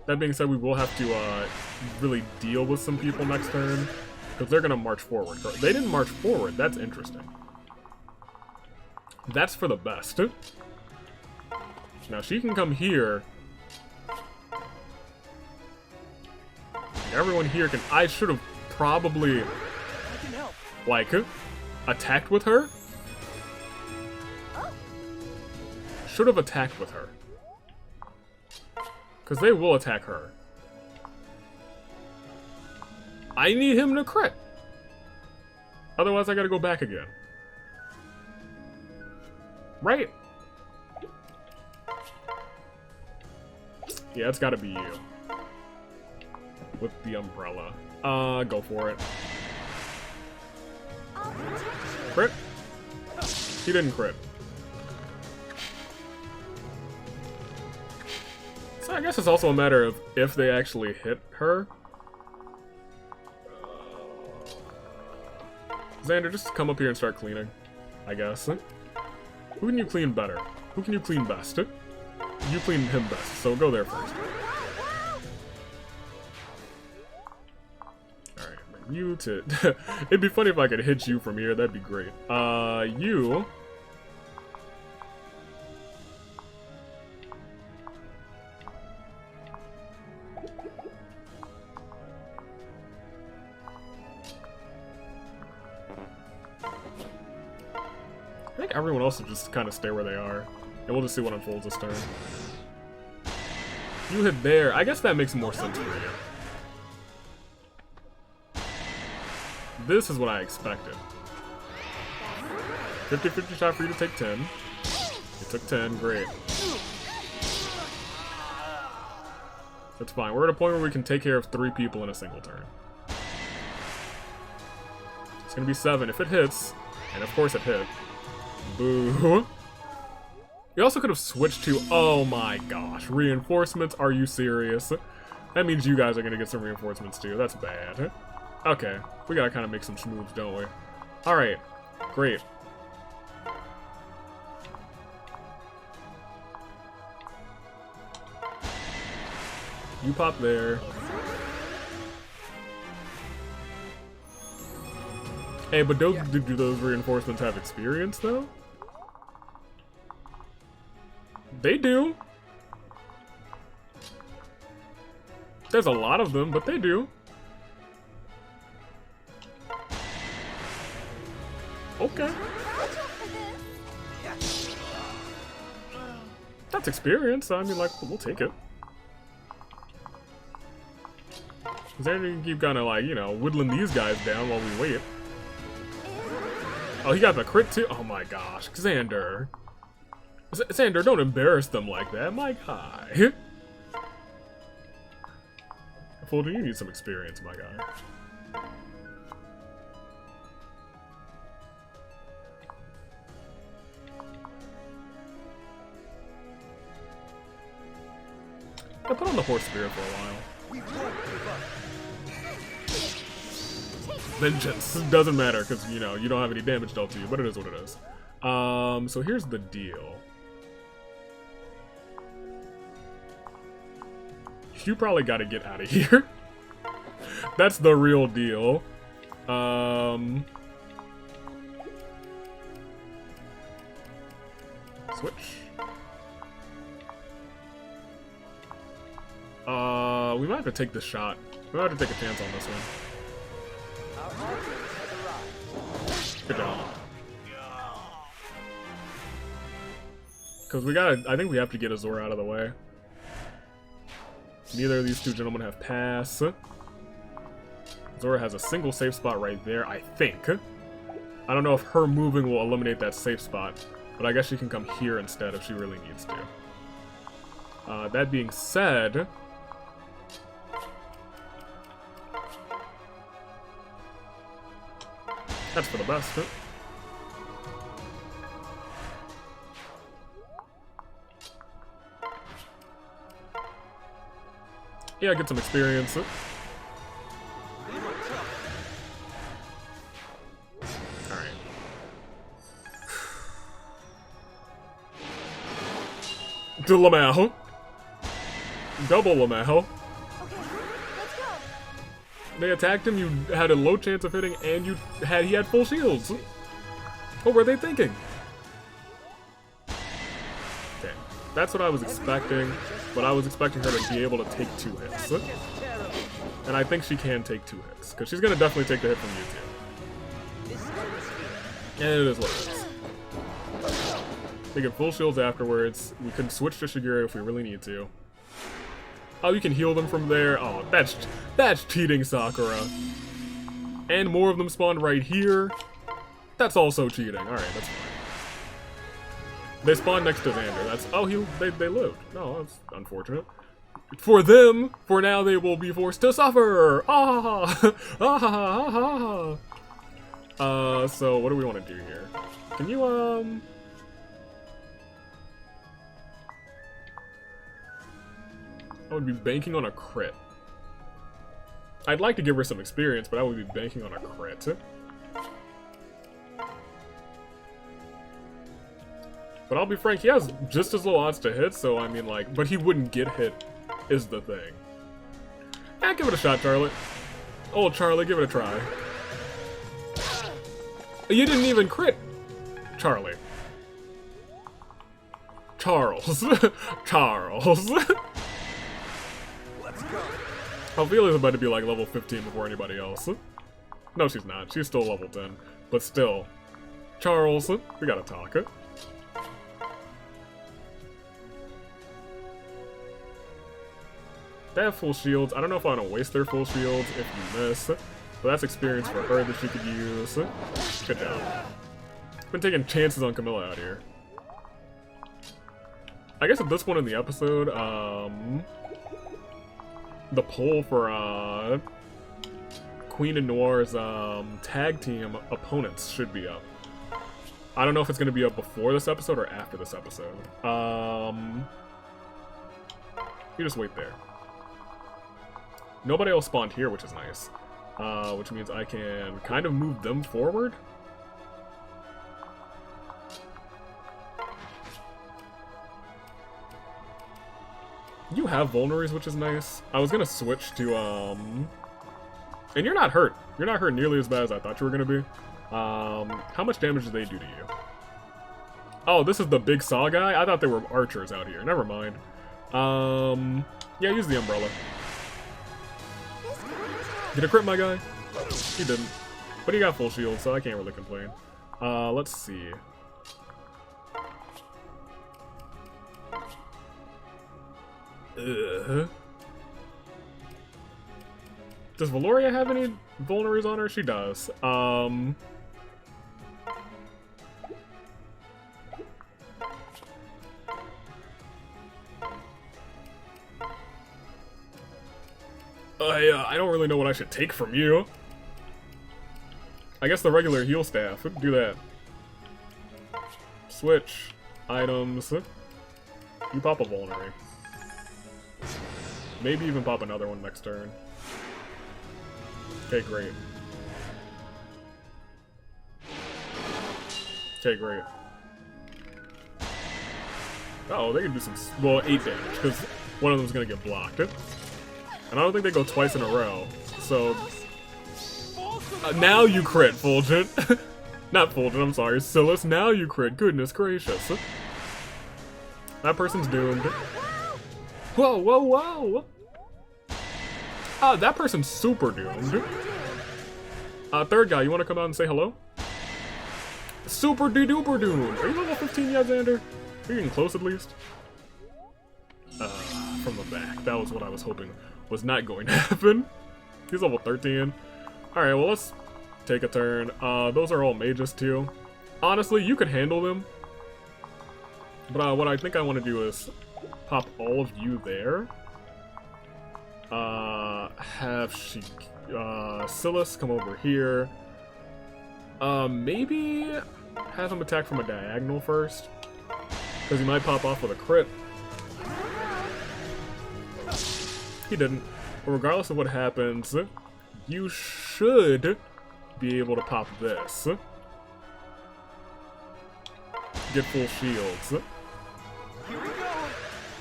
Speaker 1: That being said, we will have to really deal with some people next turn, because they're gonna march forward. They didn't march forward, that's interesting. That's for the best. Now she can come here. Everyone here can... I should have probably, like, attacked with her. Should have attacked with her. Because they will attack her. I need him to crit. Otherwise I gotta go back again. Right? Yeah, it's gotta be you. With the umbrella. Go for it. Crit? He didn't crit. So I guess it's also a matter of if they actually hit her. Xander, just come up here and start cleaning, I guess. Who can you clean better? Who can you clean best? You clean him best, so go there first. Alright, you to... It'd be funny if I could hit you from here, that'd be great. You... I think everyone else will just kind of stay where they are. And we'll just see what unfolds this turn. You hit there. I guess that makes more sense for you. This is what I expected. 50-50 shot for you to take 10. You took 10. Great. That's fine. We're at a point where we can take care of 3 people in a single turn. It's going to be 7 if it hits. And of course it hit. Boo. We also could have switched to, oh my gosh, reinforcements, are you serious? That means you guys are going to get some reinforcements too, that's bad. Okay, we gotta kind of make some moves, don't we? Alright, great. You pop there. Hey, but do those reinforcements have experience, though? They do. There's a lot of them, but they do. Okay. That's experience. I mean, like, we'll take it. Is there any keep kind of like, you know, whittling these guys down while we wait? Oh, he got the crit too? Oh my gosh. Xander. Xander, don't embarrass them like that. My guy. Fulton, you need some experience, my guy. I put on the horse spirit for a while.
Speaker 5: We won't give up.
Speaker 1: Vengeance doesn't matter because you know you don't have any damage dealt to you, but it is what it is. So here's the deal. You probably got to get out of here. That's the real deal. Switch. We might have to take this shot. We might have to take a chance on this one. Good job. Because we gotta, I think we have to get Azor out of the way. Neither of these two gentlemen have pass. Zora has a single safe spot right there, I think. I don't know if her moving will eliminate that safe spot, but I guess she can come here instead if she really needs to. That being said... That's for the best. Yeah, get some experience. Alright. To Lamau. Double Lamau.
Speaker 3: Okay, let's go.
Speaker 1: They attacked him, you had a low chance of hitting, and he had full shields. What were they thinking? Okay, that's what I was expecting, but I was expecting her to be able to take 2 hits. And I think she can take 2 hits, because she's going to definitely take the hit from you two. And it is what it is. They get full shields afterwards. We can switch to Shigure if we really need to. Oh, you can heal them from there. Oh, that's cheating, Sakura. And more of them spawned right here. That's also cheating. Alright, that's fine. They spawned next to Xander. That's... Oh, they lived. No, that's unfortunate. For them, for now, they will be forced to suffer! Ah! Ah! Ah! So what do we want to do here? Can you, I would be banking on a crit. I'd like to give her some experience, but I would be banking on a crit. But I'll be frank, he has just as low odds to hit, so I mean, like, but he wouldn't get hit, is the thing. Eh, give it a shot, Charlotte. Oh, Charlie, give it a try. You didn't even crit, Charlie. Charles. Charles. Ophelia's about to be like level 15 before anybody else. No, she's not. She's still level 10. But still. Charles, we gotta talk. They have full shields. I don't know if I want to waste their full shields if you miss. But that's experience for her that she could use. Good job. Been taking chances on Camilla out here. I guess at this point in the episode, the poll for Queen and Noir's tag team opponents should be up. I don't know if it's going to be up before this episode or after this episode. You just wait there. Nobody else spawned here, which is nice. Which means I can kind of move them forward. You have vulneraries, which is nice. I was gonna switch to, and you're not hurt. You're not hurt nearly as bad as I thought you were gonna be. How much damage do they do to you? Oh, this is the big saw guy? I thought they were archers out here. Never mind. Yeah, use the umbrella. Did it crit my guy? He didn't. But he got full shield, so I can't really complain. Let's see. Does Valoria have any vulneraries on her? She does. I don't really know what I should take from you. I guess the regular heal staff. Do that. Switch. Items. You pop a vulnerary. Maybe even pop another one next turn. Okay, great. Okay, great. Uh-oh, they can do some, well, 8 damage, because one of them's gonna get blocked. And I don't think they go twice in a row, so... now you crit, Fulgent. Not Fulgent, I'm sorry. Silas, now you crit. Goodness gracious. That person's doomed. Whoa, whoa, whoa! Ah, that person's super doomed. Third guy, you wanna come out and say hello? Super de-duper doomed! Are you level 15 yet, Xander? Are you getting close at least? From the back. That was what I was hoping was not going to happen. He's level 13. Alright, well, let's take a turn. Those are all mages, too. Honestly, you could handle them. But what I think I want to do is pop all of you there. Have Silas come over here. Maybe have him attack from a diagonal first. Because he might pop off with a crit. He didn't. But regardless of what happens, you should be able to pop this. Get full shields.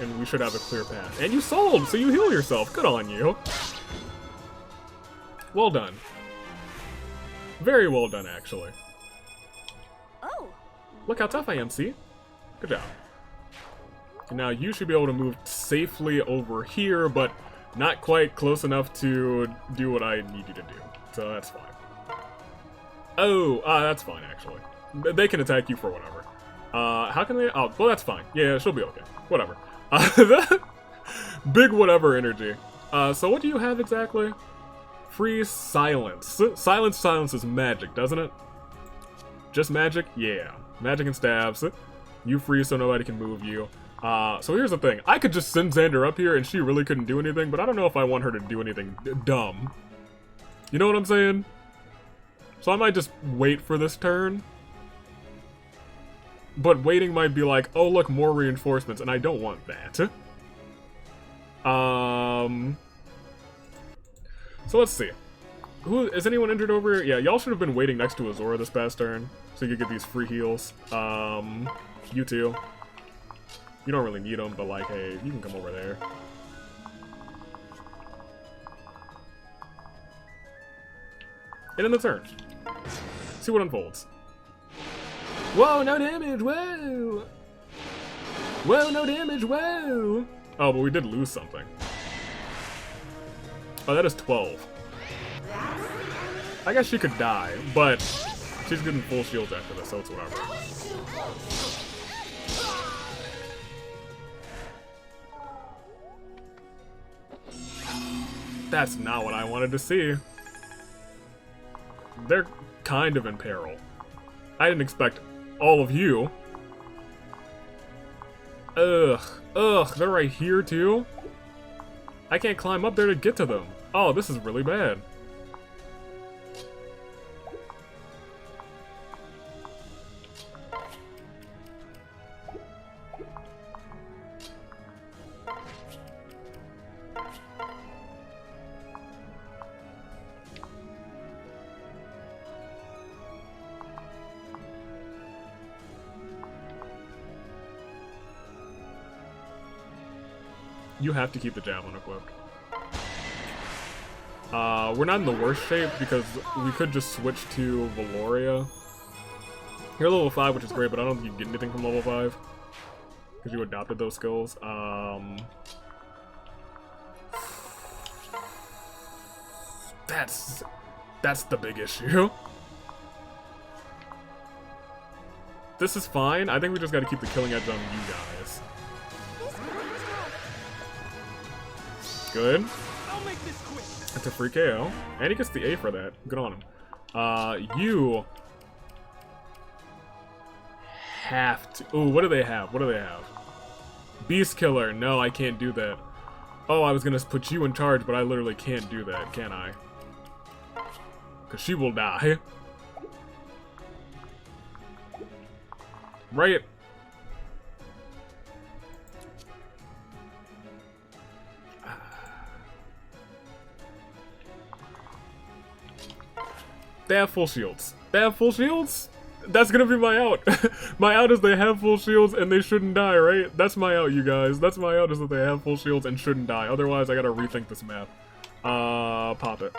Speaker 1: And we should have a clear path. And you sold, so you heal yourself. Good on you. Well done. Very well done, actually.
Speaker 3: Oh.
Speaker 1: Look how tough I am, see? Good job. Now you should be able to move safely over here, but not quite close enough to do what I need you to do. So that's fine. Oh, that's fine, actually. They can attack you for whatever. How can they? Oh, well, that's fine. Yeah, she'll be okay. Whatever. Big whatever energy. So what do you have exactly? Freeze silence. Silence is magic, doesn't it? Just magic? Yeah. Magic and stabs. You freeze so nobody can move you. So here's the thing. I could just send Xander up here and she really couldn't do anything, but I don't know if I want her to do anything dumb. You know what I'm saying? So I might just wait for this turn. But waiting might be like, oh look, more reinforcements, and I don't want that. So let's see. Is anyone injured over here? Yeah, y'all should have been waiting next to Azora this past turn, so you could get these free heals. You too. You don't really need them, but like, hey, you can come over there. And in the turn. See what unfolds. Whoa, no damage, whoa! Whoa, no damage, whoa! Oh, but we did lose something. Oh, that is 12. I guess she could die, but she's getting full shields after this, so it's whatever. That's not what I wanted to see. They're kind of in peril. I didn't expect all of you. Ugh, they're right here too? I can't climb up there to get to them. Oh, this is really bad. You have to keep the javelin equipped. We're not in the worst shape because we could just switch to Valoria. You're level 5, which is great, but I don't think you get anything from level 5. Because you adopted those skills. That's the big issue. This is fine. I think we just gotta keep the killing edge on you guys. Good.
Speaker 2: I'll make this quick.
Speaker 1: That's a free KO. And he gets the A for that. Good on him. You have to... Ooh, what do they have? What do they have? Beast Killer. No, I can't do that. Oh, I was gonna put you in charge, but I literally can't do that, can I? Because she will die. Right? They have full shields. They have full shields? That's gonna be my out. My out is they have full shields and they shouldn't die, right? That's my out, you guys. That's my out, is that they have full shields and shouldn't die. Otherwise, I gotta rethink this map. Pop it.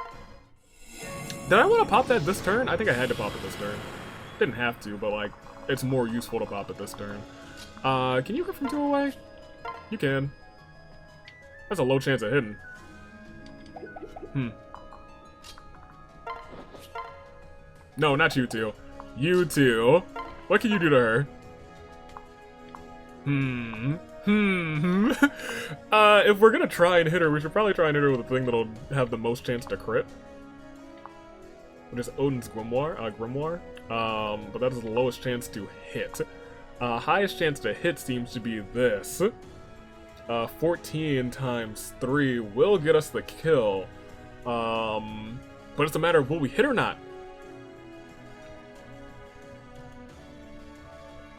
Speaker 1: Did I want to pop that this turn? I think I had to pop it this turn. Didn't have to, but like, it's more useful to pop it this turn. Can you go from 2 away? You can. That's a low chance of hitting. No, not you two. You two. What can you do to her? If we're gonna try and hit her, we should probably try and hit her with the thing that'll have the most chance to crit. Which is Odin's Grimoire. But that is the lowest chance to hit. Highest chance to hit seems to be this. 14 times 3 will get us the kill. But it's a matter of will we hit or not.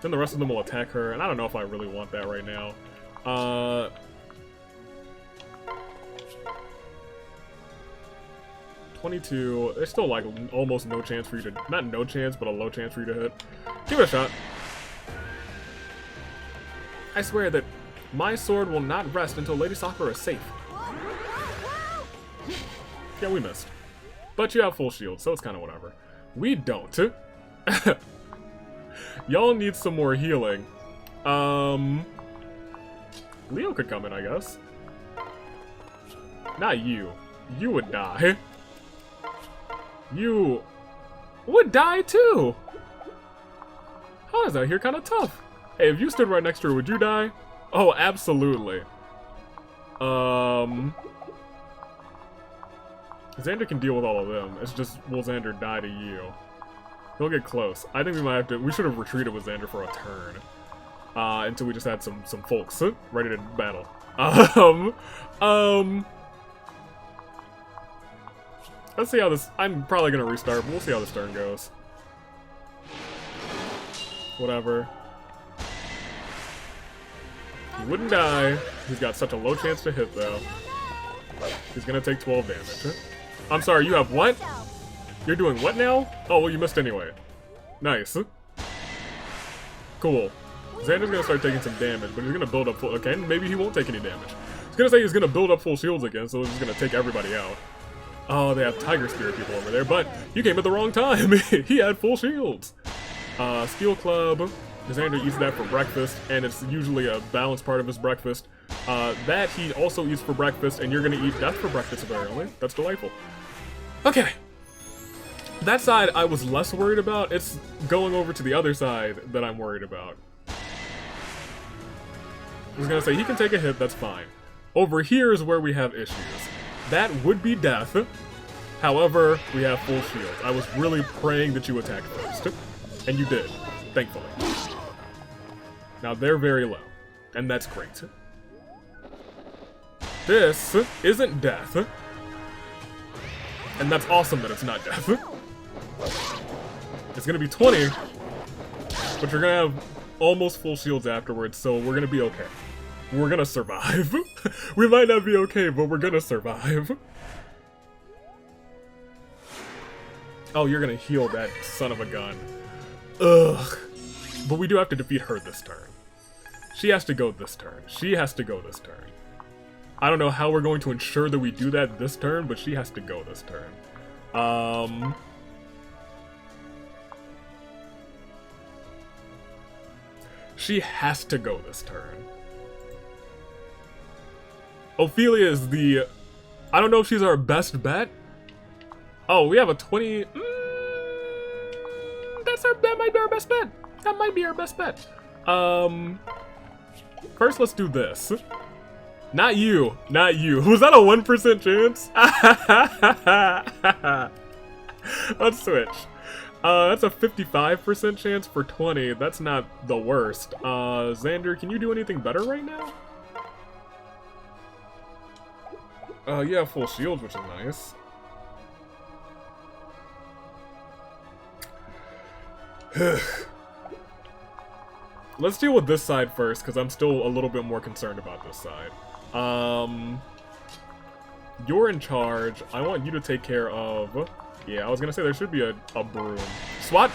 Speaker 1: Then the rest of them will attack her, and I don't know if I really want that right now. 22. There's still like almost no chance for you to, not no chance, but a low chance for you to hit. Give it a shot. I swear that my sword will not rest until Lady Sakura is safe. Yeah, we missed. But you have full shield, so it's kind of whatever. We don't. Y'all need some more healing. Leo could come in, I guess. Not you. You would die. You would die too. How is that here kind of tough? Hey, if you stood right next to her, would you die? Oh, absolutely. Xander can deal with all of them. It's just, will Xander die to you? He'll get close. I think we might have to, we should have retreated with Xander for a turn. Until we just had some folks ready to battle. Let's see how this, I'm probably gonna restart, but we'll see how this turn goes. Whatever. He wouldn't die. He's got such a low chance to hit, though. He's gonna take 12 damage. I'm sorry, you have what? You're doing what now? Oh, well, you missed anyway. Nice. Cool. Xander's gonna start taking some damage, but he's gonna build up full, okay, maybe he won't take any damage. I was gonna say he's gonna build up full shields again, so he's gonna take everybody out. Oh, they have Tiger Spear people over there, but you came at the wrong time. He had full shields. Steel Club. Xander eats that for breakfast, and it's usually a balanced part of his breakfast. That he also eats for breakfast, and you're gonna eat death for breakfast, apparently. That's delightful. Okay. That side I was less worried about. It's going over to the other side that I'm worried about. I was gonna say, he can take a hit, that's fine. Over here is where we have issues. That would be death. However, we have full shield. I was really praying that you attacked first. And you did, thankfully. Now they're very low. And that's great. This isn't death. And that's awesome that it's not death. It's gonna be 20. But you're gonna have almost full shields afterwards, so we're gonna be okay. We're gonna survive. We might not be okay, but we're gonna survive. Oh, you're gonna heal that son of a gun. Ugh. But we do have to defeat her this turn. She has to go this turn. She has to go this turn. I don't know how we're going to ensure that we do that this turn, but she has to go this turn. She has to go this turn. Ophelia is the... I don't know if she's our best bet. Oh, we have a 20... that might be our best bet. That might be our best bet. First, let's do this. Not you. Not you. Was that a 1% chance? Let's switch. That's a 55% chance for 20. That's not the worst. Xander, can you do anything better right now? You have full shields, which is nice. Let's deal with this side first, because I'm still a little bit more concerned about this side. You're in charge. I want you to take care of... Yeah, I was gonna say there should be a broom. Swat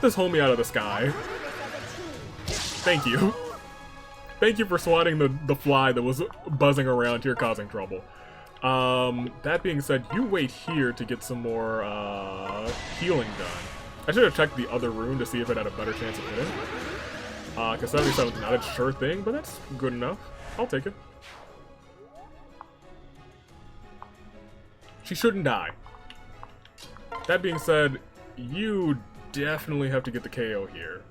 Speaker 1: this homie out of the sky. Thank you. Thank you for swatting the fly that was buzzing around here causing trouble. That being said, you wait here to get some more healing done. I should have checked the other rune to see if it had a better chance of hitting. Because 77's not a sure thing, but that's good enough. I'll take it. She shouldn't die. That being said, you definitely have to get the KO here.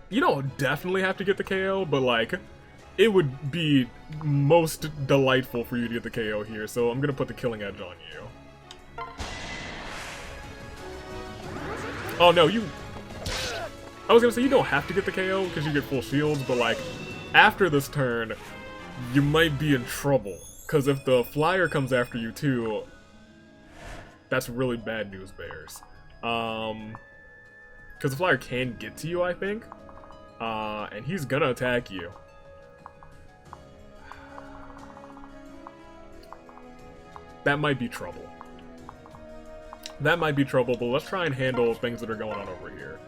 Speaker 1: You don't definitely have to get the KO, but like, it would be most delightful for you to get the KO here, so I'm gonna put the killing edge on you. Oh no, I was gonna say you don't have to get the KO because you get full shields, but like, after this turn, you might be in trouble. Because if the flyer comes after you too, that's really bad news bears. Because the flyer can get to you, I think. And he's gonna attack you. That might be trouble. That might be trouble, but let's try and handle things that are going on over here.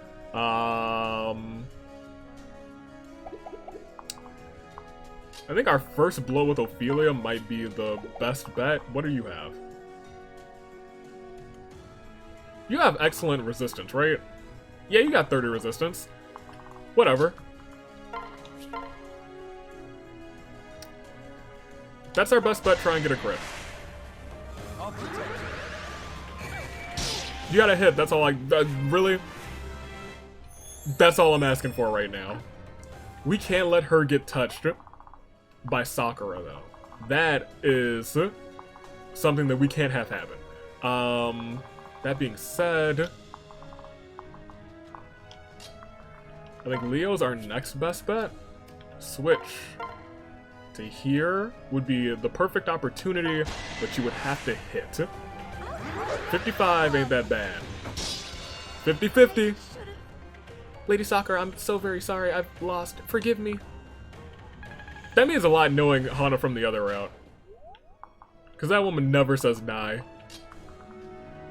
Speaker 1: I think our first blow with Ophelia might be the best bet. What do you have? You have excellent resistance, right? Yeah, you got 30 resistance. Whatever. That's our best bet, try and get a crit. You got a hit, that's all really? That's all I'm asking for right now. We can't let her get touched by Sakura, though. That is something that we can't have happen. That being said, I think Leo's our next best bet. Switch to here would be the perfect opportunity, but you would have to hit. 55 ain't that bad. 50-50. Lady Sakura, I'm so very sorry. I've lost. Forgive me. That means a lot knowing Hana from the other route. Because that woman never says die.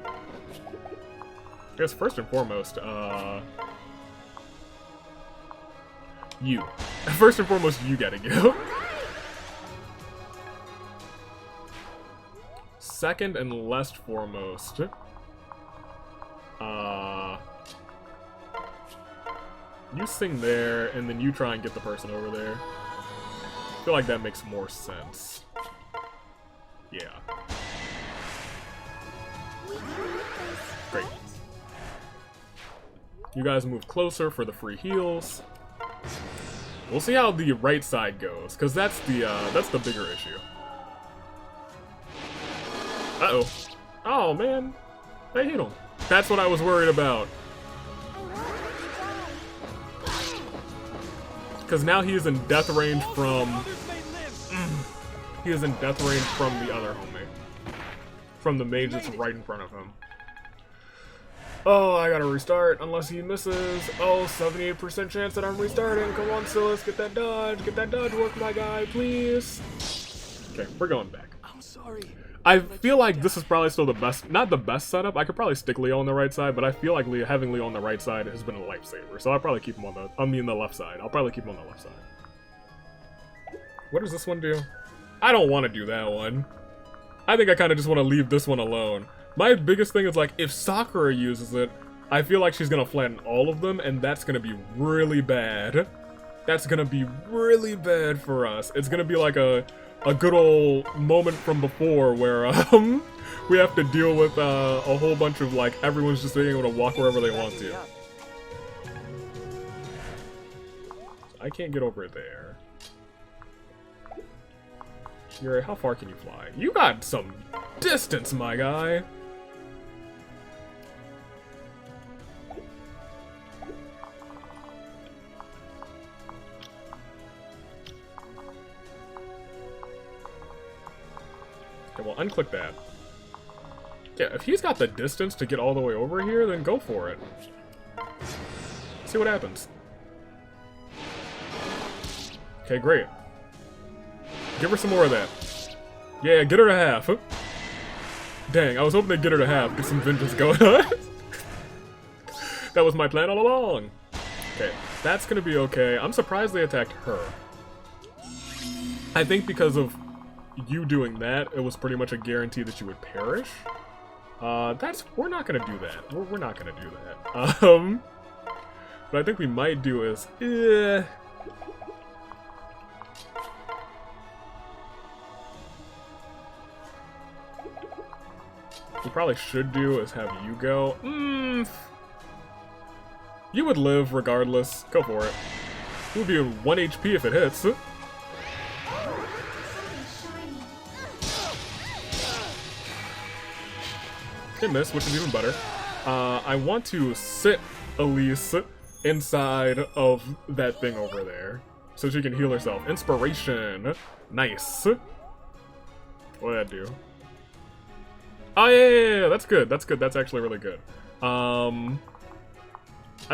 Speaker 1: I guess first and foremost, you. First and foremost, you gotta go. Second and less foremost, you sing there, and then you try and get the person over there. I feel like that makes more sense. Yeah. Great. You guys move closer for the free heals. We'll see how the right side goes, because that's the bigger issue. Uh-oh. Oh, man. I hit him. That's what I was worried about. Because now he is in death range from... he is in death range from the other homie. From the mage that's right in front of him. Oh, I gotta restart unless he misses. Oh, 78% chance that I'm restarting. Come on, Silas, get that dodge. Get that dodge work, my guy, please. Okay, we're going back.
Speaker 5: I'm sorry.
Speaker 1: I feel like this is probably still the best, not the best setup. I could probably stick Leo on the right side, but I feel like having Leo on the right side has been a lifesaver. So I'll probably keep him on the left side. I'll probably keep him on the left side. What does this one do? I don't want to do that one. I think I kind of just want to leave this one alone. My biggest thing is, like, if Sakura uses it, I feel like she's gonna flatten all of them, and that's gonna be really bad. That's gonna be really bad for us. It's gonna be like a good old moment from before where, we have to deal with, a whole bunch of, like, everyone's just being able to walk wherever they want to. I can't get over there. Yuri, how far can you fly? You got some distance, my guy. Okay, well, unclick that. Yeah, if he's got the distance to get all the way over here, then go for it. See what happens. Okay, great. Give her some more of that. Yeah, get her to half. Dang, I was hoping they'd get her to half. Get some vengeance going on. That was my plan all along. Okay, that's gonna be okay. I'm surprised they attacked her. I think because of you doing that, it was pretty much a guarantee that you would perish. We're not gonna do that. We're not gonna do that. What I think we might do is, we probably should do is have you go. You would live regardless. Go for it. You would be in 1 HP if it hits. Okay, miss, which is even better. I want to sit Elise inside of that thing over there so she can heal herself. Inspiration. Nice. What did that do? Oh, yeah, that's good. That's good. That's actually really good. I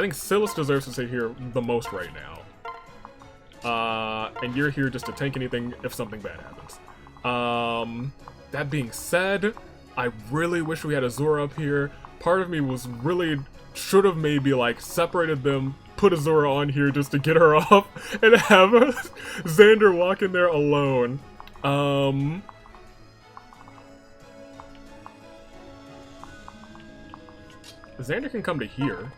Speaker 1: think Silas deserves to stay here the most right now. And you're here just to tank anything if something bad happens. That being said, I really wish we had Azura up here. Part of me was really should have maybe like separated them, put Azura on here just to get her off, and have Xander walk in there alone. Xander can come to here,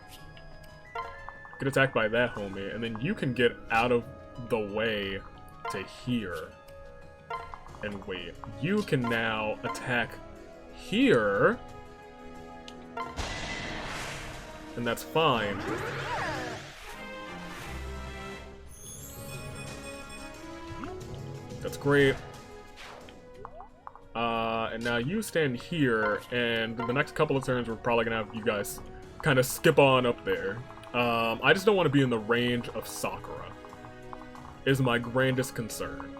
Speaker 1: get attacked by that homie, and then you can get out of the way to here. And wait, you can now attack here, and that's fine. That's great. And now you stand here, and the next couple of turns we're probably gonna have you guys kind of skip on up there. I just don't want to be in the range of Sakura, is my grandest concern.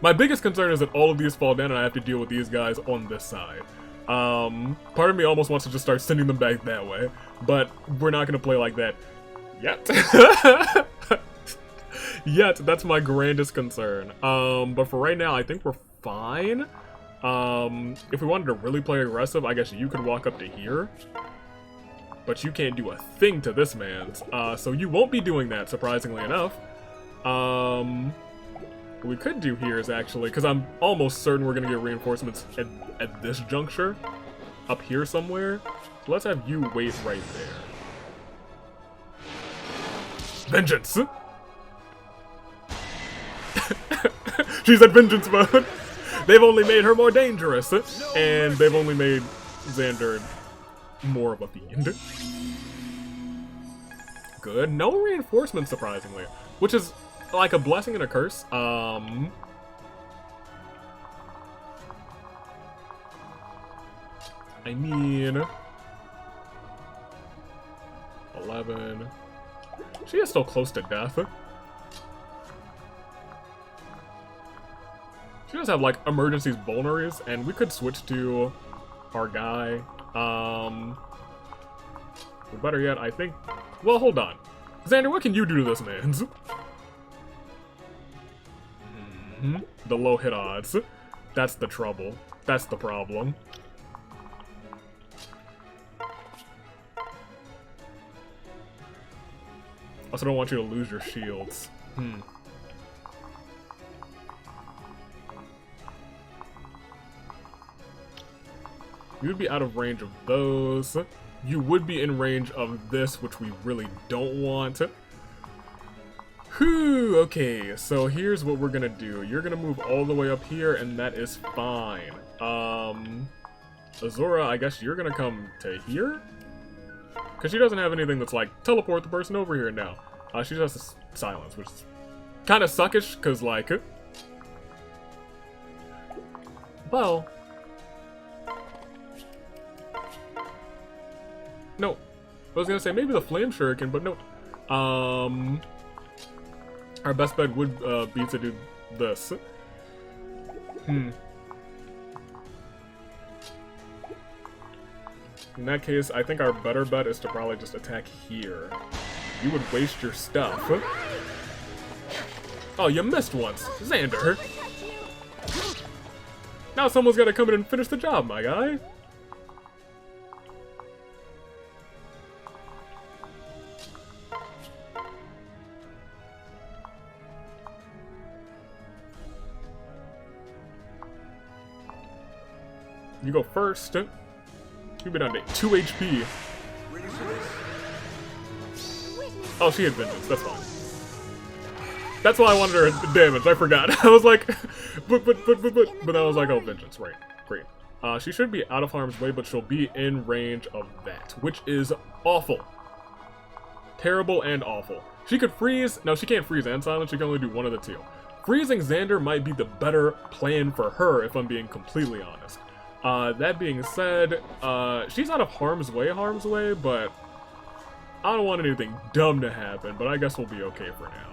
Speaker 1: My biggest concern is that all of these fall down and I have to deal with these guys on this side. Part of me almost wants to just start sending them back that way, but we're not going to play like that yet. Yet, that's my grandest concern. But for right now, I think we're fine. If we wanted to really play aggressive, I guess you could walk up to here. But you can't do a thing to this man's, so you won't be doing that, surprisingly enough. What we could do here is actually, because I'm almost certain we're going to get reinforcements at this juncture, up here somewhere. So let's have you wait right there. Vengeance! She's at vengeance mode! They've only made her more dangerous, and they've only made Xander more of a fiend. Good. No reinforcements, surprisingly, which is like a blessing and a curse. I mean, 11. She is still close to death. She does have like emergencies vulneraries, and we could switch to our guy. Or better yet, I think. Well, hold on, Xander. What can you do to this man's? The low hit odds. That's the trouble. That's the problem. Also don't want you to lose your shields. You would be out of range of those. You would be in range of this, which we really don't want. Whew, okay, so here's what we're gonna do. You're gonna move all the way up here, and that is fine. Azura, I guess you're gonna come to here? Because she doesn't have anything that's like, teleport the person over here now. She just has silence, which is kind of suckish, because like... Well... No. I was gonna say maybe the flame shuriken, but no. Our best bet would be to do this. In that case, I think our better bet is to probably just attack here. You would waste your stuff. Oh, you missed once, Xander. Now someone's gotta come in and finish the job, my guy. You go first. You've been on 2 HP.
Speaker 5: Ready for this?
Speaker 1: Oh, she had vengeance. That's fine. That's why I wanted her damage. I forgot. I was like, but I was like, oh, vengeance. Right. Great. She should be out of harm's way, but she'll be in range of that, which is awful. Terrible and awful. She could freeze. No, she can't freeze and silence. She can only do one of the two. Freezing Xander might be the better plan for her, if I'm being completely honest. That being said, she's out of harm's way, but I don't want anything dumb to happen, but I guess we'll be okay for now.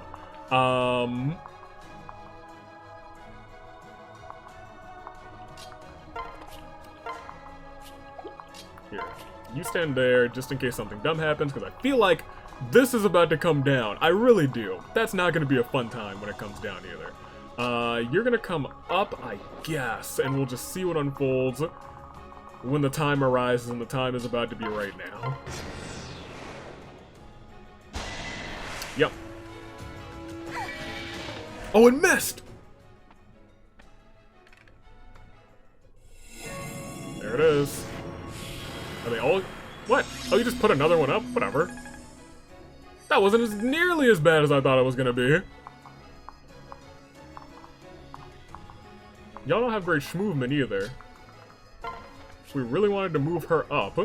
Speaker 1: Here, you stand there just in case something dumb happens, because I feel like this is about to come down. I really do. That's not going to be a fun time when it comes down either. You're gonna come up, I guess, and we'll just see what unfolds when the time arises, and the time is about to be right now. Yep. Oh, it missed! There it is. Are they all... What? Oh, you just put another one up? Whatever. That wasn't as nearly as bad as I thought it was gonna be. Y'all don't have great movement either. We really wanted to move her up.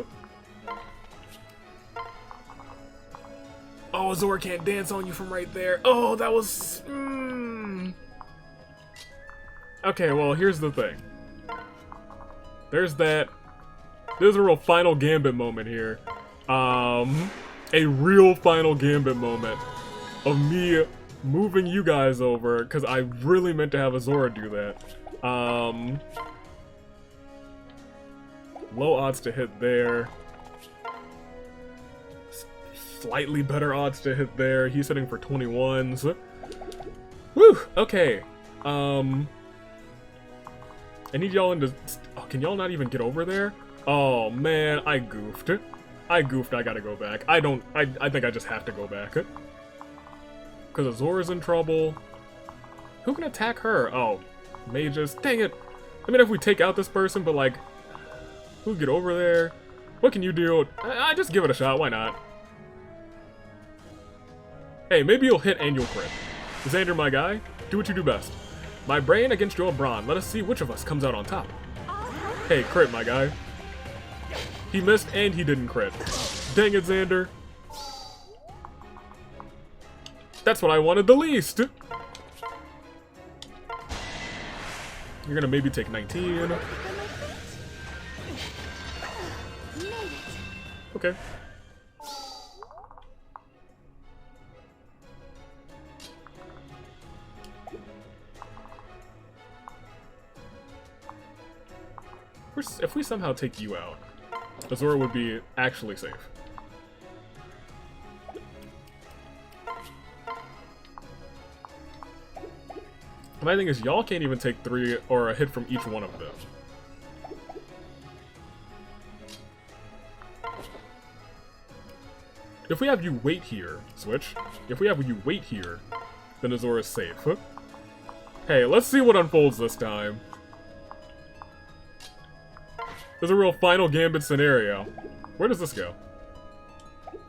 Speaker 1: Oh, Zora can't dance on you from right there. Oh, that was... Okay, well, here's the thing. There's that. There's a real final gambit moment here. A real final gambit moment of me moving you guys over, because I really meant to have Azora do that. Low odds to hit there. Slightly better odds to hit there. He's hitting for 21s. Woo! Okay. I need y'all into... Oh, can y'all not even get over there? Oh, man, I goofed. I gotta go back. I think I just have to go back. Because Azora's in trouble. Who can attack her? Oh, mages. Dang it. I mean, if we take out this person, but like... Who can get over there? What can you do? I just give it a shot. Why not? Hey, maybe you'll hit and you'll crit. Xander, my guy, do what you do best. My brain against your brawn. Let us see which of us comes out on top. Hey, crit, my guy. He missed and he didn't crit. Dang it, Xander. That's what I wanted the least. You're gonna maybe take 19. Okay. If we somehow take you out, Azora would be actually safe. My thing is, y'all can't even take 3 or a hit from each one of them. If we have you wait here, switch. If we have you wait here, then Azora's safe. Hey, let's see what unfolds this time. There's a real Final Gambit scenario. Where does this go?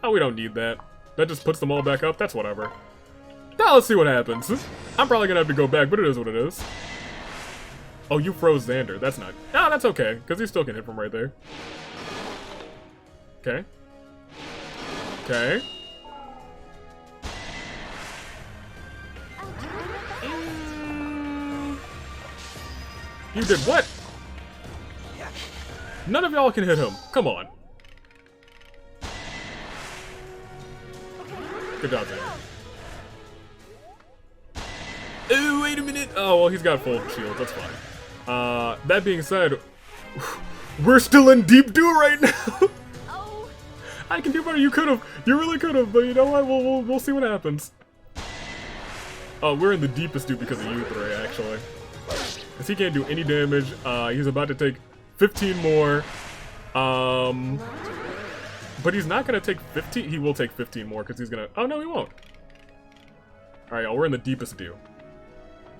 Speaker 1: Oh, we don't need that. That just puts them all back up. That's whatever. Now let's see what happens. I'm probably gonna have to go back, but it is what it is. Oh, you froze Xander. That's not... Ah, that's okay, because he still can hit from right there. Okay. Okay. You did what? None of y'all can hit him. Come on. Good job, Xander. Oh, wait a minute. Oh, well, he's got full shield. That's fine. That being said, we're still in deep dew right now.
Speaker 3: Oh,
Speaker 1: I can do better. You could have. You really could have. But you know what? We'll see what happens. Oh, we're in the deepest dew because of you three, actually. Because he can't do any damage. He's about to take 15 more. But he's not gonna take 15. He will take 15 more because he's gonna. Oh no, he won't. All right, y'all. We're in the deepest dew.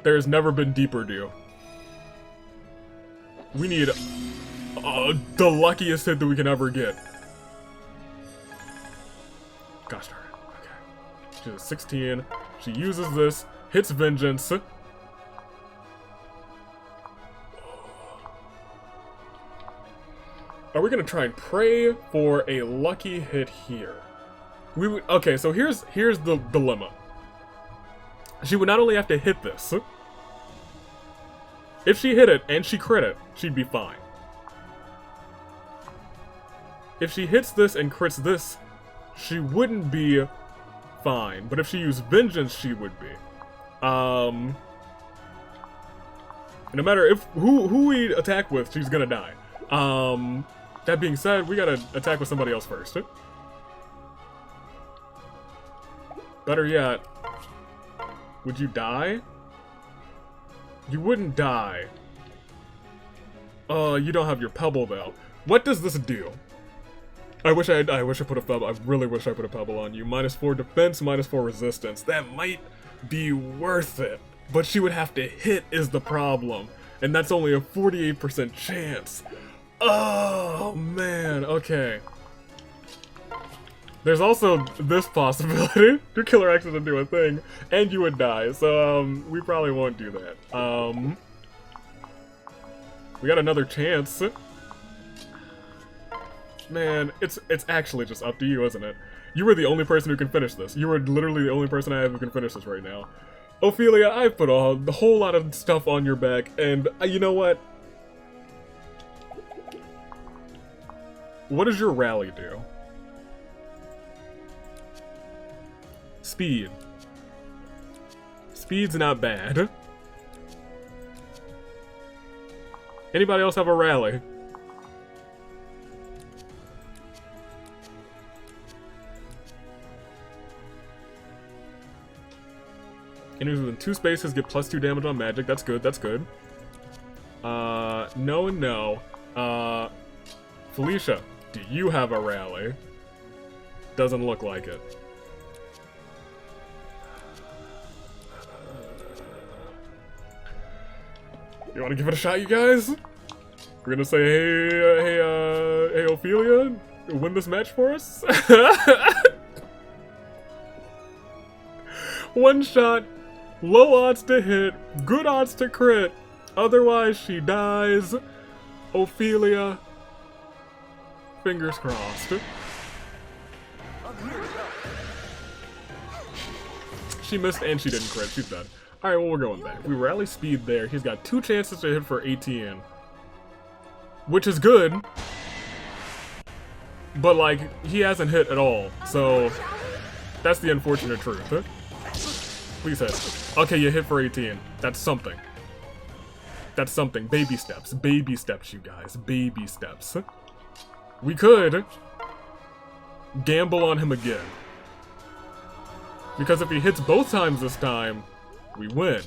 Speaker 1: There has never been deeper dew. We need the luckiest hit that we can ever get. Gosh darn it. Okay. She's a 16. She uses this, hits Vengeance. Are we gonna try and pray for a lucky hit here? We would. Okay, so here's the dilemma. She would not only have to hit this. If she hit it and she crit it, she'd be fine. If she hits this and crits this, she wouldn't be fine. But if she used Vengeance, she would be. No matter who we attack with, she's gonna die. That being said, we gotta attack with somebody else first. Better yet, would you die? You wouldn't die. You don't have your pebble though. What does this do? I wish I put a pebble. I really wish I put a pebble on you. -4 defense, -4 resistance. That might be worth it. But she would have to hit is the problem. And that's only a 48% chance. Oh man, okay. There's also this possibility. Your killer X doesn't do a thing, and you would die, so we probably won't do that. We got another chance. Man, it's actually just up to you, isn't it? You were the only person who can finish this. You were literally the only person I have who can finish this right now. Ophelia, I've put a whole lot of stuff on your back, and you know what? What does your rally do? Speed. Speed's not bad. Anybody else have a rally? Enemies within 2 spaces get +2 damage on magic. That's good, that's good. No and no. Felicia, do you have a rally? Doesn't look like it. You want to give it a shot, you guys? We're gonna say, hey, Ophelia, win this match for us? One shot, low odds to hit, good odds to crit. Otherwise, she dies. Ophelia, fingers crossed. She missed and she didn't crit. She's dead. Alright, well, we're going back. We rally speed there. He's got 2 chances to hit for 18. Which is good. But, like, he hasn't hit at all. So, that's the unfortunate truth. Huh? Please hit. Okay, you hit for 18. That's something. That's something. Baby steps. Baby steps, you guys. Baby steps. We could gamble on him again. Because if he hits both times this time, we win.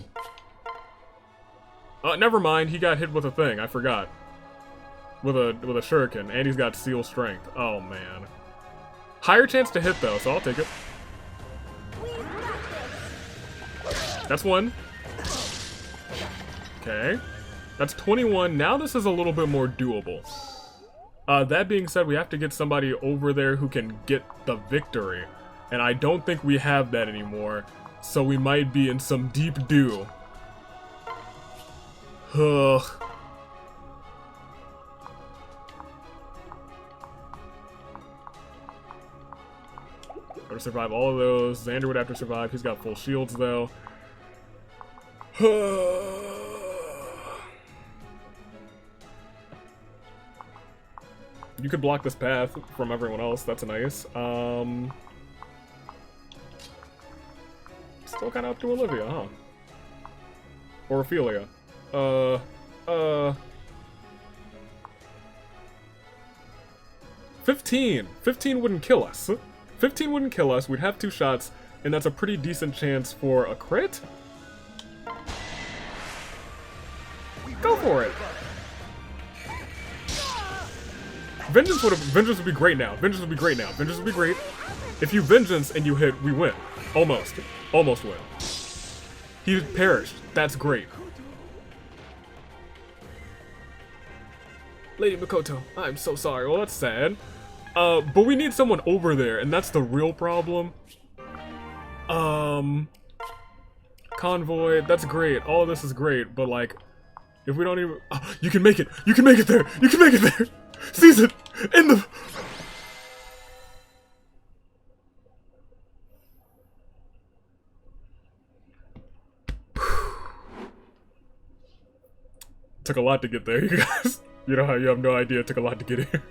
Speaker 1: Never mind. He got hit with a thing. I forgot. With a shuriken, and he's got seal strength. Oh man. Higher chance to hit though, so I'll take it. That's 1. Okay. That's 21. Now this is a little bit more doable. That being said, we have to get somebody over there who can get the victory. And I don't think we have that anymore. So we might be in some deep doo. Ugh. Gotta survive all of those. Xander would have to survive. He's got full shields, though. You could block this path from everyone else. That's nice. Still kind of up to Olivia, huh? Or Ophelia. 15! 15 wouldn't kill us. 15 wouldn't kill us, we'd have 2 shots, and that's a pretty decent chance for a crit? Go for it! Vengeance would be great now. Vengeance would be great now. Vengeance would be great. If you Vengeance and you hit, we win. Almost. Almost win. He perished. That's great. Lady Makoto, I'm so sorry. Well, that's sad. But we need someone over there, and that's the real problem. Convoy, that's great. All of this is great, but like, if we don't even... Oh, you can make it! You can make it there! You can make it there! Seize it! In the... Took a lot to get there, you guys. You know how you have no idea it took a lot to get here.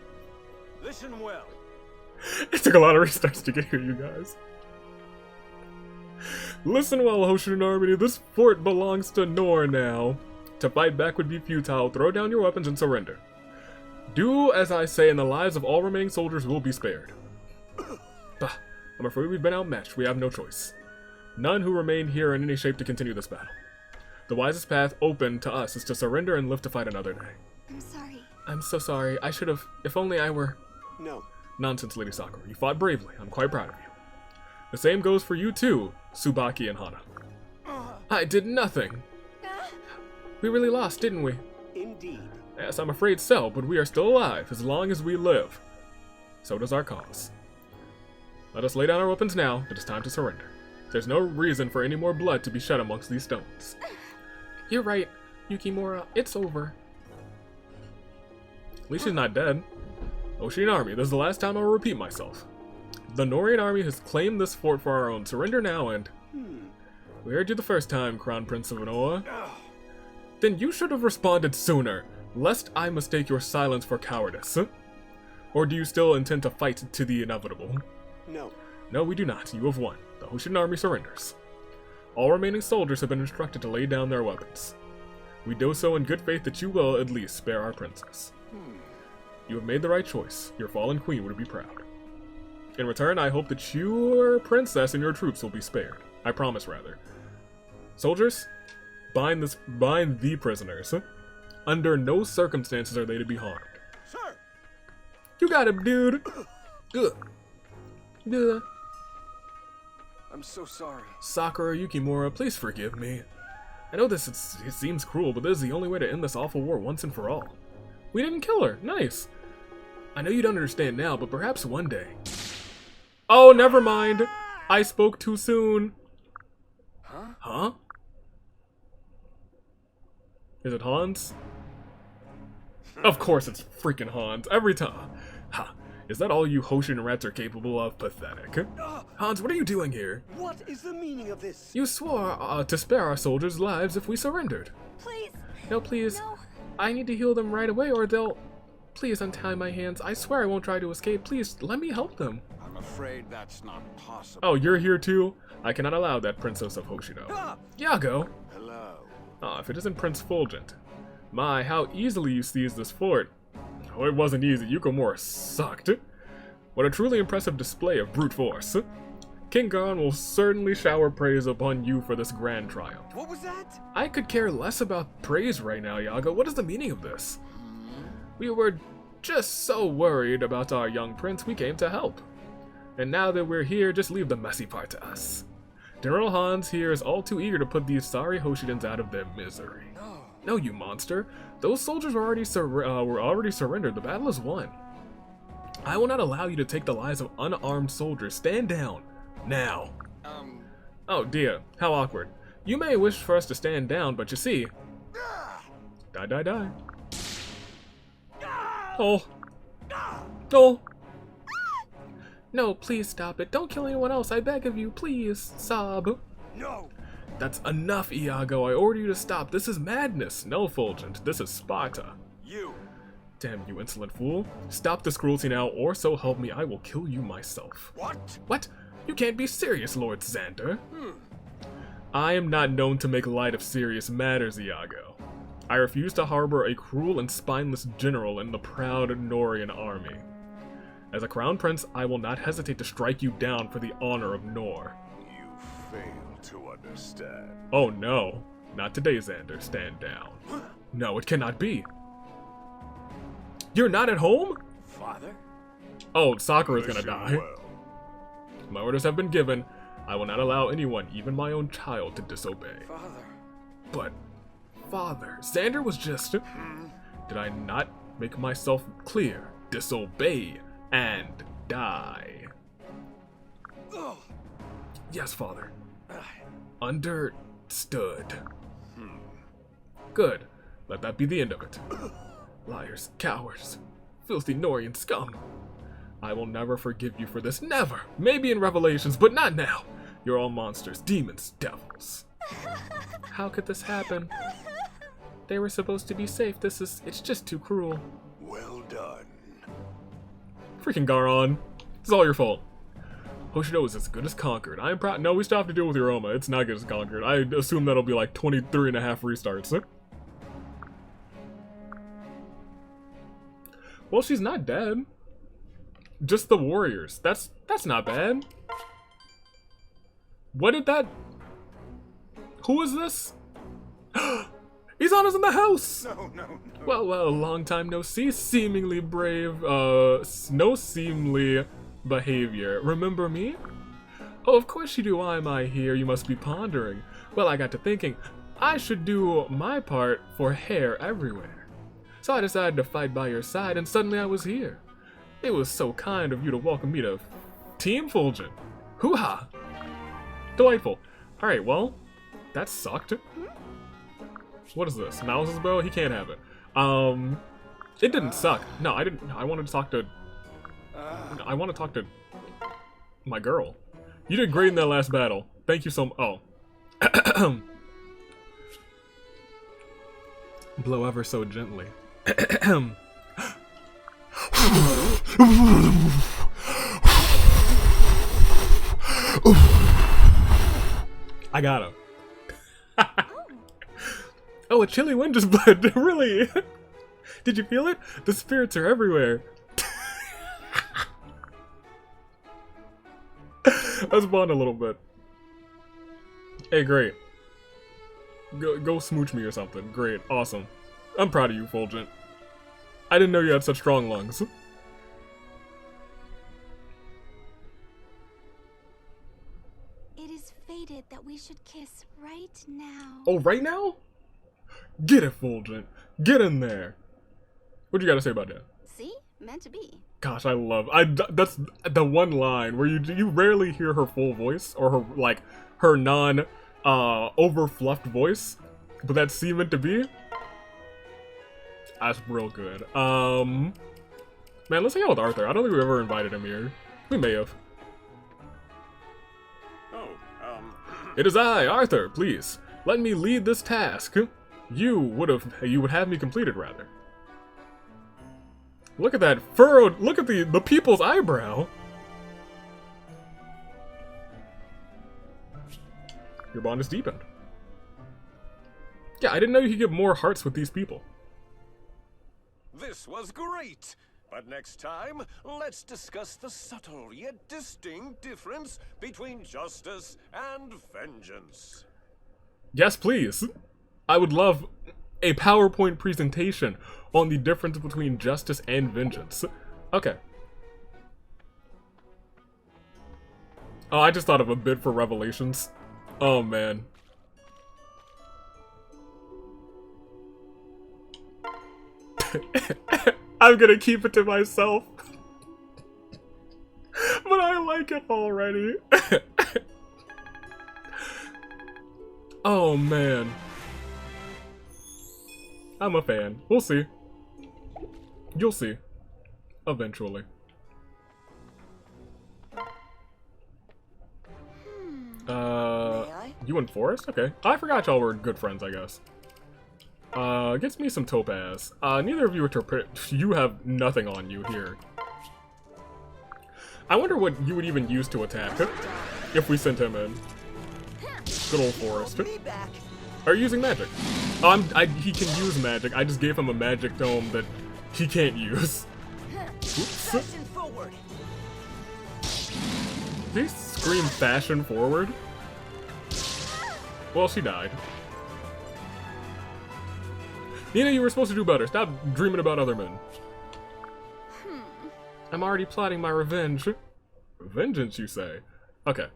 Speaker 5: Listen well.
Speaker 1: It took a lot of restarts to get here, you guys. Listen well, Hoshidan Army. This fort belongs to Nor now. To fight back would be futile. Throw down your weapons and surrender. Do as I say, and the lives of all remaining soldiers will be spared. Bah, I'm afraid we've been outmatched. We have no choice. None who remain here are in any shape to continue this battle. The wisest path open to us is to surrender and live to fight another day.
Speaker 3: I'm sorry.
Speaker 1: I'm so sorry. I should have... If only I were...
Speaker 5: No.
Speaker 1: Nonsense, Lady Sakura. You fought bravely. I'm quite proud of you. The same goes for you too, Tsubaki and Hana. I did nothing. We really lost, didn't we?
Speaker 5: Indeed.
Speaker 1: Yes, I'm afraid so, but we are still alive as long as we live. So does our cause. Let us lay down our weapons now. It is time to surrender. There's no reason for any more blood to be shed amongst these stones. You're right, Yukimura. It's over. At least she's not dead. Hoshidan Army, this is the last time I will repeat myself. The Norian army has claimed this fort for our own. Surrender now and... We heard you the first time, Crown Prince of Anoa. Then you should have responded sooner, lest I mistake your silence for cowardice. Or do you still intend to fight to the inevitable?
Speaker 5: No.
Speaker 1: No, we do not. You have won. The Hoshidan Army surrenders. All remaining soldiers have been instructed to lay down their weapons. We do so in good faith that you will, at least, spare our princess. You have made the right choice. Your fallen queen would be proud. In return, I hope that your princess and your troops will be spared. I promise, rather. Soldiers, bind the prisoners. Under no circumstances are they to be harmed.
Speaker 5: Sir!
Speaker 1: You got him, dude! Good. Good.
Speaker 2: I'm so sorry.
Speaker 1: Sakura, Yukimura, please forgive me. I know it seems cruel, but this is the only way to end this awful war once and for all. We didn't kill her. Nice. I know you don't understand now, but perhaps one day. Oh, never mind. I spoke too soon. Huh? Is it Hans? Of course it's freaking Hans. Every time. Ha. Is that all you Hoshidan rats are capable of? Pathetic. Hans, what are you doing here?
Speaker 5: What is the meaning of this?
Speaker 1: You swore to spare our soldiers' lives if we surrendered.
Speaker 3: Please.
Speaker 1: No, please.
Speaker 3: No.
Speaker 1: I need to heal them right away or they'll... Please untie my hands. I swear I won't try to escape. Please, let me help them.
Speaker 5: I'm afraid that's not possible.
Speaker 1: Oh, you're here too? I cannot allow that Princess of Hoshido. Yago!
Speaker 5: Hello.
Speaker 1: Ah, if it isn't Prince Fulgent. My, how easily you seized this fort. Oh, it wasn't easy. Yukomura sucked. What a truly impressive display of brute force. King Gon will certainly shower praise upon you for this grand triumph.
Speaker 5: What was that?
Speaker 1: I could care less about praise right now, Yago. What is the meaning of this? We were just so worried about our young prince, we came to help. And now that we're here, just leave the messy part to us. General Hans here is all too eager to put these sorry Hoshidans out of their misery. No, you monster. Those soldiers were already surrendered. The battle is won.
Speaker 4: I will not allow you to take the lives of unarmed soldiers. Stand down. Now. Oh dear, how awkward. You may wish for us to stand down, but you see... Die, die, die. Oh. Oh. No, please stop it. Don't kill anyone else. I beg of you, please. Sob.
Speaker 5: No!
Speaker 4: That's enough, Iago. I order you to stop. This is madness. No, Fulgent. This is Sparta.
Speaker 5: You!
Speaker 4: Damn you, insolent fool. Stop this cruelty now, or so help me, I will kill you myself.
Speaker 5: What?
Speaker 4: What? You can't be serious, Lord Xander. I am not known to make light of serious matters, Iago. I refuse to harbor a cruel and spineless general in the proud Norian army. As a crown prince, I will not hesitate to strike you down for the honor of Nor.
Speaker 5: You fail to understand.
Speaker 4: Oh no. Not today, Xander. Stand down. No, it cannot be. You're not at home?
Speaker 5: Father?
Speaker 4: Oh, Sakura's gonna
Speaker 5: Listen
Speaker 4: die.
Speaker 5: well.
Speaker 4: My orders have been given. I will not allow anyone, even my own child, to disobey.
Speaker 5: Father.
Speaker 4: But, Father, Xander was just... Did I not make myself clear? Disobey and die.
Speaker 5: Ugh.
Speaker 4: Yes, Father. Understood. Good. Let that be the end of it. Liars, cowards, filthy Norian scum. I will never forgive you for this, never. Maybe in Revelations, but not now. You're all monsters, demons, devils. How could this happen? They were supposed to be safe. It's just too cruel.
Speaker 5: Well done.
Speaker 4: Freaking Garon. It's all your fault. Hoshido is as good as conquered. I am proud. No, we still have to deal with Yoroma. It's not good as conquered. I assume that'll be like 23 and a half restarts. Well, she's not dead. Just the warriors. That's not bad. What did that... Who is this? Izana's in the house!
Speaker 5: No.
Speaker 4: Well, long time no see. Seemingly brave, no seemly behavior. Remember me? Oh, of course you do. Why am I here? You must be pondering. Well, I got to thinking, I should do my part for hair everywhere. So I decided to fight by your side, and suddenly I was here. It was so kind of you to welcome me to Team Fulgent. Hoo-ha! Delightful. Alright, well, that sucked. What is this? Mouse's bow? He can't have it. It didn't suck. No, I didn't. I wanted to talk to... I want to talk to my girl. You did great in that last battle. Thank you so much. Oh. Blow ever so gently. I got him. Oh, a chilly wind just bled. Really? Did you feel it? The spirits are everywhere. Let's bond a little bit. Hey, great. Go smooch me or something. Great. Awesome. I'm proud of you, Fulgent. I didn't know you had such strong lungs.
Speaker 3: It is fated that we should kiss right now.
Speaker 4: Oh, right now? Get it, Fulgent. Get in there. What you gotta say about that?
Speaker 3: See? Meant to be.
Speaker 4: Gosh, I love... that's the one line where you rarely hear her full voice, or her, like, her non, over-fluffed voice, but that's meant to be. That's real good. Man, let's hang out with Arthur. I don't think we ever invited him here. We may have. It is I, Arthur, please. Let me lead this task. You would have me completed, rather. Look at that furrowed, look at the people's eyebrow. Your bond is deepened. Yeah, I didn't know you could get more hearts with these people.
Speaker 5: This was great! But next time, let's discuss the subtle yet distinct difference between justice and vengeance.
Speaker 4: Yes, please. I would love a PowerPoint presentation on the difference between justice and vengeance. Okay. Oh, I just thought of a bit for Revelations. Oh, man. I'm gonna keep it to myself.
Speaker 1: But I like it already. Oh man. I'm a fan. We'll see. You'll see. Eventually. You and Forrest? Okay. I forgot y'all were good friends, I guess. Gets me some topaz. Neither of you are you have nothing on you here. I wonder what you would even use to attack if we sent him in. Good old Forrest. Are you using magic? Oh, he can use magic. I just gave him a magic dome that he can't use. Oops. Did he scream fashion forward? Well, she died. Nina, you were supposed to do better. Stop dreaming about other men. I'm already plotting my revenge. Vengeance, you say? Okay.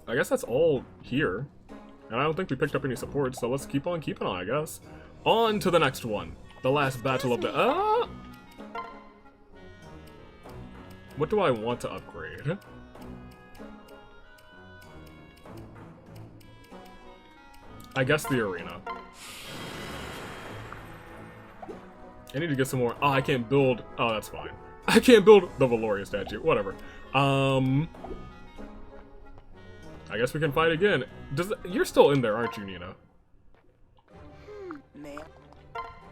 Speaker 1: I guess that's all here. And I don't think we picked up any support, so let's keep on keeping on, I guess. On to the next one. The last battle of the... What do I want to upgrade? I guess the arena. I need to get some more... Oh, I can't build... Oh, that's fine. I can't build the Valoria statue. Whatever. I guess we can fight again. You're still in there, aren't you, Nina?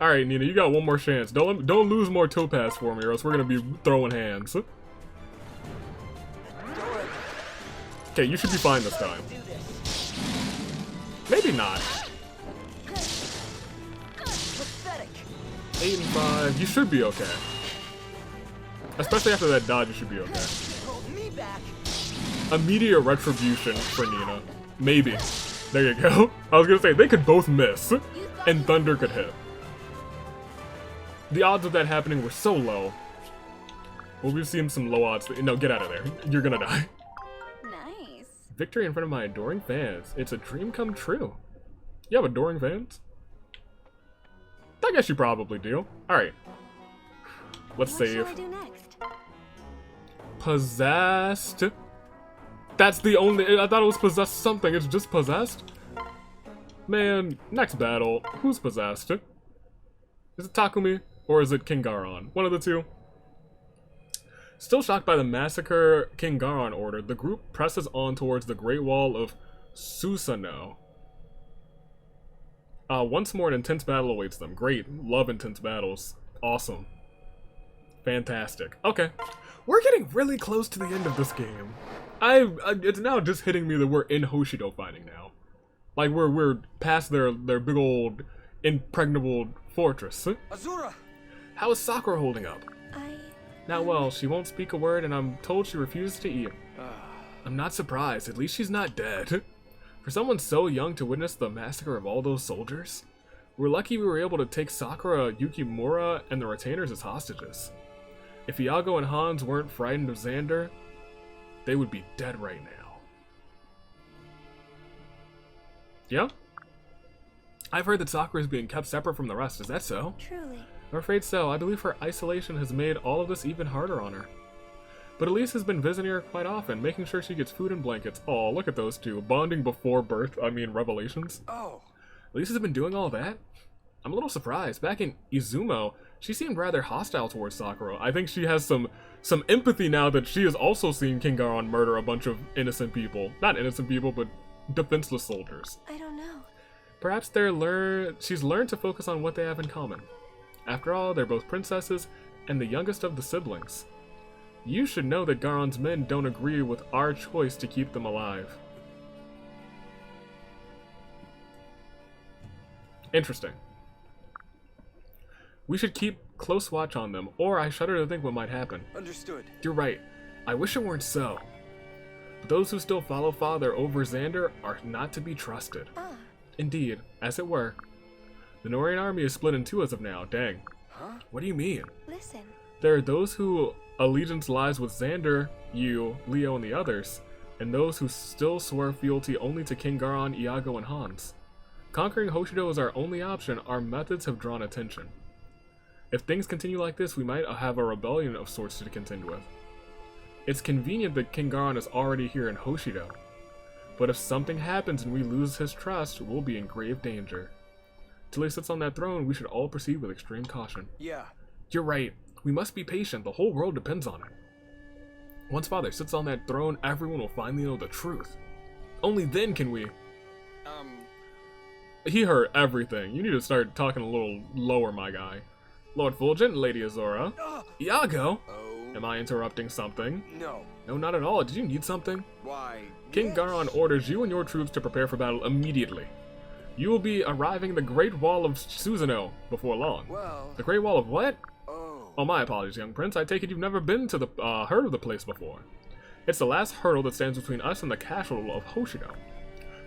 Speaker 1: Alright, Nina, you got one more chance. Don't lose more topaz for me, or else we're gonna be throwing hands. Okay, you should be fine this time. Maybe not. 8 and 5. You should be okay. Especially after that dodge, you should be okay. Immediate retribution for Nina. Maybe. There you go. I was gonna say, they could both miss, and Thunder could hit. The odds of that happening were so low. Well, we've seen some low odds. No, get out of there. You're gonna die.
Speaker 3: Nice.
Speaker 1: Victory in front of my adoring fans. It's a dream come true. You have adoring fans? I guess you probably do. Alright. Let's save.
Speaker 3: What shall I do next?
Speaker 1: Possessed? That's the only... I thought it was possessed something. It's just possessed? Man, next battle. Who's possessed? Is it Takumi? Or is it King Garon? One of the two. Still shocked by the massacre King Garon ordered, the group presses on towards the Great Wall of Susanoo. Once more, an intense battle awaits them. Great. Love intense battles. Awesome. Fantastic. Okay. We're getting really close to the end of this game. It's now just hitting me that we're in Hoshido fighting now. Like, we're past their big old impregnable fortress.
Speaker 2: Azura!
Speaker 1: How is Sakura holding up? Now, well, she won't speak a word, and I'm told she refuses to eat. I'm not surprised. At least she's not dead. For someone so young to witness the massacre of all those soldiers, we're lucky we were able to take Sakura, Yukimura, and the retainers as hostages. If Iago and Hans weren't frightened of Xander, they would be dead right now. Yeah? I've heard that Sakura is being kept separate from the rest. Is that so?
Speaker 3: Truly.
Speaker 1: I'm afraid so. I believe her isolation has made all of this even harder on her. But Elise has been visiting her quite often, making sure she gets food and blankets. Oh, look at those two. Bonding before birth, revelations.
Speaker 2: Oh.
Speaker 1: Elise has been doing all that? I'm a little surprised. Back in Izumo, she seemed rather hostile towards Sakura. I think she has some empathy now that she has also seen King Garon murder a bunch of innocent people. Not innocent people, but defenseless soldiers.
Speaker 3: I don't know.
Speaker 1: Perhaps she's learned to focus on what they have in common. After all, they're both princesses and the youngest of the siblings. You should know that Garon's men don't agree with our choice to keep them alive. Interesting. We should keep close watch on them, or I shudder to think what might happen.
Speaker 2: Understood.
Speaker 1: You're right. I wish it weren't so. But those who still follow Father over Xander are not to be trusted. Indeed, as it were. The Norian army is split in two as of now. Dang.
Speaker 2: Huh?
Speaker 1: What do you mean?
Speaker 3: Listen.
Speaker 1: There are those who allegiance lies with Xander, you, Leo, and the others, and those who still swear fealty only to King Garon, Iago, and Hans. Conquering Hoshido is our only option. Our methods have drawn attention. If things continue like this, we might have a rebellion of sorts to contend with. It's convenient that King Garon is already here in Hoshido. But if something happens and we lose his trust, we'll be in grave danger. Till he sits on that throne, we should all proceed with extreme caution.
Speaker 2: Yeah.
Speaker 1: You're right. We must be patient. The whole world depends on it. Once Father sits on that throne, everyone will finally know the truth. Only then can we... He heard everything. You need to start talking a little lower, my guy. Lord Fulgent, Lady Azora. Iago!
Speaker 2: Oh.
Speaker 1: Am I interrupting something?
Speaker 2: No.
Speaker 1: No, not at all. Did you need something?
Speaker 2: Why?
Speaker 1: King
Speaker 2: yes.
Speaker 1: Garon orders you and your troops to prepare for battle immediately. You will be arriving at the Great Wall of Susanoo before long.
Speaker 2: Well.
Speaker 1: The Great Wall of what?
Speaker 2: Oh.
Speaker 1: Oh, my apologies, young prince. I take it you've never been to the heard of the place before. It's the last hurdle that stands between us and the castle of Hoshido.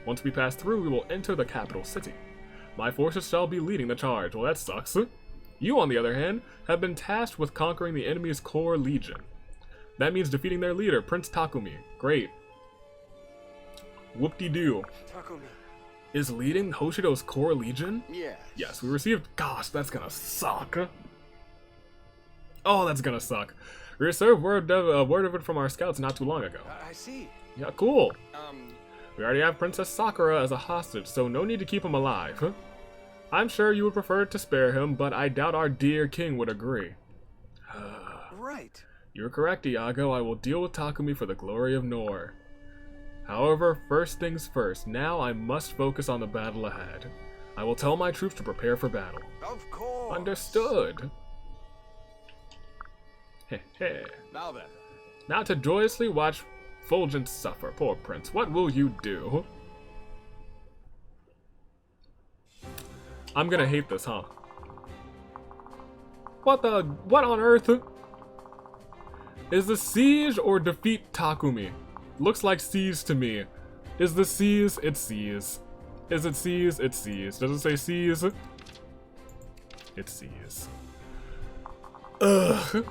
Speaker 1: Once we pass through, we will enter the capital city. My forces shall be leading the charge. Well, that sucks. You, on the other hand, have been tasked with conquering the enemy's core legion. That means defeating their leader, Prince Takumi. Great. Whoop-de-doo.
Speaker 2: Takumi.
Speaker 1: Is leading Hoshido's core legion?
Speaker 2: Yes.
Speaker 1: Yes, we received... Gosh, that's gonna suck. Oh, that's gonna suck. We received word of it from our scouts not too long ago.
Speaker 2: I see.
Speaker 1: Yeah, cool. We already have Princess Sakura as a hostage, so no need to keep him alive. I'm sure you would prefer to spare him, but I doubt our dear king would agree.
Speaker 2: Right.
Speaker 1: You're correct, Iago. I will deal with Takumi for the glory of Nor. However, first things first, now I must focus on the battle ahead. I will tell my troops to prepare for battle.
Speaker 2: Of course.
Speaker 1: Understood. Heh.
Speaker 2: Now then.
Speaker 1: Now to joyously watch Fulgent suffer. Poor prince. What will you do? I'm gonna hate this, huh? What on earth? Is the siege or defeat Takumi? Looks like siege to me. Is the seize? It seize. Is it seize? It seize. Does it say seize? It seize. Ugh.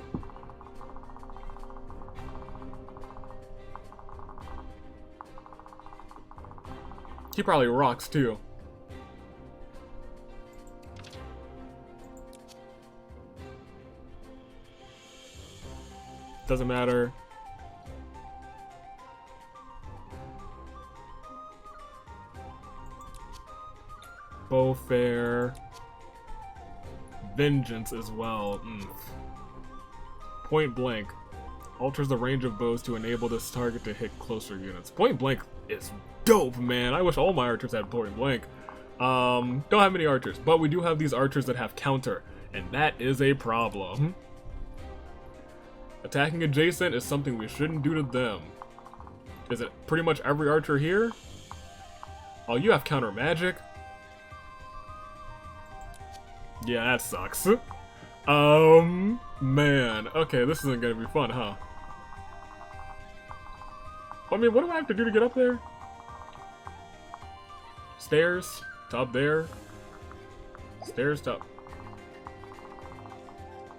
Speaker 1: He probably rocks too. Doesn't matter. Bow fair. Vengeance as well. Point blank. Alters the range of bows to enable this target to hit closer units. Point blank is dope, man. I wish all my archers had point blank. Don't have many archers, but we do have these archers that have counter, and that is a problem. Attacking adjacent is something we shouldn't do to them. Is it pretty much every archer here? Oh, you have counter magic? Yeah, that sucks. Man. Okay, this isn't gonna be fun, huh? I mean, what do I have to do to get up there? Stairs to up there. Stairs to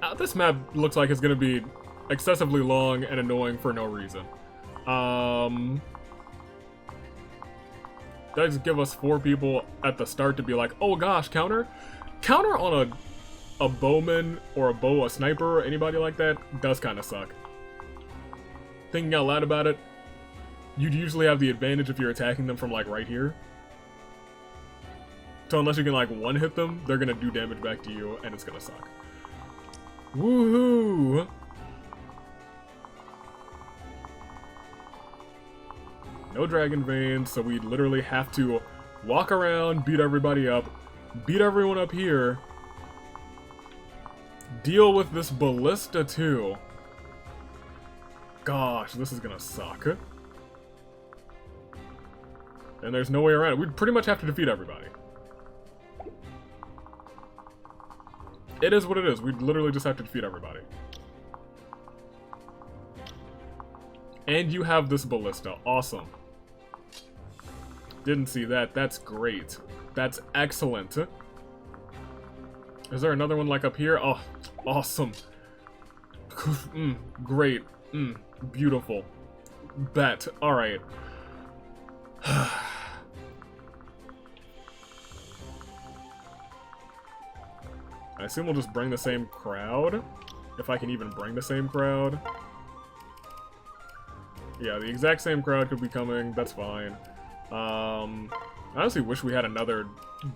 Speaker 1: up. This map looks like it's gonna be excessively long and annoying for no reason. Does give us 4 people at the start to be like, oh gosh, counter? Counter on a bowman or a sniper or anybody like that does kind of suck. Thinking out loud about it, you'd usually have the advantage if you're attacking them from like right here. So unless you can like one-hit them, they're gonna do damage back to you and it's gonna suck. Woohoo! No dragon veins, so we literally have to walk around, beat everybody up, beat everyone up here, deal with this ballista too. Gosh, this is gonna suck. And there's no way around it. We'd pretty much have to defeat everybody. It is what it is. We'd literally just have to defeat everybody. And you have this ballista. Awesome. Didn't see that. That's great. That's excellent. Is there another one like up here? Oh, awesome. Great. Beautiful. Bet. Alright. I assume we'll just bring the same crowd. If I can even bring the same crowd. Yeah, the exact same crowd could be coming. That's fine. I honestly wish we had another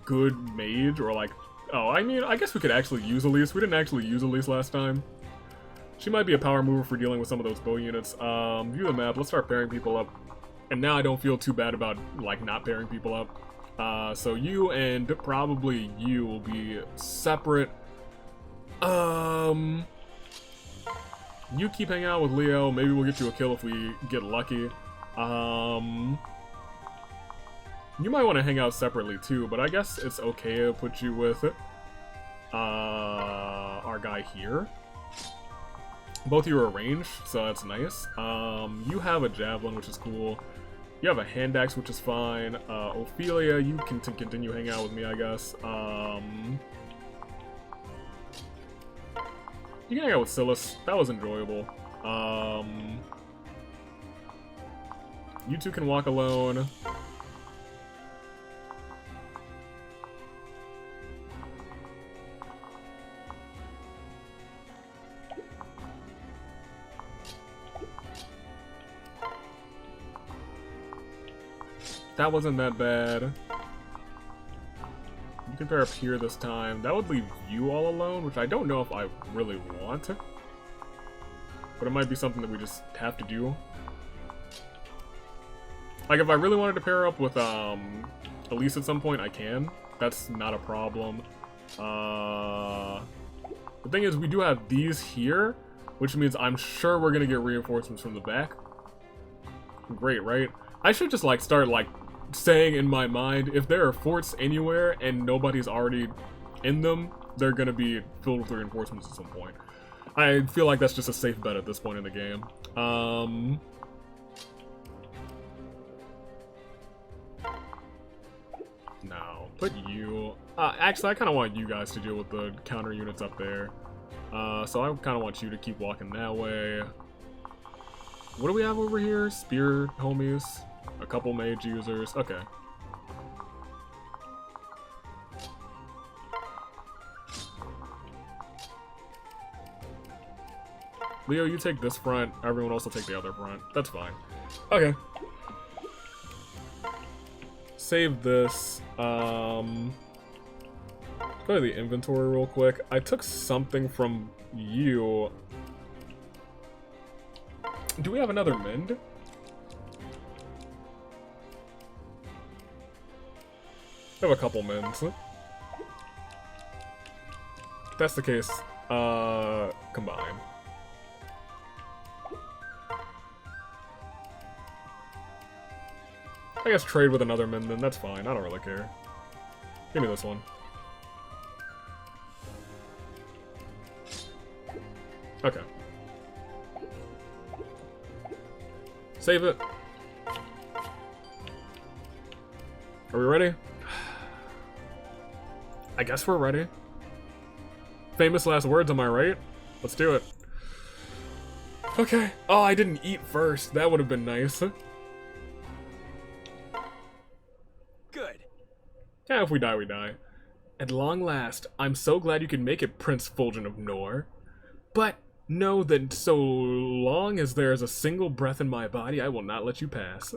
Speaker 1: good mage, or like... Oh, I mean, I guess we could actually use Elise. We didn't actually use Elise last time. She might be a power mover for dealing with some of those bow units. View the map. Let's start pairing people up. And now I don't feel too bad about, like, not pairing people up. So you and probably you will be separate. You keep hanging out with Leo. Maybe we'll get you a kill if we get lucky. You might want to hang out separately too, but I guess it's okay to put you with our guy here. Both of you are ranged, so that's nice. You have a javelin, which is cool. You have a hand axe, which is fine. Ophelia, you can continue hanging out with me, I guess. You can hang out with Silas. That was enjoyable. You two can walk alone. That wasn't that bad. You can pair up here this time. That would leave you all alone, which I don't know if I really want. But it might be something that we just have to do. Like, if I really wanted to pair up with Elise at some point, I can. That's not a problem. The thing is, we do have these here, which means I'm sure we're gonna get reinforcements from the back. Great, right? I should just, like, start, like, saying in my mind, if there are forts anywhere and nobody's already in them, they're gonna be filled with reinforcements at some point. I feel like that's just a safe bet at this point in the game. Now, put you... actually, I kind of want you guys to deal with the counter units up there. So I kind of want you to keep walking that way. What do we have over here? Spear homies. A couple mage users. Okay. Leo, you take this front. Everyone else will take the other front. That's fine. Okay. Save this. Go to the inventory real quick. I took something from you. Do we have another mend? I have a couple mends. If that's the case, combine. I guess trade with another mend then, that's fine, I don't really care. Give me this one. Okay. Save it. Are we ready? I guess we're ready. Famous last words, am I right? Let's do it. Okay. Oh, I didn't eat first. That would have been nice.
Speaker 2: Good.
Speaker 1: Yeah, if we die, we die. At long last, I'm so glad you can make it, Prince Fulgen of Nor. But know that so long as there is a single breath in my body, I will not let you pass.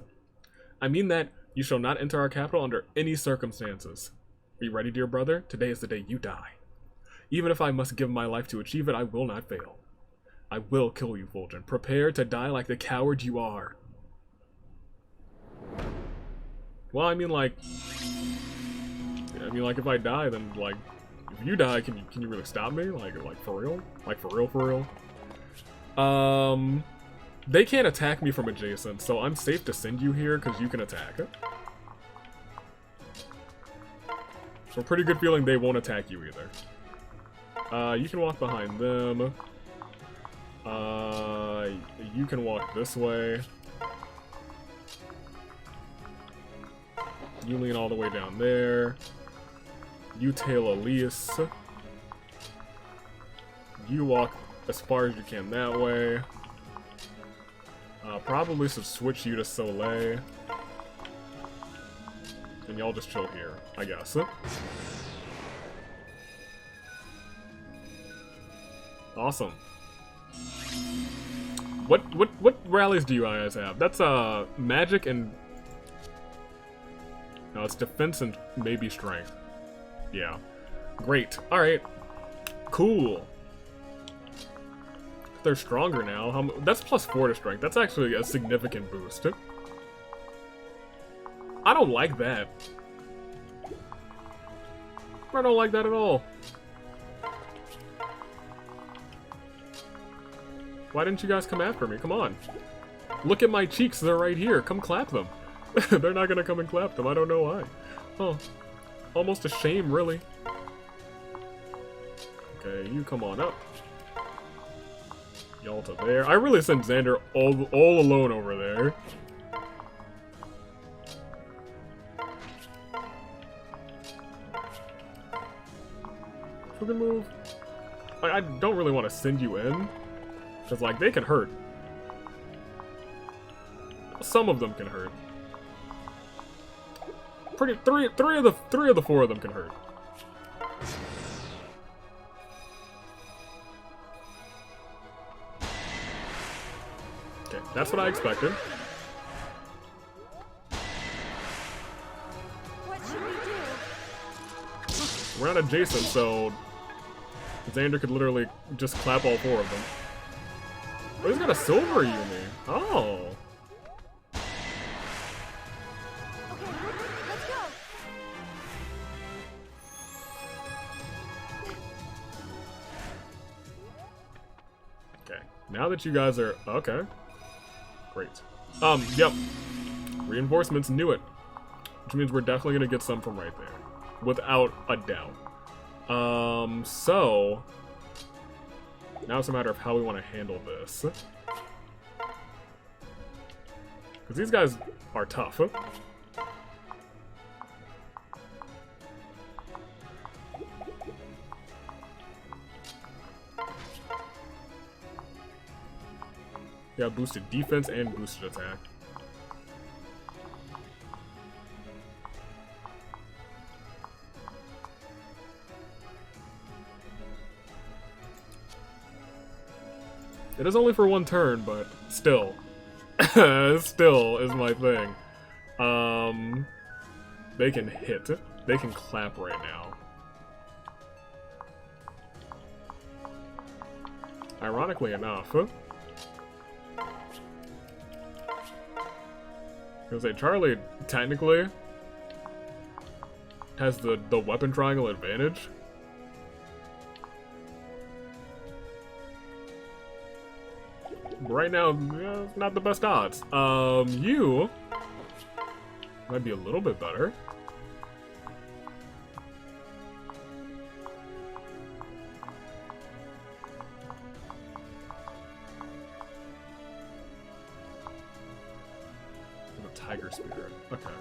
Speaker 1: I mean that you shall not enter our capital under any circumstances. Are you ready, dear brother? Today is the day you die. Even if I must give my life to achieve it, I will not fail. I will kill you, Fulgen. Prepare to die like the coward you are. Well, I mean, like, if I die, then, like, if you die, can you really stop me? Like for real? Like, for real? They can't attack me from adjacent, so I'm safe to send you here, because you can attack. So, pretty good feeling they won't attack you either. You can walk behind them. You can walk this way. You lean all the way down there. You tail Elise. You walk as far as you can that way. Probably should switch you to Soliel. And y'all just chill here, I guess. Awesome. What rallies do you guys have? That's magic and no, it's defense and maybe strength. Yeah, great. All right, cool. They're stronger now. That's +4 to strength. That's actually a significant boost. I don't like that. I don't like that at all. Why didn't you guys come after me? Come on. Look at my cheeks. They're right here. Come clap them. They're not gonna come and clap them. I don't know why. Oh. Almost a shame, really. Okay, you come on up. Y'all to there. I really sent Xander all alone over there. Fucking move. I don't really want to send you in. Because, like, they can hurt. Some of them can hurt. Three of the 4 of them can hurt. Okay, that's what I expected.
Speaker 3: What should we do?
Speaker 1: We're not adjacent, so Xander could literally just clap all 4 of them. Oh, he's got a silver Yumi. Oh.
Speaker 3: Okay, let's go.
Speaker 1: Okay. Now that you guys are okay. Great. Yep. Reinforcements knew it. Which means we're definitely gonna get some from right there. Without a doubt. So now it's a matter of how we want to handle this. Because these guys are tough. Yeah, boosted defense and boosted attack. It is only for 1 turn, but still. Still is my thing. They can hit. They can clap right now. Ironically enough. Because Charlie technically has the weapon triangle advantage. Right now, yeah, not the best odds. You might be a little bit better. The Tiger Spirit. Okay.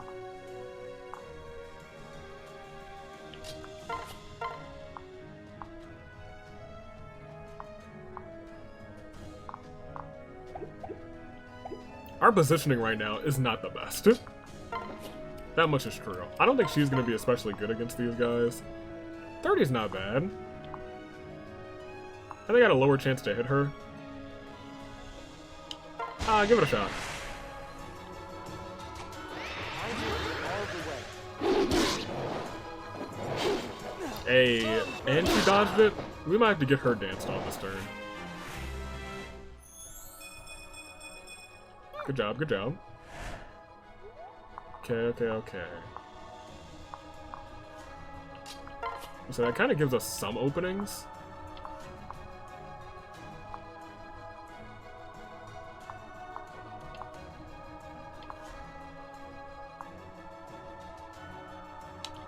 Speaker 1: Our positioning right now is not the best. That much is true. I don't think she's going to be especially good against these guys. 30's not bad. I think I got a lower chance to hit her. Give it a shot. Hey, and she dodged it? We might have to get her danced on this turn. Good job, good job. Okay. So that kind of gives us some openings.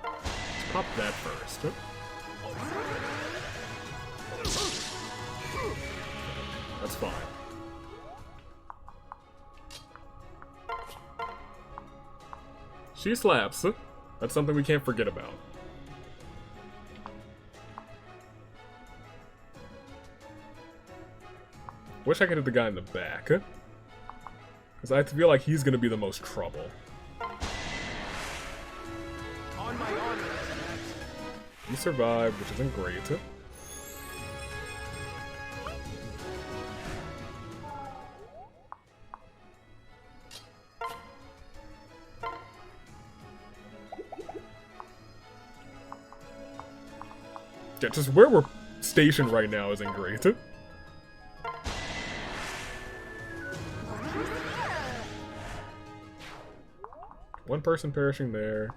Speaker 1: Let's pop that first. That's fine. She slaps. That's something we can't forget about. Wish I could hit the guy in the back. Because I feel like he's going to be the most trouble.
Speaker 2: On my honor.
Speaker 1: You survived, which isn't great. Yeah, just where we're stationed right now isn't great. One person perishing there.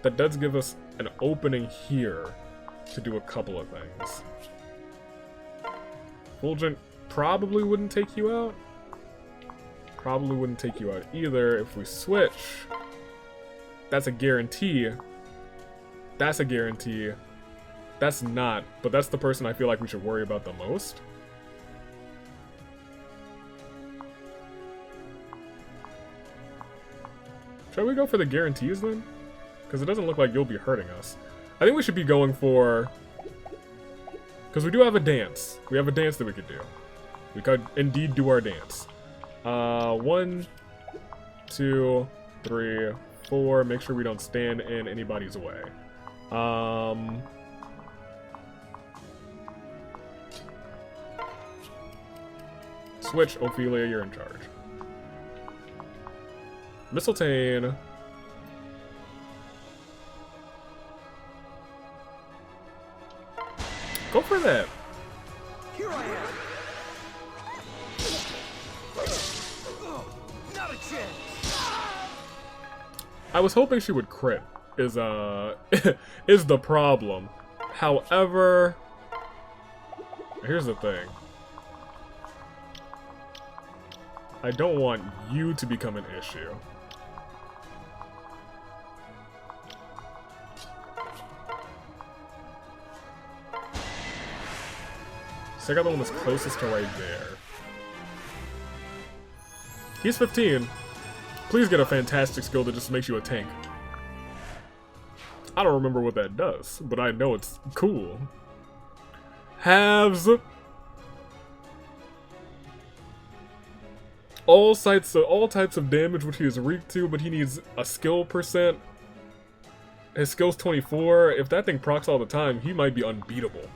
Speaker 1: That does give us an opening here to do a couple of things. Fulgent probably wouldn't take you out. Probably wouldn't take you out either if we switch. That's a guarantee. That's a guarantee. That's not, but that's the person I feel like we should worry about the most. Shall we go for the guarantees then? Because it doesn't look like you'll be hurting us. I think we should be going for... Because we do have a dance. We have a dance that we could do. We could indeed do our dance. 1, 2, 3, 4. Make sure we don't stand in anybody's way. Switch, Ophelia, you're in charge. Mistletoe. Go for that.
Speaker 2: Here I am. Oh, not a chance.
Speaker 1: I was hoping she would crit. Is is the problem. However, here's the thing. I don't want you to become an issue. So I got the one that's closest to right there. He's 15. Please get a fantastic skill that just makes you a tank. I don't remember what that does, but I know it's cool. Halves. All types of damage which he is weak to, but he needs a skill percent. His skill's 24. If that thing procs all the time, he might be unbeatable.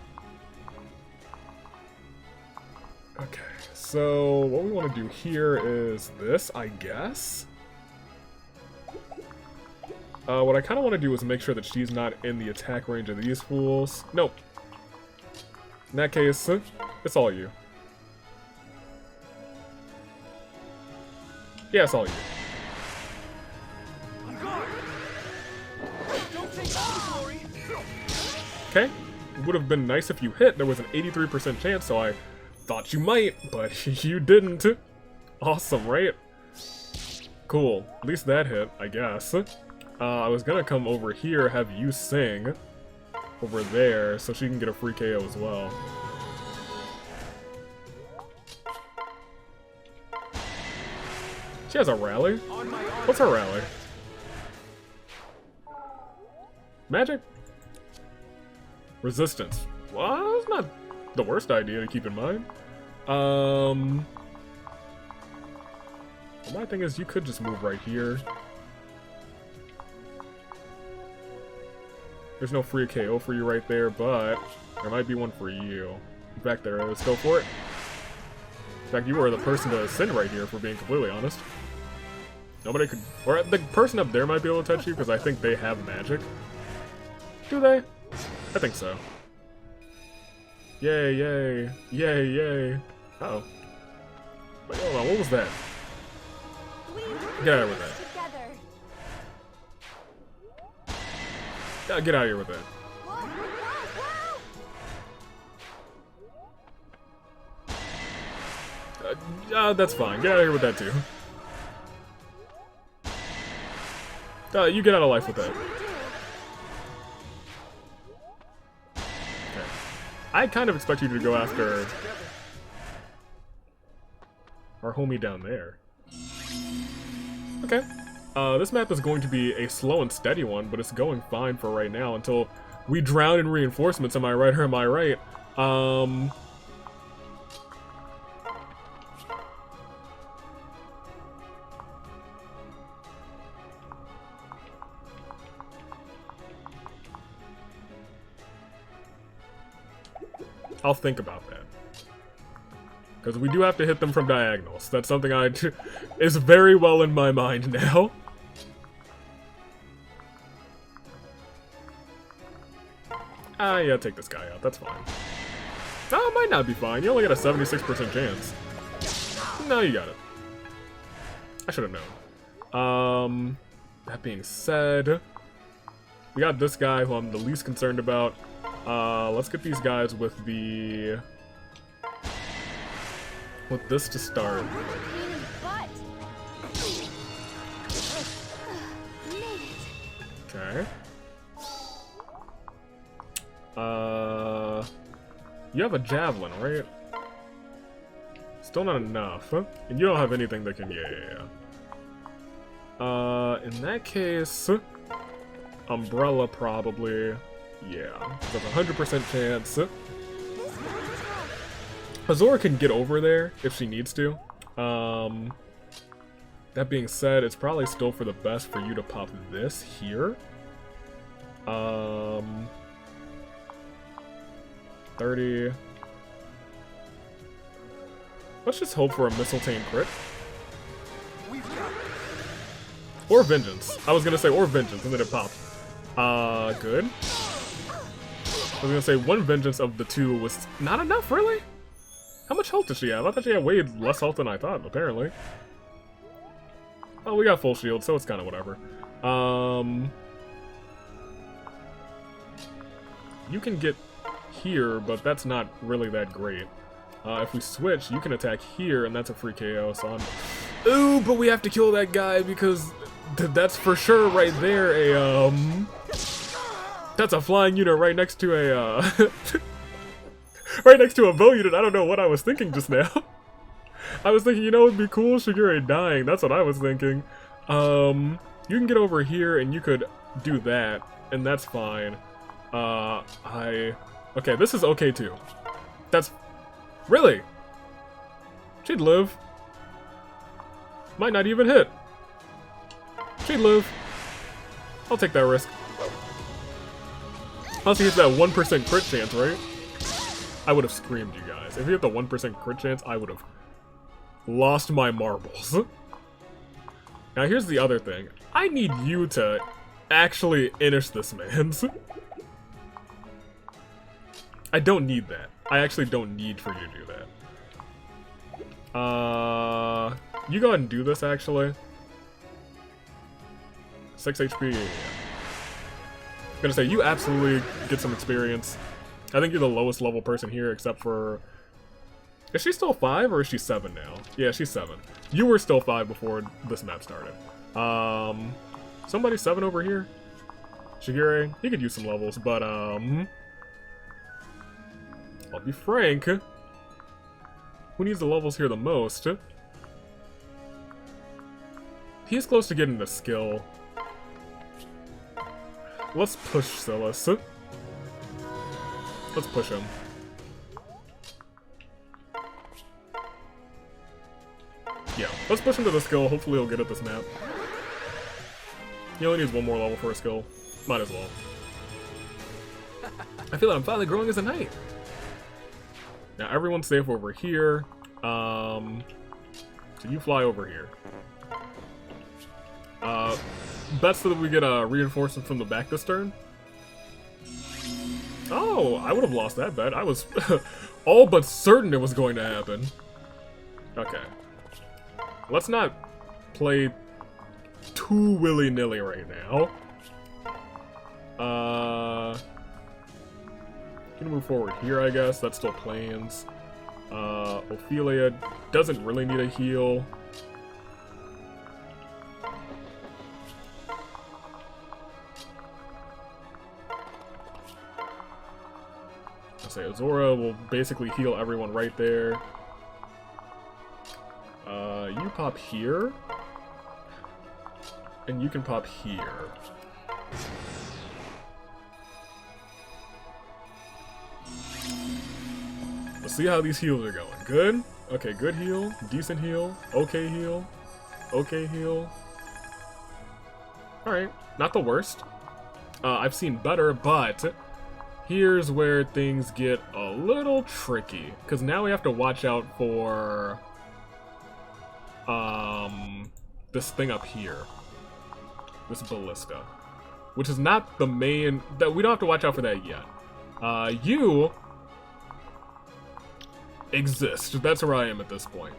Speaker 1: Okay, so what we want to do here is this, I guess. What I kind of want to do is make sure that she's not in the attack range of these fools. Nope. In that case, it's all you. Yeah, it's all you. Okay. It would have been nice if you hit. There was an 83% chance, so I thought you might, but you didn't. Awesome, right? Cool. At least that hit, I guess. I was gonna come over here, have you sing over there, so she can get a free KO as well. She has a rally? What's her rally? Magic? Resistance. Well, that's not the worst idea to keep in mind. My thing is, you could just move right here. There's no free KO for you right there, but there might be one for you. In fact, there is. Go for it. In fact, you are the person to send right here, if we're being completely honest. Nobody could... Or the person up there might be able to touch you, because I think they have magic. Do they? I think so. Yay, yay. Yay, yay. Uh-oh. Wait, hold on, what was that? Get out of here with that. Get out of here with that. That's fine. Get out of here with that too. You get out of life with that. Okay. I kind of expect you to go after our homie down there. Okay. This map is going to be a slow and steady one, but it's going fine for right now until we drown in reinforcements. Am I right or am I right? I'll think about that. Because we do have to hit them from diagonals. That's something is very well in my mind now. Yeah, take this guy out. That's fine. Oh, it might not be fine. You only got a 76% chance. No, you got it. I should have known. That being said, we got this guy who I'm the least concerned about. Let's get these guys with this to start. Okay. You have a javelin, right? Still not enough, huh? And you don't have anything that can, yeah. In that case, umbrella probably, yeah. There's a 100% chance. Azora can get over there if she needs to. That being said, it's probably still for the best for you to pop this here. 30. Let's just hope for a Mistletoe crit. Or Vengeance. I was gonna say or Vengeance, and then it popped. Good. I was gonna say one Vengeance of the two was not enough, really? How much health does she have? I thought she had way less health than I thought, apparently. Oh, we got full shield, so it's kind of whatever. You can get here, but that's not really that great. If we switch, you can attack here, and that's a free KO, so I'm... Ooh, but we have to kill that guy, because that's for sure right there a, That's a flying unit right next to a, right next to a bow unit. I don't know what I was thinking just now. I was thinking, you know, it'd be cool, Shigure dying. That's what I was thinking. You can get over here, and you could do that, and that's fine. Okay, this is okay, too. That's... Really? She'd live. Might not even hit. She'd live. I'll take that risk. Unless he hits that 1% crit chance, right? I would have screamed, you guys. If he hit the 1% crit chance, I would have lost my marbles. Now, here's the other thing. I need you to actually finish this man's. I don't need that. I actually don't need for you to do that. You go ahead and do this, actually. 6 HP. I'm gonna say, you absolutely get some experience. I think you're the lowest level person here, except for... Is she still 5, or is she 7 now? Yeah, she's 7. You were still 5 before this map started. Somebody 7 over here? Shigure, he could use some levels, but, I'll be frank. Who needs the levels here the most? He's close to getting the skill. Let's push Silas. Let's push him. Yeah, let's push him to the skill. Hopefully he'll get at this map. He only needs one more level for a skill. Might as well. I feel like I'm finally growing as a knight. Now everyone's safe over here. So you fly over here. Best so that we get a reinforcement from the back this turn. Oh, I would have lost that bet. I was all but certain it was going to happen. Okay. Let's not play too willy-nilly right now. Gonna move forward here, I guess. That's still plans. Ophelia doesn't really need a heal. I'll say Azora will basically heal everyone right there. You pop here. And you can pop here. Let's see how these heals are going. Good? Okay, good heal. Decent heal. Okay heal. Okay heal. Alright, not the worst. I've seen better, but here's where things get a little tricky. Because now we have to watch out for this thing up here. This ballista. Which is not the main... we don't have to watch out for that yet. You exist. That's where I am at this point.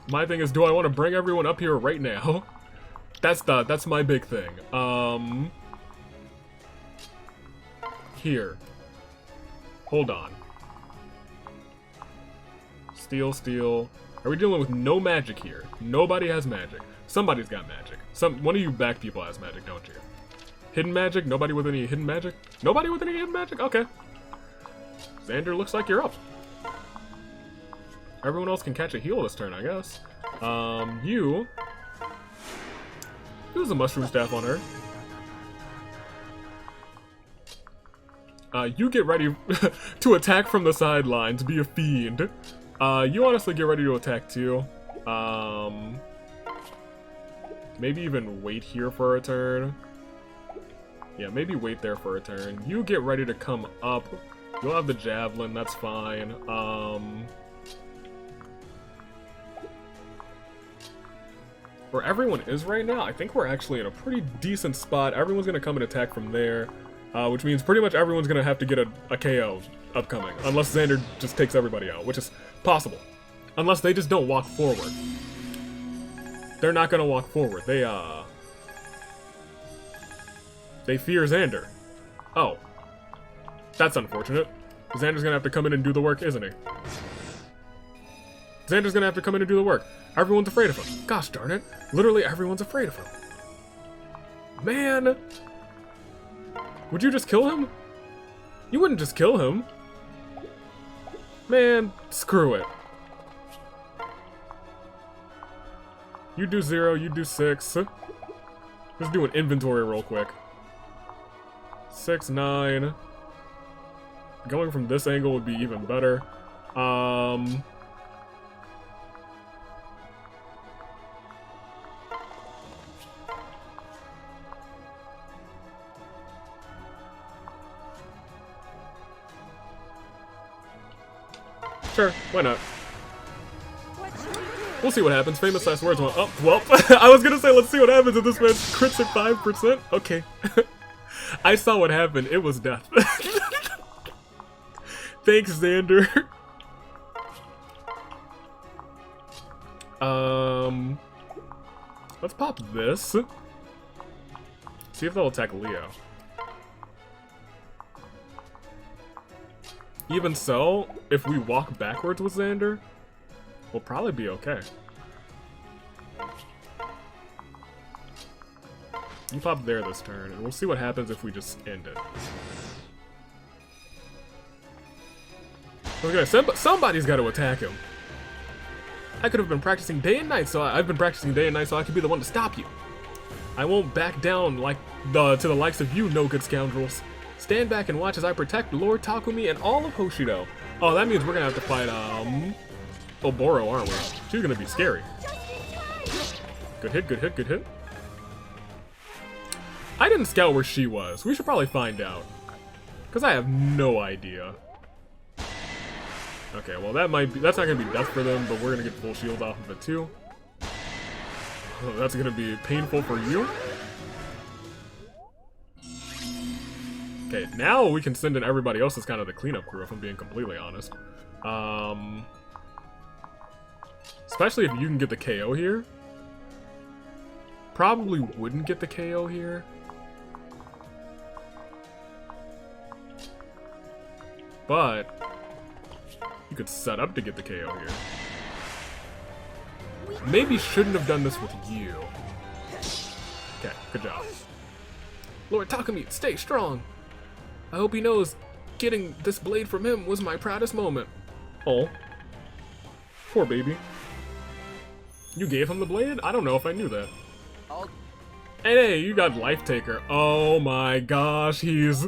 Speaker 1: My thing is, do I want to bring everyone up here right now? That's my big thing. Here. Hold on. Steal. Are we dealing with no magic here? Nobody has magic. Somebody's got magic. One of you back people has magic, don't you? Hidden magic? Nobody with any hidden magic? Nobody with any hidden magic? Okay. Xander, looks like you're up. Everyone else can catch a heal this turn, I guess. You... Use a mushroom staff on her. You get ready to attack from the sidelines, be a fiend. You honestly get ready to attack too. Maybe even wait here for a turn. Yeah, maybe wait there for a turn. You get ready to come up. You'll have the javelin, that's fine. Where everyone is right now, I think we're actually in a pretty decent spot. Everyone's gonna come and attack from there. Which means pretty much everyone's gonna have to get a KO upcoming. Unless Xander just takes everybody out, which is possible. Unless they just don't walk forward. They're not gonna walk forward. They fear Xander. Oh. That's unfortunate. Xander's gonna have to come in and do the work, isn't he? Xander's gonna have to come in and do the work. Everyone's afraid of him. Gosh darn it. Literally everyone's afraid of him. Man! Would you just kill him? You wouldn't just kill him. Man, screw it. You do 0, you do 6. Let's do an inventory real quick. 6, 9. Going from this angle would be even better. Sure, why not? We'll see what happens. Famous last words went, oh, well, I was gonna say, let's see what happens if this man crits at 5%. Okay. I saw what happened. It was death. Thanks, Xander. Let's pop this. See if they'll attack Leo. Even so, if we walk backwards with Xander, we'll probably be okay. You pop there this turn, and we'll see what happens if we just end it. Okay, somebody's got to attack him. I could have been practicing day and night, so I've been practicing day and night, so I could be the one to stop you. I won't back down like to the likes of you, no good scoundrels. Stand back and watch as I protect Lord Takumi and all of Hoshido. Oh, that means we're gonna have to fight, Oboro, aren't we? She's gonna be scary. Good hit, good hit, good hit. I didn't scout where she was. We should probably find out. Because I have no idea. Okay, well that's not gonna be death for them, but we're gonna get full shield off of it too. Oh, that's gonna be painful for you. Okay, now we can send in everybody else as kind of the cleanup crew, if I'm being completely honest. Especially if you can get the KO here. Probably wouldn't get the KO here. But you could set up to get the KO here. Maybe shouldn't have done this with you. Okay, good job. Lord Takumi, stay strong. I hope he knows getting this blade from him was my proudest moment. Oh. Poor baby. You gave him the blade? I don't know if I knew that. Hey, you got Life Taker. Oh my gosh, he's...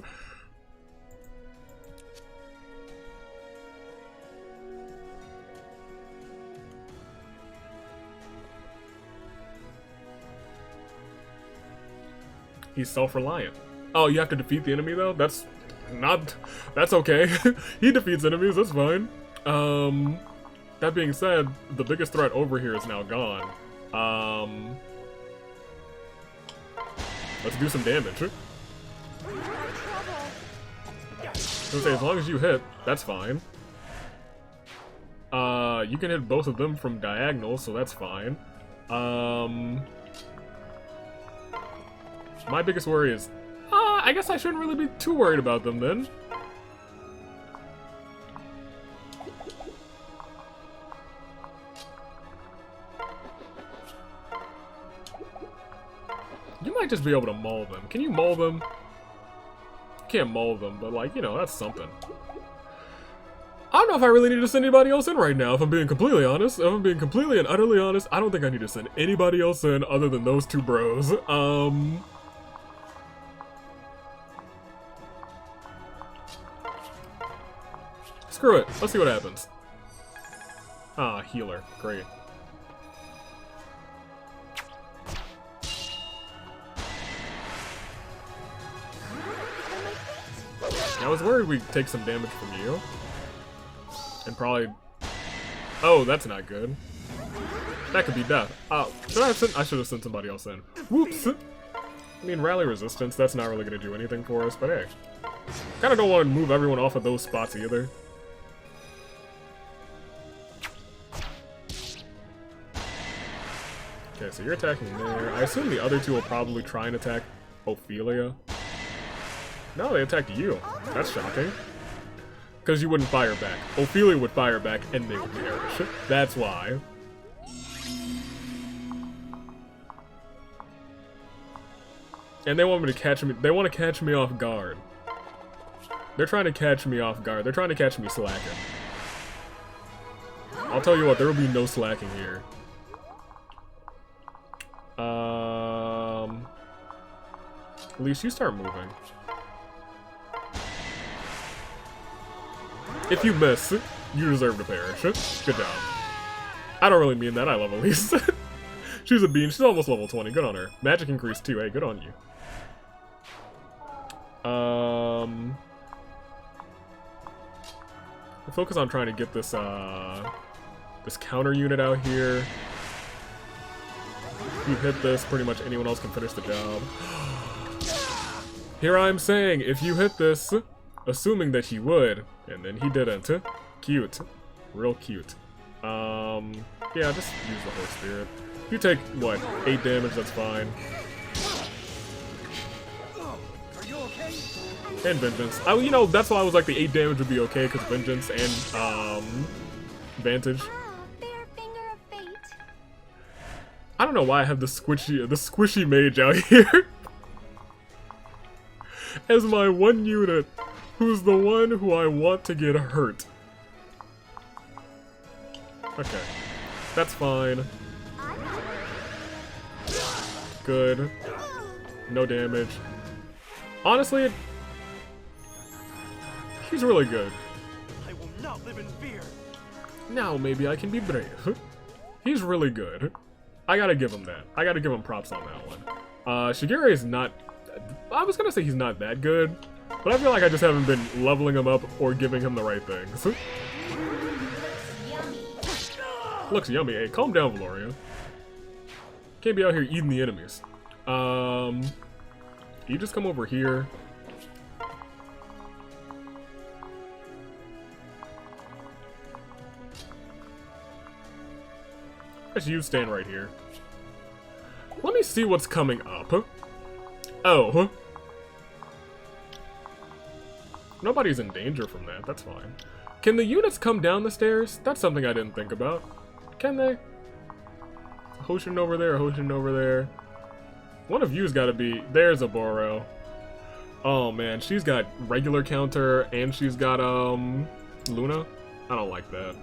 Speaker 1: He's self-reliant. Oh, you have to defeat the enemy though? That's okay. He defeats enemies, that's fine. That being said, the biggest threat over here is now gone. Let's do some damage. Okay, as long as you hit, that's fine. You can hit both of them from diagonal, so that's fine. My biggest worry is, I guess I shouldn't really be too worried about them then. You might just be able to maul them. Can you maul them? You can't maul them, but like, you know, that's something. I don't know if I really need to send anybody else in right now, if I'm being completely honest. If I'm being completely and utterly honest, I don't think I need to send anybody else in other than those two bros. Screw it. Let's see what happens. Ah, healer. Great. I was worried we'd take some damage from you. And probably... Oh, that's not good. That could be death. Should I have sent... I should have sent somebody else in. Whoops! I mean, rally resistance, that's not really going to do anything for us, but hey. Kinda don't want to move everyone off of those spots either. Okay, so you're attacking there. I assume the other two will probably try and attack Ophelia. No, they attacked you. That's shocking. Because you wouldn't fire back. Ophelia would fire back and they would perish. That's why. And they want me to catch me. They want to catch me off guard. They're trying to catch me off guard. They're trying to catch me slacking. I'll tell you what, there will be no slacking here. At least you start moving. If you miss, you deserve to perish. Good job. I don't really mean that, I love Elise. She's a bean, she's almost level 20, good on her. Magic increase too, hey, good on you. We'll focus on trying to get this, this counter unit out here. If you hit this, pretty much anyone else can finish the job. Here I'm saying, if you hit this, assuming that he would, and then he didn't. Cute. Real cute. Yeah, just use the Horse Spirit. If you take, what, 8 damage, that's fine.
Speaker 2: Are you okay?
Speaker 1: And Vengeance. You know, that's why I was like the 8 damage would be okay, because Vengeance and, Vantage.
Speaker 3: Fair finger of fate.
Speaker 1: I don't know why I have the squishy mage out here. As my one unit, who's the one who I want to get hurt. Okay. That's fine. Good. No damage. Honestly, he's really good.
Speaker 2: I will not live in fear.
Speaker 1: Now maybe I can be brave. He's really good. I gotta give him that. I gotta give him props on that one. Shigure is not... I was gonna say he's not that good, but I feel like I just haven't been leveling him up or giving him the right things. Looks yummy. Hey, calm down, Valoria. Can't be out here eating the enemies. You just come over here. Let's you stand right here. Let me see what's coming up. Oh. Nobody's in danger from that, that's fine. Can the units come down the stairs? That's something I didn't think about. Can they? Hoshidan over there, Hoshidan over there. One of you's gotta be... There's a Boro. Oh man, she's got regular counter and she's got, Luna? I don't like that.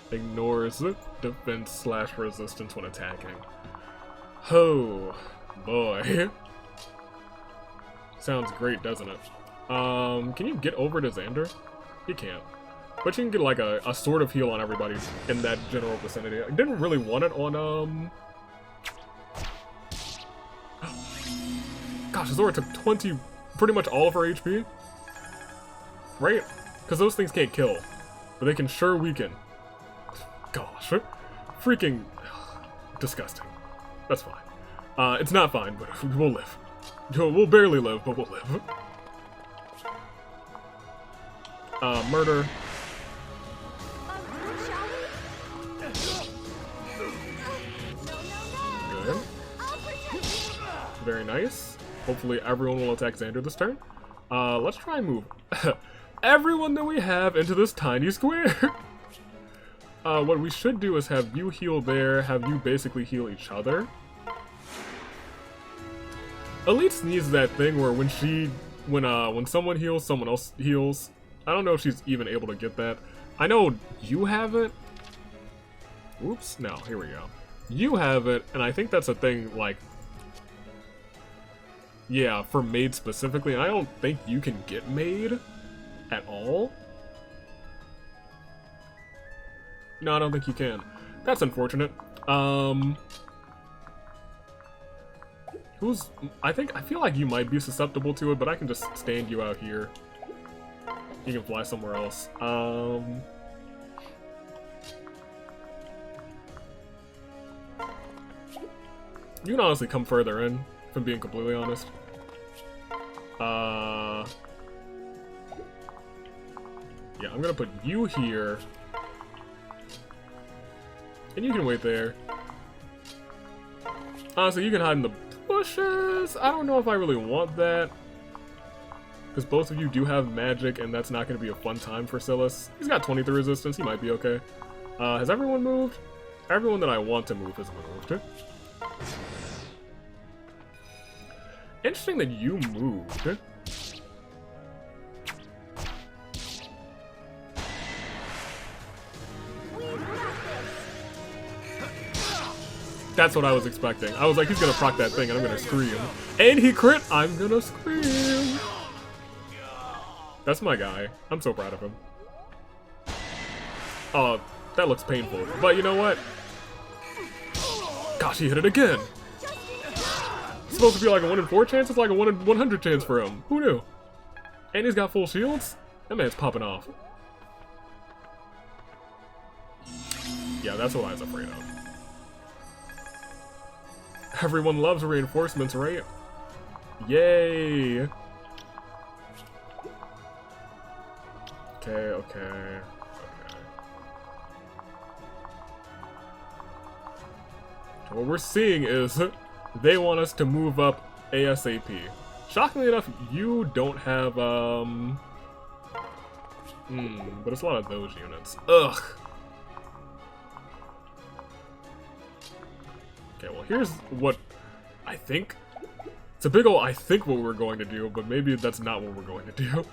Speaker 1: Ignores defense / resistance when attacking. Oh, boy. Sounds great, doesn't it? Can you get over to Xander? You can't. But you can get like a sort of heal on everybody in that general vicinity. I didn't really want it on, Gosh, Zora took 20, pretty much all of her HP. Right? Because those things can't kill. But they can sure weaken. Gosh. Freaking disgusting. That's fine. It's not fine, but we'll live. We'll barely live, but we'll live. Murder.
Speaker 3: Shall we?
Speaker 1: Good.
Speaker 3: I'll protect you.
Speaker 1: Very nice. Hopefully everyone will attack Xander this turn. Let's try and move everyone that we have into this tiny square. What we should do is have you heal there, have you basically heal each other. Elite needs that thing where when someone heals, someone else heals. I don't know if she's even able to get that. I know you have it. Oops, no, here we go. You have it, and I think that's a thing, like, yeah, for maid specifically. I don't think you can get maid at all. No, I don't think you can. That's unfortunate. I feel like you might be susceptible to it, but I can just stand you out here. You can fly somewhere else. You can honestly come further in, if I'm being completely honest. Yeah, I'm gonna put you here. And you can wait there. Honestly, you can hide in the bushes. I don't know if I really want that. Because both of you do have magic, and that's not going to be a fun time for Silas. He's got 23 resistance. He might be okay. Has everyone moved? Everyone that I want to move has moved. Interesting that you moved. That's what I was expecting. I was like, he's gonna proc that thing and I'm gonna scream. And he crit! I'm gonna scream! That's my guy. I'm so proud of him. Oh, that looks painful. But you know what? Gosh, he hit it again! It's supposed to be like a 1 in 4 chance? It's like a 1 in 100 chance for him. Who knew? And he's got full shields? That man's popping off. Yeah, that's what I was afraid of. Everyone loves reinforcements, right? Yay! Okay. What we're seeing is they want us to move up ASAP. Shockingly enough, you don't have, but it's a lot of those units. Ugh! Okay, well, here's what I think. It's a big ol' I think what we're going to do, but maybe that's not what we're going to do.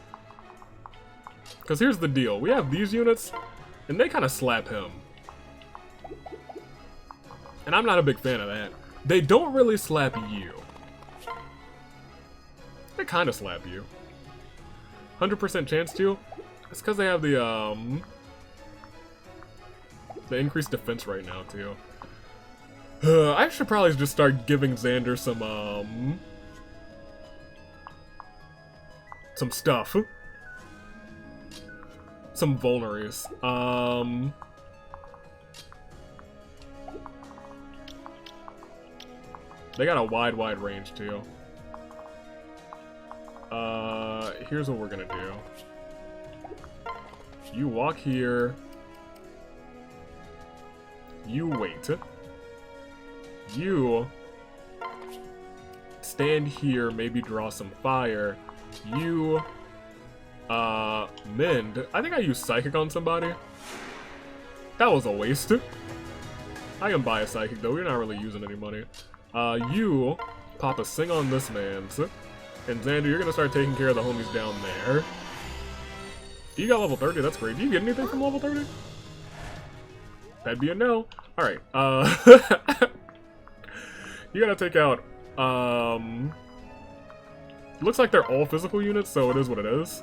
Speaker 1: Because here's the deal. We have these units, and they kind of slap him. And I'm not a big fan of that. They don't really slap you. They kind of slap you. 100% chance to. It's because they have the increased defense right now, too. I should probably just start giving Xander some stuff. Some vulneries. They got a wide range too. Here's what we're gonna do. You walk here. You wait. You stand here, maybe draw some fire. You mend. I think I used Psychic on somebody. That was a waste. I can buy a Psychic though, we're not really using any money. You pop a Sing on this man's. And Xander, you're gonna start taking care of the homies down there. You got level 30, that's great. Do you get anything from level 30? That'd be a no. Alright, you gotta take out, looks like they're all physical units, so it is what it is.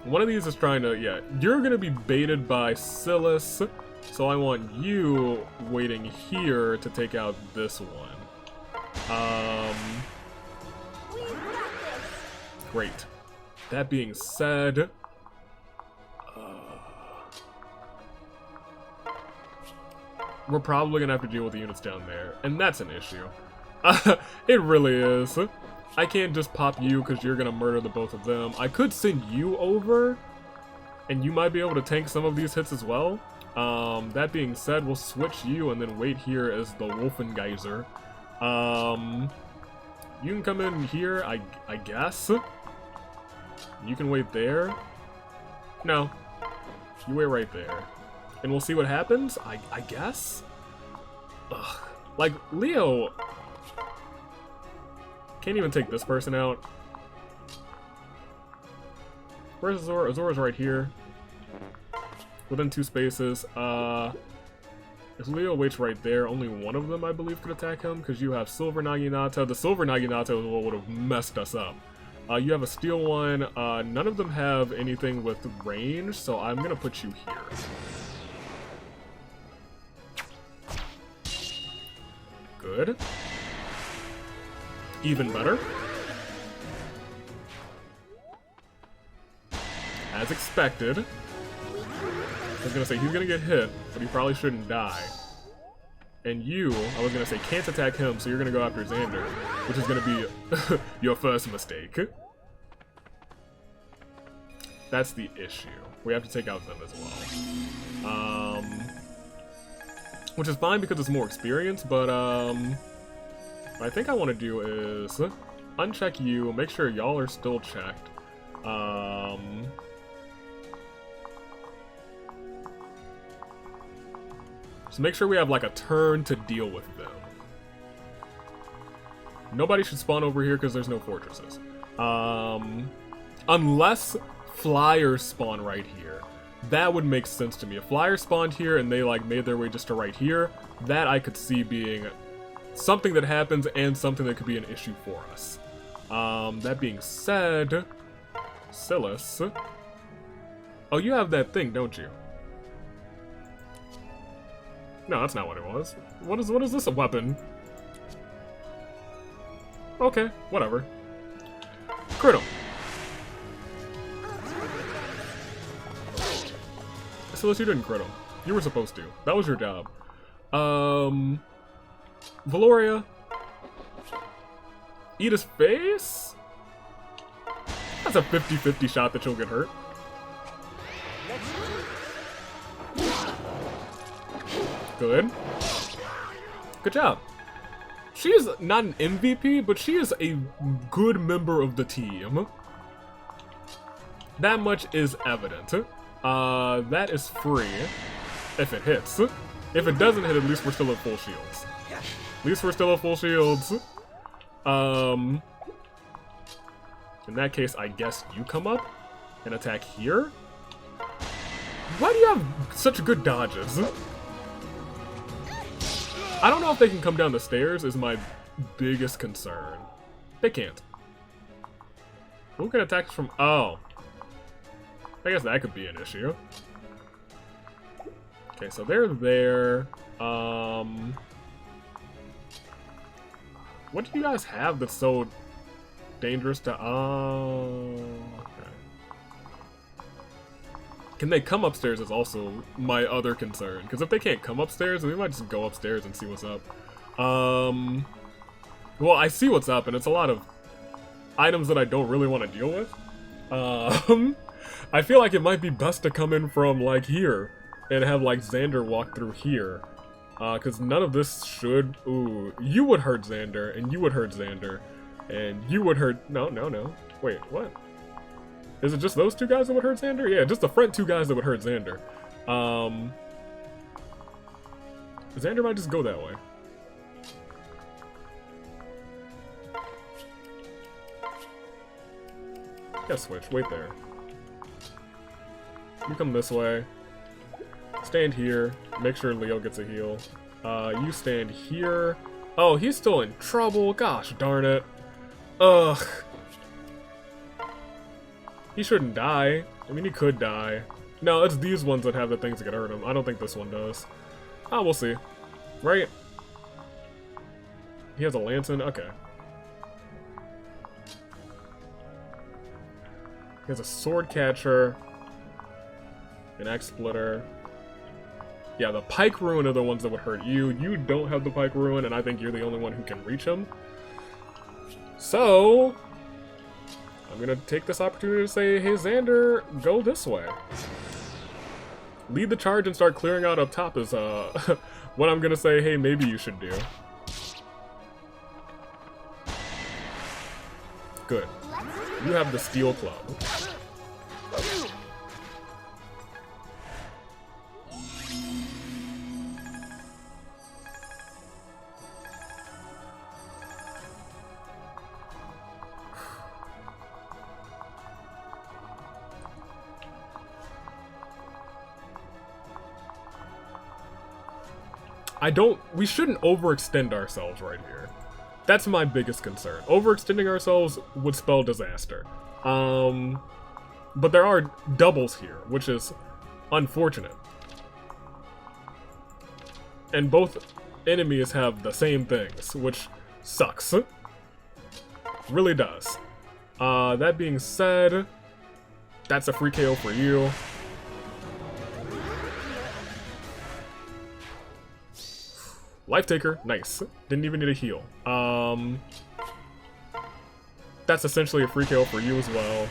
Speaker 1: One of these is trying to, yeah, you're gonna be baited by Silas, so I want you waiting here to take out this one. Great. That being said, we're probably gonna have to deal with the units down there, and that's an issue. It really is. I can't just pop you because you're gonna murder the both of them. I could send you over, and you might be able to tank some of these hits as well. That being said, we'll switch you and then wait here as the Wolfengeyser. You can come in here, I guess. You can wait there. No. You wait right there. And we'll see what happens, I guess? Ugh. Like, Leo can't even take this person out. Where's Azor? Azor's right here. Within 2 spaces. If Leo waits right there, only one of them, I believe, could attack him, because you have Silver Naginata. The Silver Naginata is what would have messed us up. You have a steel one. None of them have anything with range, so I'm going to put you here. Good. Even better. As expected. I was gonna say, he's gonna get hit, but he probably shouldn't die. And you, I was gonna say, can't attack him, so you're gonna go after Xander, which is gonna be your first mistake. That's the issue. We have to take out them as well. Which is fine because it's more experience, but what I think I want to do is uncheck you, make sure y'all are still checked. So make sure we have like a turn to deal with them. Nobody should spawn over here because there's no fortresses. Unless flyers spawn right here. That would make sense to me. If flyers spawned here and they like made their way just to right here, that I could see being something that happens and something that could be an issue for us. That being said, Silas. Oh, you have that thing, don't you? No, that's not what it was. What is this, a weapon? Okay, whatever. Crit him. Silas, you didn't crit him. You were supposed to. That was your job. Valoria. Eat his face? That's a 50-50 shot that you'll get hurt. Good. Good job. She is not an MVP, but she is a good member of the team. That much is evident. That is free. If it hits. If it doesn't hit, at least we're still at full shields. At least we're still at full shields. In that case, I guess you come up and attack here? Why do you have such good dodges? I don't know if they can come down the stairs is my biggest concern. They can't. Who can attack from... Oh. I guess that could be an issue. Okay, so they're there. What do you guys have that's so dangerous to... Okay. Can they come upstairs is also my other concern. Because if they can't come upstairs, we might just go upstairs and see what's up. Well, I see what's up, and it's a lot of items that I don't really want to deal with. I feel like it might be best to come in from, like, here. And have, like, Xander walk through here. Because none of this should... Ooh, you would hurt Xander, and you would hurt Xander. And you would hurt... No. Wait, what? Is it just those two guys that would hurt Xander? Yeah, just the front two guys that would hurt Xander. Xander might just go that way. Yeah, switch. Wait there. You come this way. Stand here. Make sure Leo gets a heal. You stand here. Oh, he's still in trouble. Gosh darn it. Ugh. He shouldn't die. I mean, he could die. No, it's these ones that have the things that could hurt him. I don't think this one does. Oh, we'll see. Right? He has a lantern? Okay. He has a sword catcher. An axe splitter. Yeah, the Pike Ruin are the ones that would hurt you. You don't have the Pike Ruin, and I think you're the only one who can reach him. So, I'm gonna take this opportunity to say, hey Xander, go this way. Lead the charge and start clearing out up top is what I'm gonna say, hey, maybe you should do. Good. You have the Steel Club. We shouldn't overextend ourselves right here. That's my biggest concern. Overextending ourselves would spell disaster. But there are doubles here, which is unfortunate. And both enemies have the same things, which sucks. Really does. That being said, that's a free KO for you. Life Taker, nice. Didn't even need a heal. That's essentially a free KO for you as well.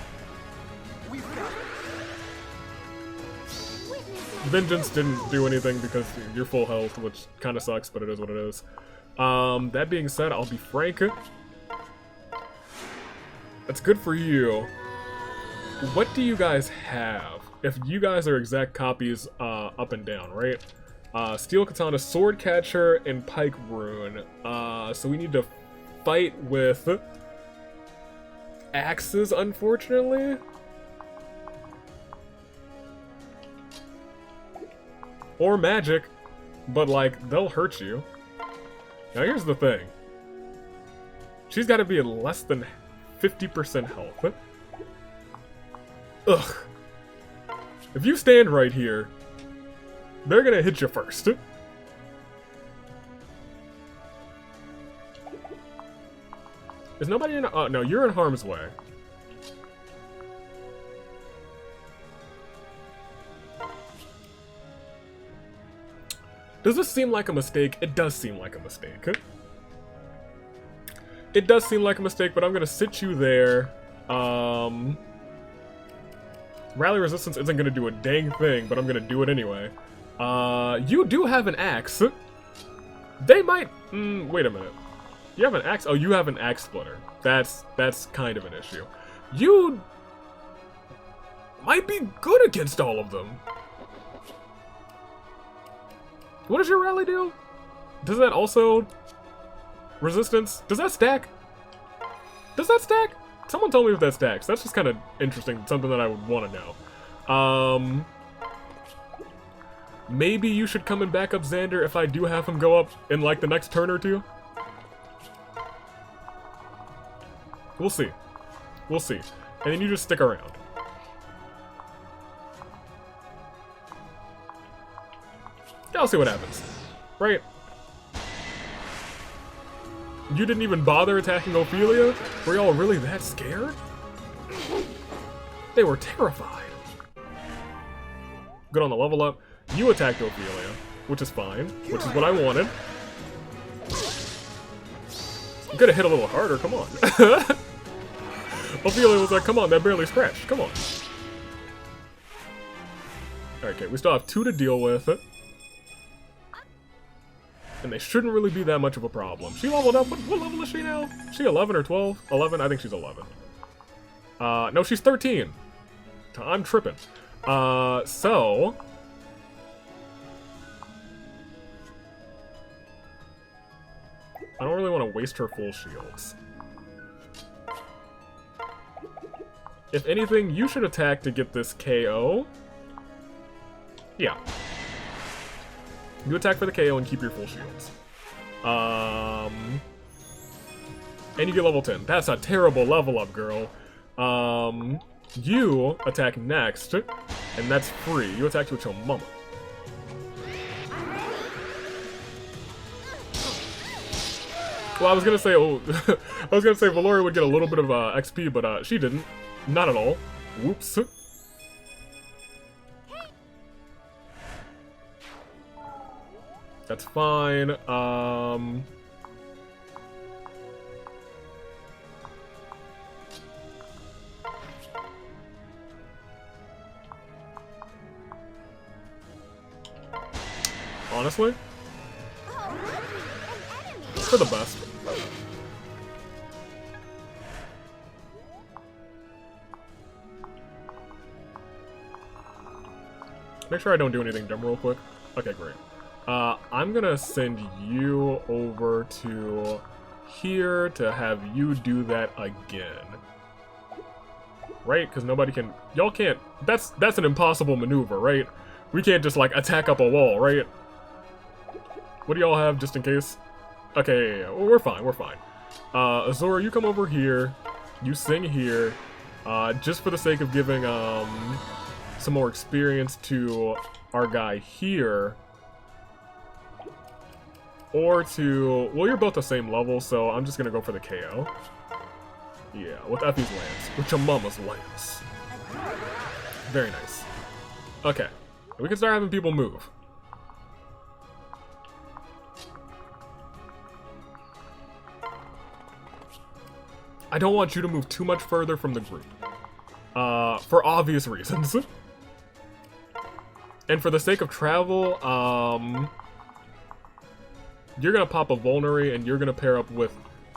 Speaker 1: Vengeance didn't do anything because you're full health, which kind of sucks, but it is what it is. That being said, I'll be frank. That's good for you. What do you guys have? If you guys are exact copies up and down, right? Steel Katana, Sword Catcher, and Pike Rune. So we need to fight with axes, unfortunately. Or magic, but like, they'll hurt you. Now here's the thing. She's gotta be at less than 50% health. Ugh. If you stand right here, they're gonna hit you first. Is nobody in? Oh no, you're in harm's way. Does this seem like a mistake? It does seem like a mistake. It does seem like a mistake, but I'm gonna sit you there. Rally resistance isn't gonna do a dang thing, but I'm gonna do it anyway. You do have an axe. They might... wait a minute. You have an axe? Oh, you have an axe splitter. That's kind of an issue. You might be good against all of them. What does your rally do? Does that also... resistance? Does that stack? Does that stack? Someone told me if that stacks. That's just kind of interesting. Something that I would want to know. Maybe you should come and back up Xander if I do have him go up in like the next turn or two. We'll see. We'll see. And then you just stick around. I'll see what happens. Right? You didn't even bother attacking Ophelia? Were y'all really that scared? They were terrified. Good on the level up. You attacked Ophelia, which is fine, which is what I wanted. You could have hit a little harder, come on. Ophelia was like, come on, that barely scratched, come on. Okay, we still have 2 to deal with. And they shouldn't really be that much of a problem. She leveled up. What level is she now? Is she 11 or 12? 11? I think she's 11. No, she's 13. I'm tripping. So... I don't really want to waste her full shields. If anything, you should attack to get this KO. Yeah. You attack for the KO and keep your full shields. And you get level 10. That's a terrible level up, girl. You attack next, and that's free. You attack with your mama. Well, I was gonna say, Valoria would get a little bit of XP, but she didn't. Not at all. Whoops. That's fine. Honestly, for the best. Make sure I don't do anything dumb real quick. Okay, great. I'm gonna send you over to here to have you do that again. Right? Because nobody can... Y'all can't... That's an impossible maneuver, right? We can't just, like, attack up a wall, right? What do y'all have, just in case? Okay, yeah, we're fine, we're fine. Azora, you come over here. You sing here. Just for the sake of giving, some more experience to our guy here. Or to... Well, you're both the same level, so I'm just gonna go for the KO. Yeah, with Effie's lance. With Chamama's lance. Very nice. Okay. We can start having people move. I don't want you to move too much further from the group. For obvious reasons. And for the sake of travel, you're gonna pop a Vulnerary and you're gonna pair up with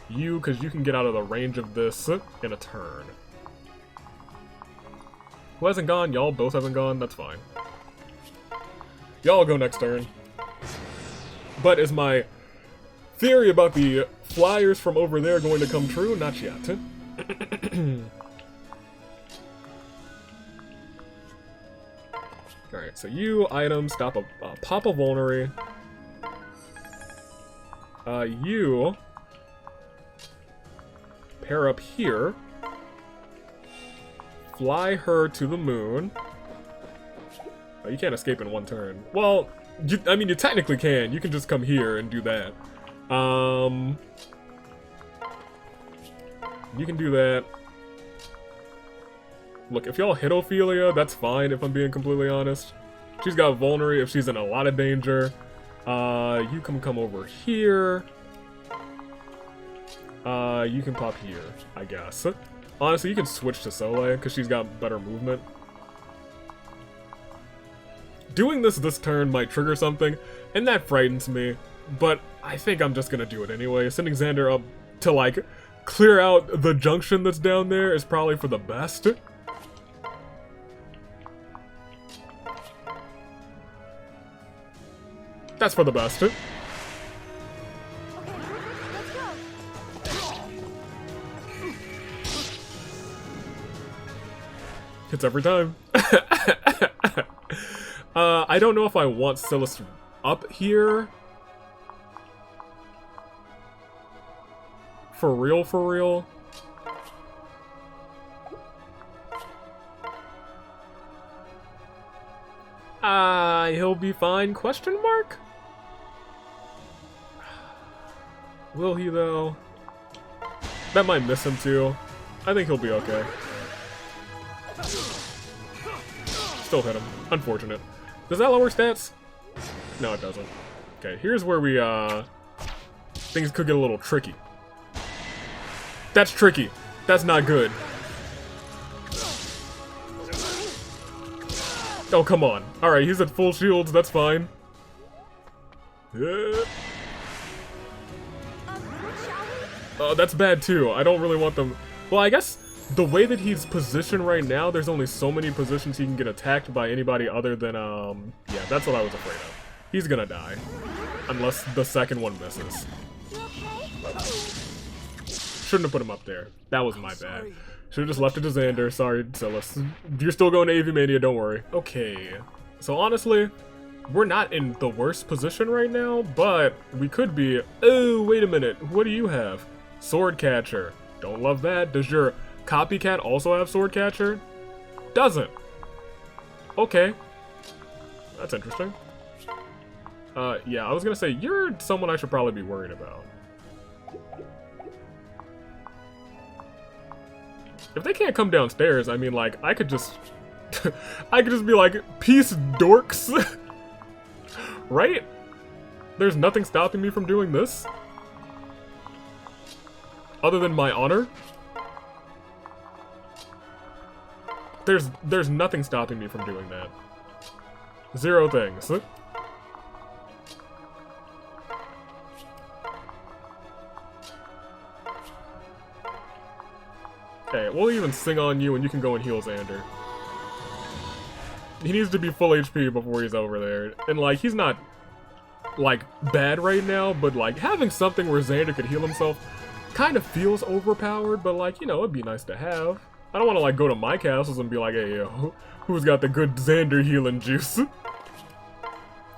Speaker 1: you because you can get out of the range of this in a turn. Who hasn't gone? Y'all both haven't gone? That's fine. Y'all go next turn. But is my theory about the flyers from over there going to come true? Not yet. Alright, so you, item, stop a pop a Vulnerary. You pair up here. Fly her to the moon. Oh, you can't escape in one turn. Well, I mean, you technically can. You can just come here and do that. You can do that. Look, if y'all hit Ophelia, that's fine if I'm being completely honest. She's got Vulnerary if she's in a lot of danger. You can come over here. You can pop here, I guess. Honestly, you can switch to Soliel because she's got better movement. Doing this turn might trigger something, and that frightens me. But I think I'm just gonna do it anyway. Sending Xander up to, like, clear out the junction that's down there is probably for the best. That's for the best. Hits every time. I don't know if I want Silas up here. For real, for real. He'll be fine, question mark? Will he, though? That might miss him, too. I think he'll be okay. Still hit him. Unfortunate. Does that lower stats? No, it doesn't. Okay, here's where we, things could get a little tricky. That's tricky. That's not good. Oh, come on. Alright, he's at full shields. That's fine. Oh, that's bad, too. I don't really want them... Well, I guess the way that he's positioned right now, there's only so many positions he can get attacked by anybody other than, yeah, that's what I was afraid of. He's gonna die. Unless the second one misses. Shouldn't have put him up there. That was my bad. Should've just left it to Xander. Sorry, Silas. You're still going to AviMania, don't worry. Okay. So honestly, we're not in the worst position right now, but we could be... Oh, wait a minute. What do you have? Sword Catcher. Don't love that. Does your copycat also have Sword Catcher? Doesn't. Okay. That's interesting. Yeah, I was gonna say, you're someone I should probably be worried about. If they can't come downstairs, I mean, like, I could just... I could just be like, peace, dorks! Right? There's nothing stopping me from doing this? Other than my honor? There's nothing stopping me from doing that. Zero things. Okay, we'll even sing on you and you can go and heal Xander. He needs to be full HP before he's over there. And, like, he's not, like, bad right now, but, like, having something where Xander could heal himself kind of feels overpowered, but, like, you know, it'd be nice to have. I don't want to, like, go to my castles and be like, hey, yo, who's got the good Xander healing juice?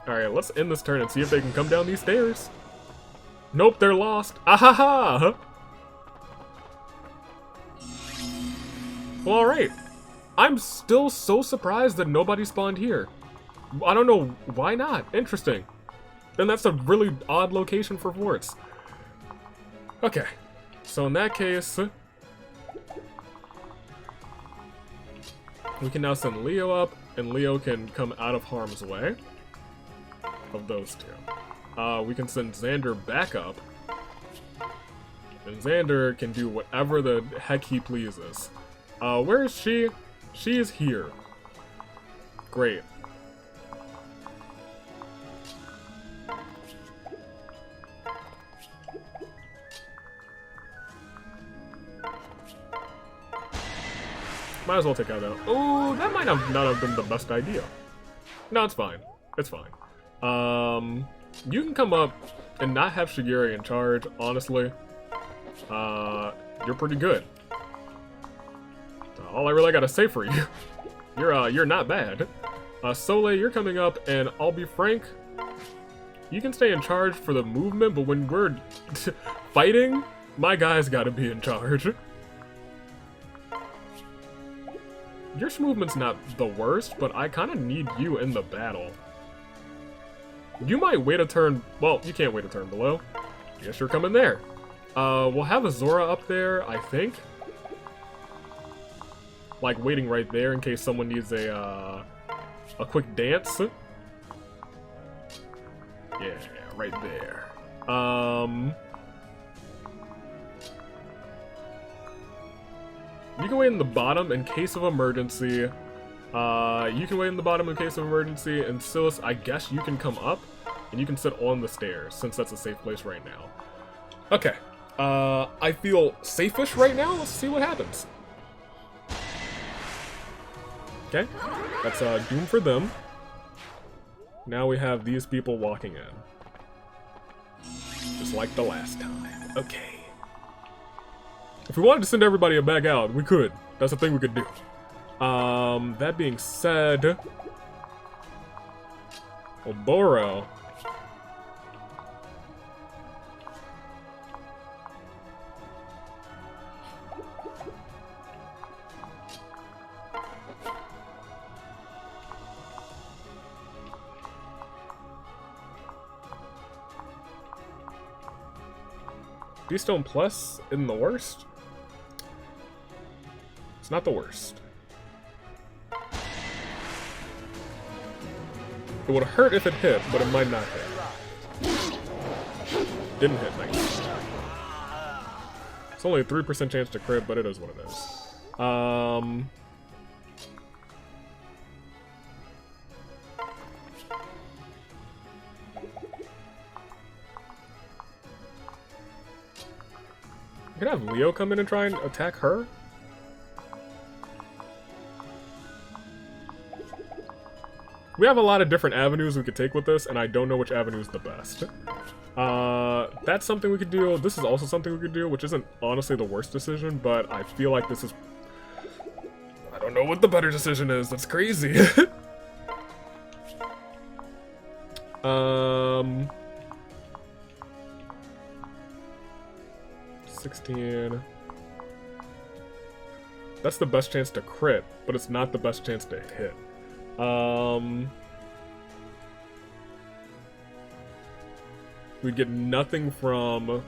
Speaker 1: Alright, let's end this turn and see if they can come down these stairs. Nope, they're lost. Ahaha! Well, alright. I'm still so surprised that nobody spawned here. I don't know, why not? Interesting. Then that's a really odd location for forts. Okay, so in that case, we can now send Leo up, and Leo can come out of harm's way of those two. We can send Xander back up, and Xander can do whatever the heck he pleases. Where is she? She is here. Great. Might as well take out that. Oh, that might not have been the best idea. No, it's fine. It's fine. You can come up and not have Shigiri in charge, honestly. You're pretty good. All I really gotta say for you. You're not bad. Soliel, you're coming up, and I'll be frank, you can stay in charge for the movement, but when we're fighting, my guy's gotta be in charge. Your movement's not the worst, but I kind of need you in the battle. You might wait a turn. Well, you can't wait a turn below. Guess you're coming there. We'll have a Zora up there, I think. Like, waiting right there in case someone needs a quick dance. Yeah, right there. You can wait in the bottom in case of emergency. You can wait in the bottom in case of emergency, and Silas, I guess you can come up, and you can sit on the stairs, since that's a safe place right now. Okay. I feel safe-ish right now. Let's see what happens. Okay. That's doom for them. Now we have these people walking in. Just like the last time. Okay. If we wanted to send everybody back out, we could. That's a thing we could do. That being said, Oboro. Beastone Plus isn't the worst. It's not the worst. It would hurt if it hit, but it might not hit. Didn't hit, nice. It's only a 3% chance to crit, but it is what it is. I could have Leo come in and try and attack her. We have a lot of different avenues we could take with this, and I don't know which avenue is the best. That's something we could do. This is also something we could do, which isn't honestly the worst decision, but I feel like this is... I don't know what the better decision is. That's crazy. 16. That's the best chance to crit, but it's not the best chance to hit. We get nothing from...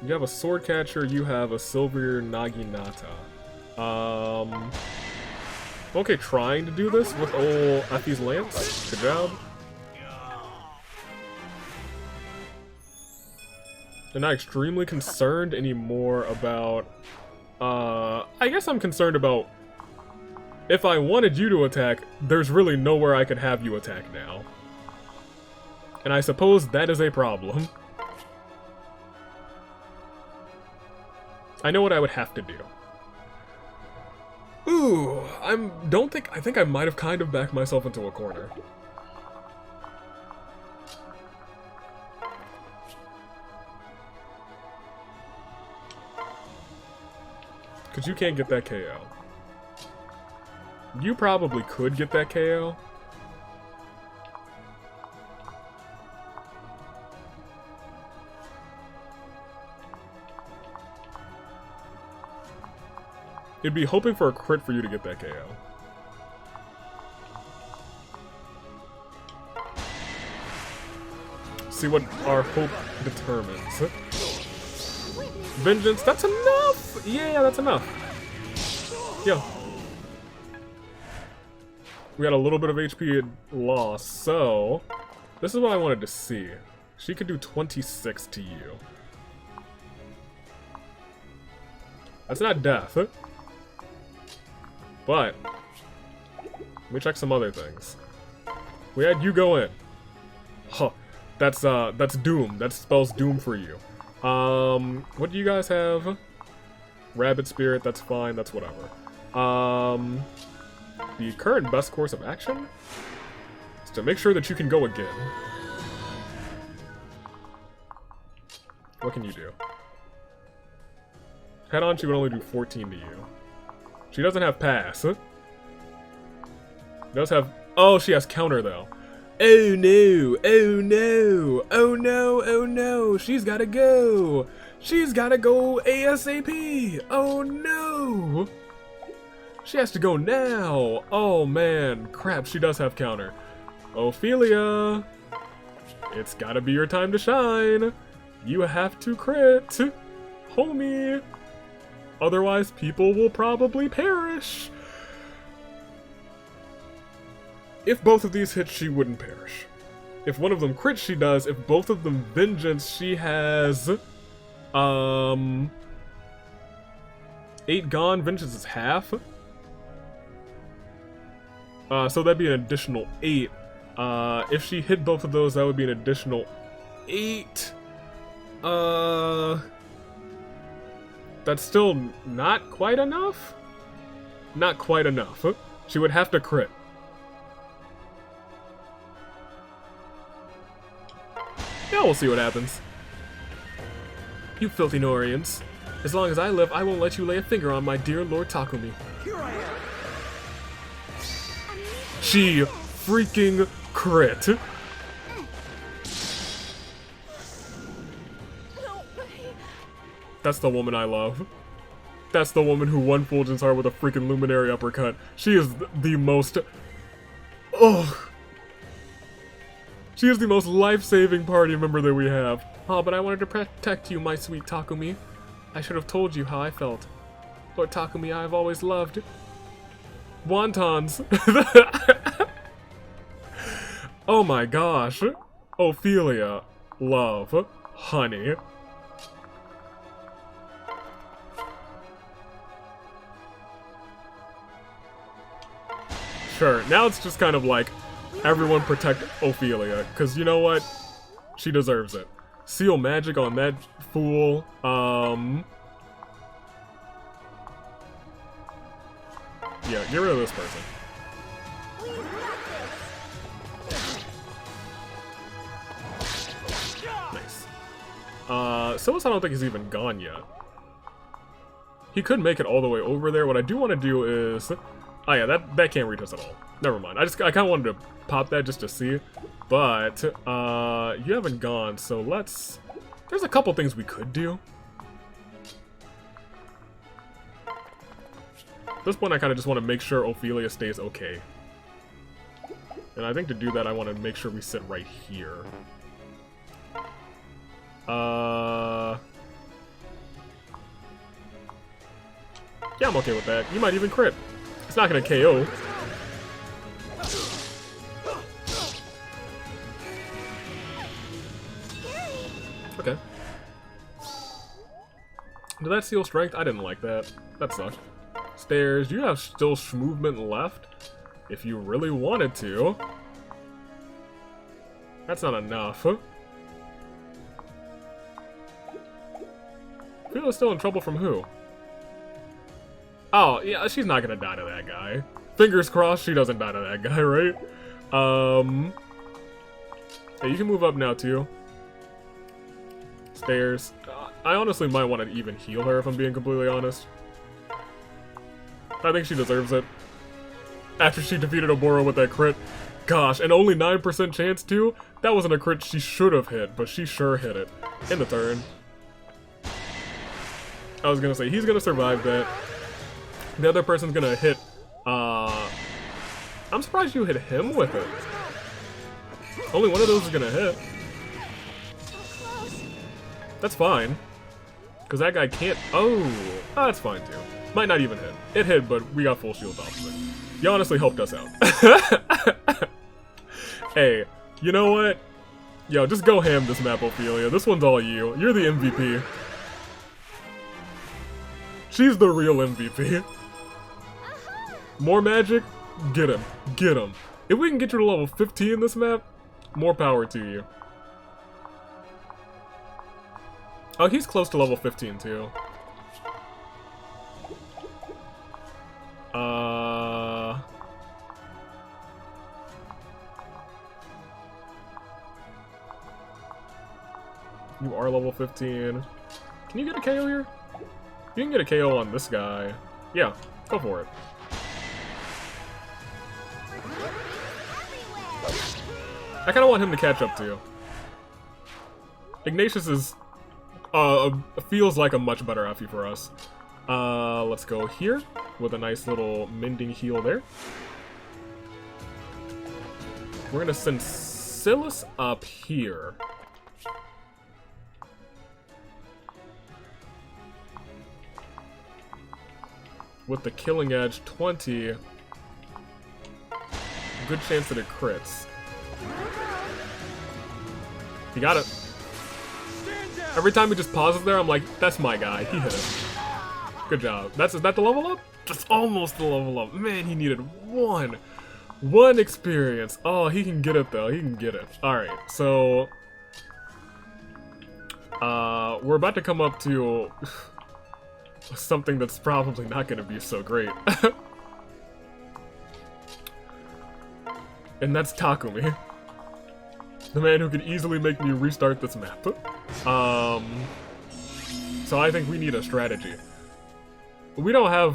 Speaker 1: You have a sword catcher, you have a silver naginata. Okay, trying to do this with old Effie's lance. Good job. I'm not extremely concerned anymore about... I guess I'm concerned about... If I wanted you to attack, there's really nowhere I could have you attack now. And I suppose that is a problem. I know what I would have to do. Ooh, I think I might have kind of backed myself into a corner. Because you can't get that KO. You probably could get that KO. It'd be hoping for a crit for you to get that KO. See what our hope determines. Vengeance, that's enough! Yeah, that's enough. Yeah. We had a little bit of HP loss, so... This is what I wanted to see. She could do 26 to you. That's not death. But, let me check some other things. We had you go in. Huh. That's doom. That spells doom for you. What do you guys have? Rabbit Spirit, that's fine, that's whatever. The current best course of action is to make sure that you can go again. What can you do? Head on, she would only do 14 to you. She doesn't have pass. She does have... Oh, she has counter, though. Oh, no. Oh, no. Oh, no. Oh, no. She's gotta go. She's gotta go ASAP. Oh, no. She has to go now. Oh, man. Crap, she does have counter. Ophelia. It's gotta be your time to shine. You have to crit. Homie. Otherwise, people will probably perish. If both of these hit, she wouldn't perish. If one of them crits, she does. If both of them vengeance, she has... 8 gone. Vengeance is half. So that'd be an additional 8. If she hit both of those, that would be an additional 8. That's still not quite enough? Not quite enough. She would have to crit. Yeah, we'll see what happens. You filthy Norians. As long as I live, I won't let you lay a finger on my dear Lord Takumi.
Speaker 2: Here I am.
Speaker 1: She freaking crit. That's the woman I love. That's the woman who won Fulgen's heart with a freaking luminary uppercut. She is the most... Ugh. She is the most life-saving party member that we have. Oh, but I wanted to protect you, my sweet Takumi. I should have told you how I felt. Lord Takumi, I have always loved... wontons. Oh my gosh. Ophelia. Love. Honey. Sure, now it's just kind of like, everyone protect Ophelia, because you know what? She deserves it. Seal magic on that fool. Yeah, get rid of this person. Nice. Silas I don't think he's even gone yet. He could make it all the way over there. What I do want to do is... Oh yeah, that can't reach us at all. Never mind. I kind of wanted to pop that just to see. But, you haven't gone, so let's... There's a couple things we could do. At this point, I kind of just want to make sure Ophelia stays okay. And I think to do that, I want to make sure we sit right here. Yeah, I'm okay with that. You might even crit. It's not gonna KO. Okay. Did that seal strength? I didn't like that. That sucked. Stairs. You have still movement left. If you really wanted to. That's not enough. Phila's still in trouble from who? Oh, yeah, she's not gonna die to that guy. Fingers crossed she doesn't die to that guy, right? Hey, you can move up now, too. Stairs. I honestly might want to even heal her, if I'm being completely honest. I think she deserves it. After she defeated Oboro with that crit. Gosh, and only 9% chance, too? That wasn't a crit she should have hit, but she sure hit it. In the turn. I was gonna say, he's gonna survive that. The other person's gonna hit, I'm surprised you hit him with it. Only one of those is gonna hit. That's fine. Because that guy can't, oh, that's fine too. Might not even hit. It hit, but we got full shield off of it. You honestly helped us out. Hey, you know what? Yo, just go ham this map, Ophelia. This one's all you. You're the MVP. She's the real MVP. More magic? Get him. Get him. If we can get you to level 15 in this map, more power to you. Oh, he's close to level 15 too. You are level 15. Can you get a KO here? You can get a KO on this guy. Yeah, go for it. I kind of want him to catch up to you. Ignatius is feels like a much better FE for us. Let's go here with a nice little mending heal there. We're gonna send Silas up here. With the killing edge 20, good chance that it crits. You got it. Every time he just pauses there, I'm like, that's my guy. He hit it. Good job. Is that the level up? Just almost the level up. Man, he needed one experience. Oh, he can get it though. He can get it. All right, so we're about to come up to something that's probably not going to be so great. And that's Takumi. The man who could easily make me restart this map. So I think we need a strategy. We don't have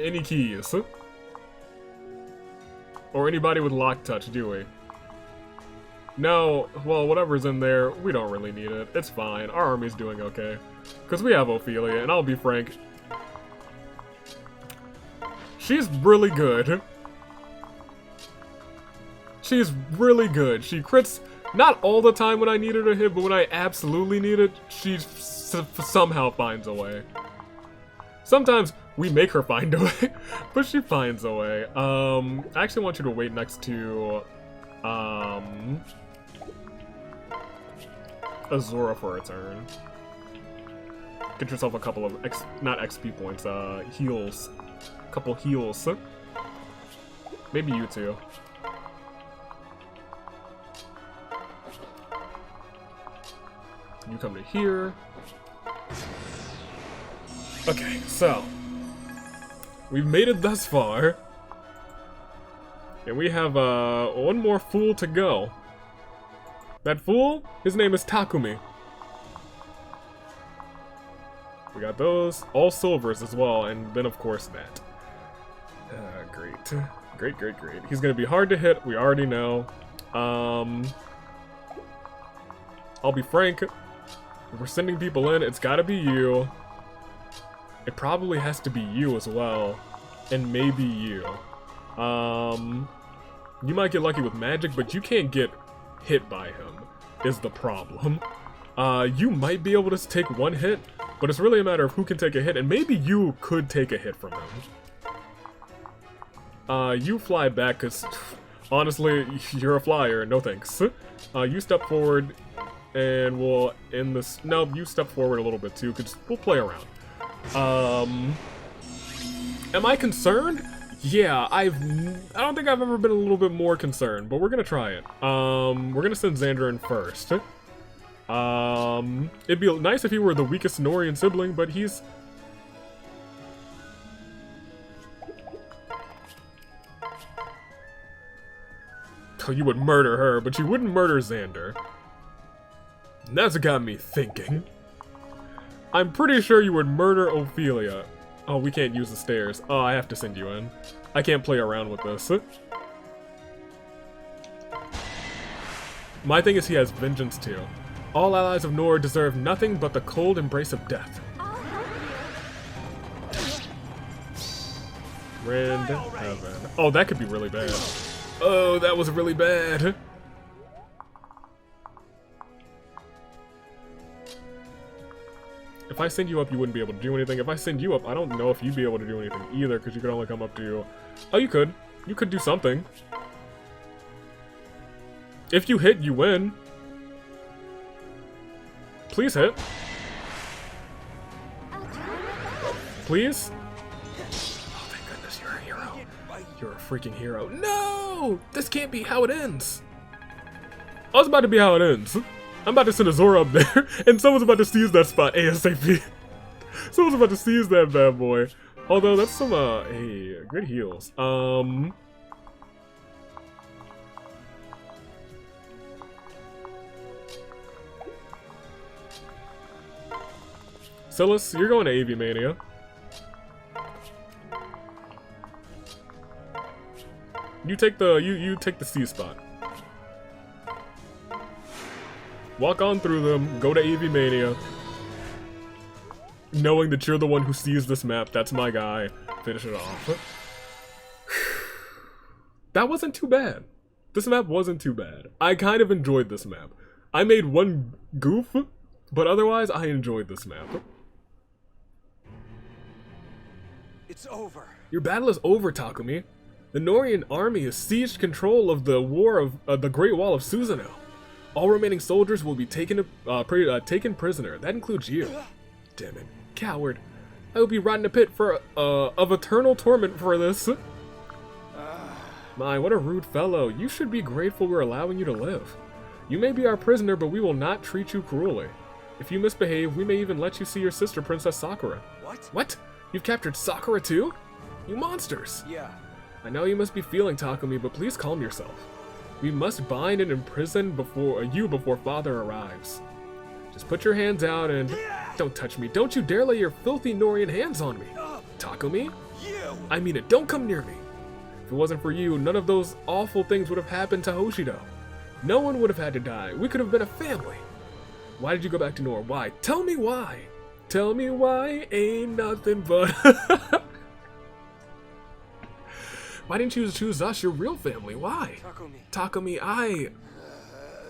Speaker 1: any keys. Or anybody with lock touch, do we? No, well, whatever's in there, we don't really need it. It's fine. Our army's doing okay. Because we have Ophelia, and I'll be frank. She's really good. She's really good. She crits not all the time when I need her to hit, but when I absolutely need it, she somehow finds a way. Sometimes we make her find a way, but she finds a way. I actually want you to wait next to Azura for a turn. Get yourself a couple of not XP points, heals. A couple heals. Maybe you two. You come to here. Okay, so we've made it thus far. And we have one more fool to go. That fool, his name is Takumi. We got those, all silvers as well, and then of course that. Great. Great, great, great. He's gonna be hard to hit, we already know. I'll be frank, if we're sending people in, it's gotta be you. It probably has to be you as well, and maybe you. You might get lucky with magic, but you can't get hit by him, is the problem. You might be able to take one hit, But it's really a matter of who can take a hit, and maybe you could take a hit from him. You fly back, because honestly, you're a flyer, no thanks. You step forward, and we'll end this. No, you step forward a little bit too, because we'll play around. Am I concerned? Yeah, I don't think I've ever been a little bit more concerned, but we're gonna try it. We're gonna send Xander in first. It'd be nice if he were the weakest Norian sibling, but he's... Oh, you would murder her, but you wouldn't murder Xander. And that's got me thinking. I'm pretty sure you would murder Ophelia. Oh, we can't use the stairs. Oh, I have to send you in. I can't play around with this. My thing is he has vengeance too. All allies of Nor deserve nothing but the cold embrace of death. Rend heaven. Oh, that could be really bad. Oh, that was really bad. If I send you up, you wouldn't be able to do anything. If I send you up, I don't know if you'd be able to do anything either, because you could only come up to... Oh, you could. You could do something. If you hit, you win. Please hit. Please? Oh, thank goodness you're a hero. You're a freaking hero. No! This can't be how it ends. Oh, it's about to be how it ends. I'm about to send a Zora up there, and someone's about to seize that spot ASAP. Someone's about to seize that bad boy. Although, that's some, hey, good heals. Silas, you're going to AviMania. You take the, you take the C spot. Walk on through them, go to AviMania. Knowing that you're the one who sees this map, that's my guy. Finish it off. That wasn't too bad. This map wasn't too bad. I kind of enjoyed this map. I made one goof, but otherwise I enjoyed this map.
Speaker 2: It's over.
Speaker 1: Your battle is over, Takumi. The Norian army has seized control of the war of the Great Wall of Susanoo. All remaining soldiers will be taken prisoner. That includes you. Damn it, coward! I will be rotting in a pit for of eternal torment for this. My, what a rude fellow! You should be grateful we're allowing you to live. You may be our prisoner, but we will not treat you cruelly. If you misbehave, we may even let you see your sister, Princess Sakura.
Speaker 2: What?
Speaker 1: What? You've captured Sakura too? You monsters!
Speaker 2: Yeah.
Speaker 1: I know you must be feeling, Takumi, but please calm yourself. We must bind and imprison before Father arrives. Just put your hands out and... Don't touch me. Don't you dare lay your filthy Norian hands on me. Takumi?
Speaker 2: You!
Speaker 1: I mean it. Don't come near me. If it wasn't for you, none of those awful things would have happened to Hoshido. No one would have had to die. We could have been a family. Why did you go back to Nor? Why? Tell me why. Tell me why. Ain't nothing but... Why didn't you choose us, your real family? Why?
Speaker 2: Takumi.
Speaker 1: Takumi, I...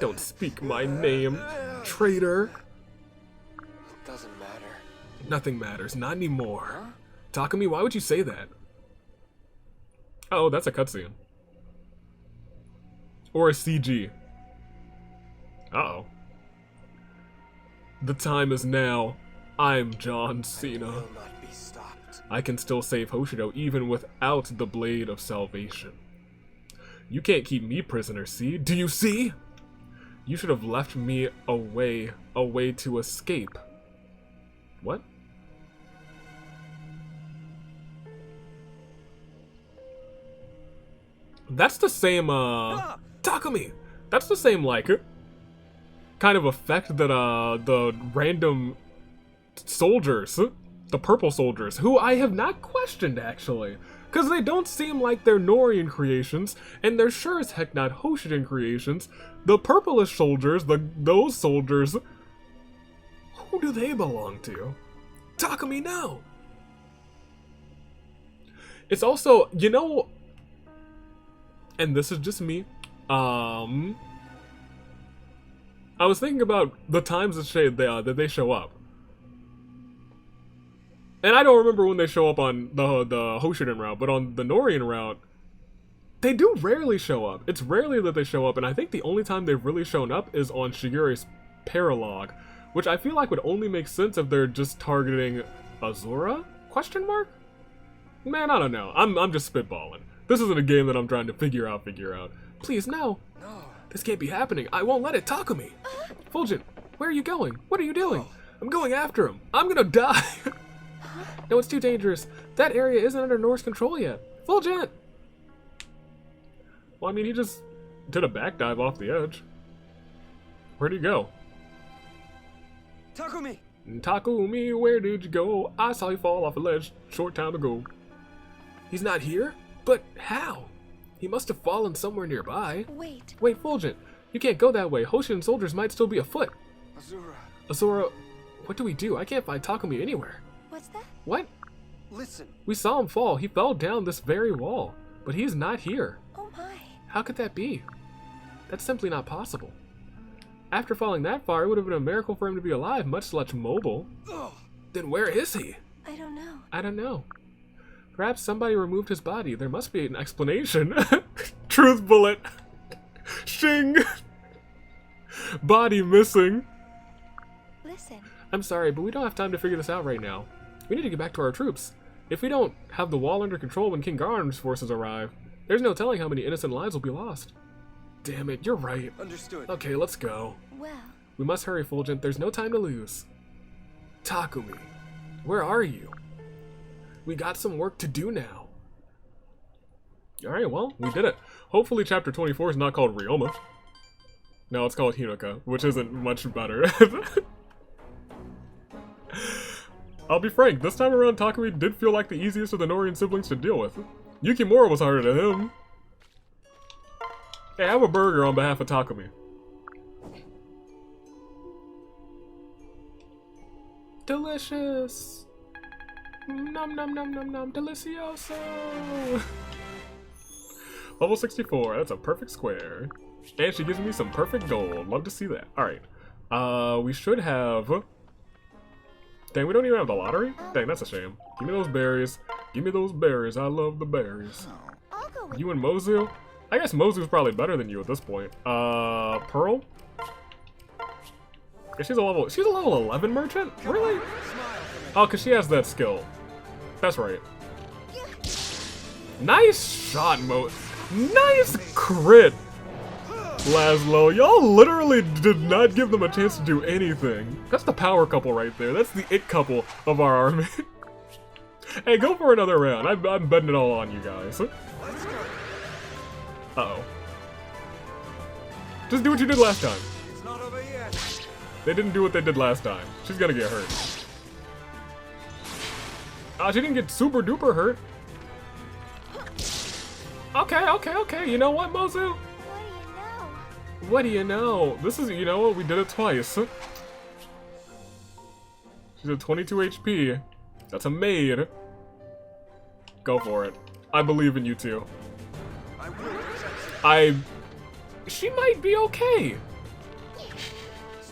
Speaker 1: Don't speak my name, traitor.
Speaker 2: It doesn't matter.
Speaker 1: Nothing matters, not anymore.
Speaker 2: Huh?
Speaker 1: Takumi, why would you say that? Oh, that's a cutscene. Or a CG. Uh-oh. The time is now. I'm John Cena.
Speaker 2: Will not be stopped.
Speaker 1: I can still save Hoshido even without the Blade of Salvation. You can't keep me prisoner, see? Do you see? You should have left me a way to escape. What? That's the same, Takumi! That's the same, like, kind of effect that, the random soldiers, the purple soldiers, who I have not questioned, actually. Because they don't seem like they're Norian creations, and they're sure as heck not Hoshidan creations. The purplish soldiers, those soldiers, who do they belong to? Takumi, no! It's also, you know, and this is just me, I was thinking about the times that they show up. And I don't remember when they show up on the Hoshidan route, but on the Norian route, they do rarely show up. It's rarely that they show up, and I think the only time they've really shown up is on Shigure's paralogue, which I feel like would only make sense if they're just targeting Azura? Question mark? Man, I don't know. I'm just spitballing. This isn't a game that I'm trying to figure out. Please, no.
Speaker 2: No.
Speaker 1: This can't be happening. I won't let it. Takumi. Fulgent, where are you going? What are you doing? I'm going after him. I'm gonna die. No, it's too dangerous. That area isn't under Norse control yet. Fulgent! Well, I mean, he just did a back dive off the edge. Where'd he go?
Speaker 2: Takumi!
Speaker 1: Takumi, where did you go? I saw you fall off a ledge short time ago. He's not here? But how? He must have fallen somewhere nearby.
Speaker 3: Wait.
Speaker 1: Wait, Fulgent, you can't go that way. Hoshidan soldiers might still be afoot.
Speaker 2: Azura.
Speaker 1: Azura, what do we do? I can't find Takumi anywhere.
Speaker 3: What's that?
Speaker 1: What?
Speaker 2: Listen.
Speaker 1: We saw him fall. He fell down this very wall. But he's not here.
Speaker 3: Oh my.
Speaker 1: How could that be? That's simply not possible. After falling that far, it would have been a miracle for him to be alive, much less mobile.
Speaker 2: Ugh.
Speaker 1: Then where is he?
Speaker 3: I don't know.
Speaker 1: I don't know. Perhaps somebody removed his body. There must be an explanation. Truth bullet. Shing. Body missing.
Speaker 3: Listen.
Speaker 1: I'm sorry, but we don't have time to figure this out right now. We need to get back to our troops. If we don't have the wall under control when King Garn's forces arrive, there's no telling how many innocent lives will be lost. Damn it, you're right.
Speaker 2: Understood.
Speaker 1: Okay, let's go.
Speaker 3: Well.
Speaker 1: We must hurry, Fulgent. There's no time to lose. Takumi, where are you? We got some work to do now. Alright, well, we did it. Hopefully chapter 24 is not called Ryoma. No, it's called Hinoka, which isn't much better. I'll be frank, this time around Takumi did feel like the easiest of the Norian siblings to deal with. Yukimura was harder than him. Hey, have a burger on behalf of Takumi. Delicious! Nom nom nom nom nom, delicioso! Level 64, that's a perfect square. And she gives me some perfect gold. Love to see that. Alright. We should have... Dang, we don't even have the lottery? Dang, that's a shame. Give me those berries. Give me those berries. I love the berries.
Speaker 3: I'll go with
Speaker 1: You and Mozu? I guess Mozu's probably better than you at this point. Pearl? Yeah, she's a level 11 merchant? Really? Oh, because she has that skill. That's right. Nice shot, Mo. Nice crit, Laszlo. Y'all literally did not give them a chance to do anything. That's the power couple right there. That's the it couple of our army. Hey, go for another round. I'm betting it all on you guys. Uh-oh. Just do what you did last time.
Speaker 2: It's not over yet.
Speaker 1: They didn't do what they did last time. She's gonna get hurt. She didn't get super duper hurt. Okay. You know what, Mozu? What do you know? This is, you know what, we did it twice. She's at 22 HP. That's a maid. Go for it. I believe in you two. She might be okay.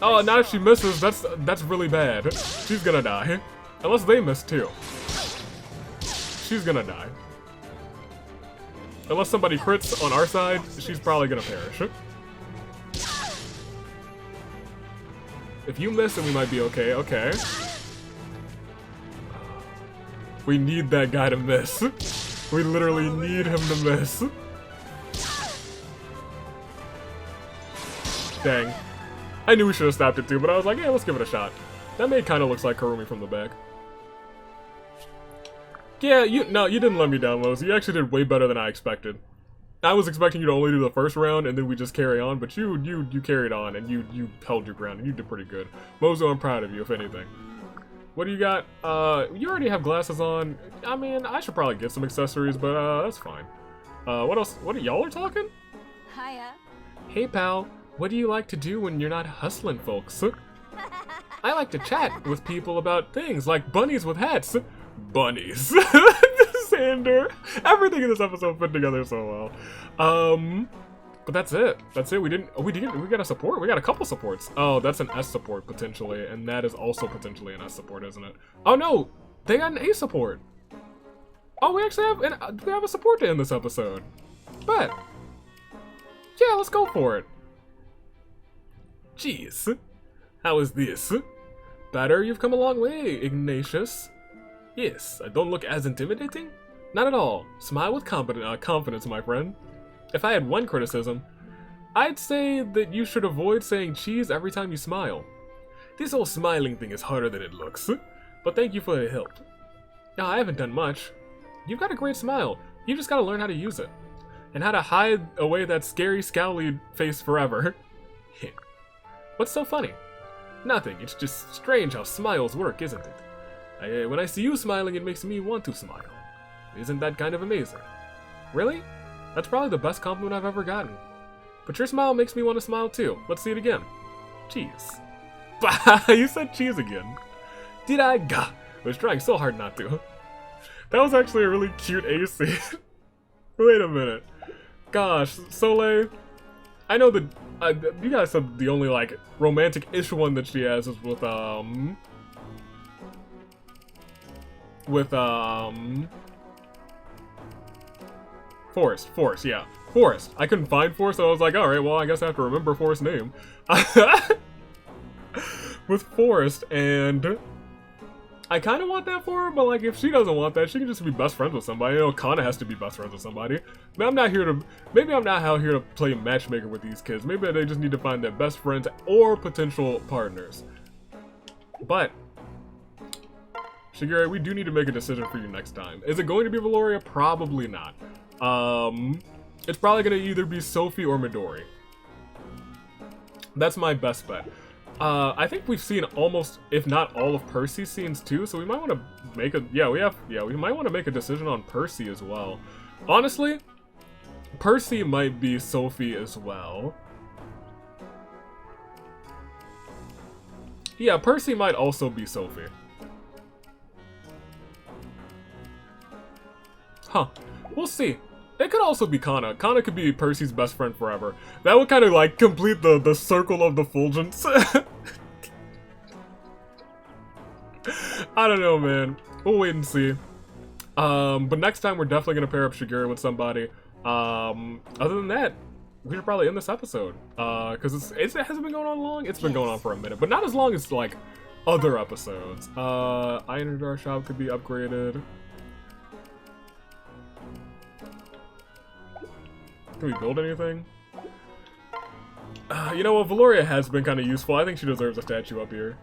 Speaker 1: Oh, now if she misses, that's really bad. She's gonna die. Unless they miss too. She's gonna die. Unless somebody crits on our side, she's probably gonna perish. If you miss, then we might be okay. Okay. We need that guy to miss. We literally need him to miss. Dang. I knew we should have stopped it too, but I was like, yeah, let's give it a shot. That maid kind of looks like Karumi from the back. Yeah, you didn't let me down, Lowe's. You actually did way better than I expected. I was expecting you to only do the first round and then we just carry on, but you carried on and you held your ground and you did pretty good. Mozo, I'm proud of you, if anything. What do you got? You already have glasses on. I mean, I should probably get some accessories, but that's fine. What else? What, y'all are talking?
Speaker 3: Hiya.
Speaker 1: Hey, pal. What do you like to do when you're not hustling folks? I like to chat with people about things like bunnies with hats. Bunnies. Sander. Everything in this episode fit together so well. But that's it. That's it. We got a support. We got a couple supports. Oh, that's an S support potentially, and that is also potentially an S support, isn't it? Oh no. They got an A support. Oh, we actually have a support to end this episode. But yeah, let's go for it. Jeez, how is this? Better? You've come a long way, Ignatius. Yes, I don't look as intimidating? Not at all. Smile with confidence, my friend. If I had one criticism, I'd say that you should avoid saying cheese every time you smile. This whole smiling thing is harder than it looks, but thank you for the help. Now, I haven't done much. You've got a great smile. You just gotta learn how to use it. And how to hide away that scary, scowly face forever. What's so funny? Nothing, it's just strange how smiles work, isn't it? When I see you smiling, it makes me want to smile. Isn't that kind of amazing? Really? That's probably the best compliment I've ever gotten. But your smile makes me want to smile too. Let's see it again. Cheese. You said cheese again. Did I? Gah. I was trying so hard not to. That was actually a really cute AC. Wait a minute. Gosh, Soliel, I know that you guys said the only like romantic-ish one that she has is with Forrest, yeah. Forrest. I couldn't find Forrest, so I was like, alright, well, I guess I have to remember Forrest's name. With Forrest, and I kind of want that for her, but like, if she doesn't want that, she can just be best friends with somebody. You know, Kana has to be best friends with somebody. But I'm not out here to play matchmaker with these kids. Maybe they just need to find their best friends or potential partners. But Shigeru, we do need to make a decision for you next time. Is it going to be Valoria? Probably not. It's probably going to either be Sophie or Midori. That's my best bet. I think we've seen almost, if not all of Percy's scenes too, so we might want to make a, we might want to make a decision on Percy as well. Honestly, Percy might be Sophie as well. Yeah, Percy might also be Sophie. Huh. We'll see. It could also be Kana. Kana could be Percy's best friend forever. That would kind of like complete the circle of the Fulgence. I don't know, man. We'll wait and see. But next time we're definitely gonna pair up Shigeru with somebody. Other than that, we should probably end this episode. Cause it hasn't been going on long. It's been going on for a minute, but not as long as like other episodes. Iron Jar Shop could be upgraded. Can we build anything? You know what? Valoria has been kind of useful. I think she deserves a statue up here.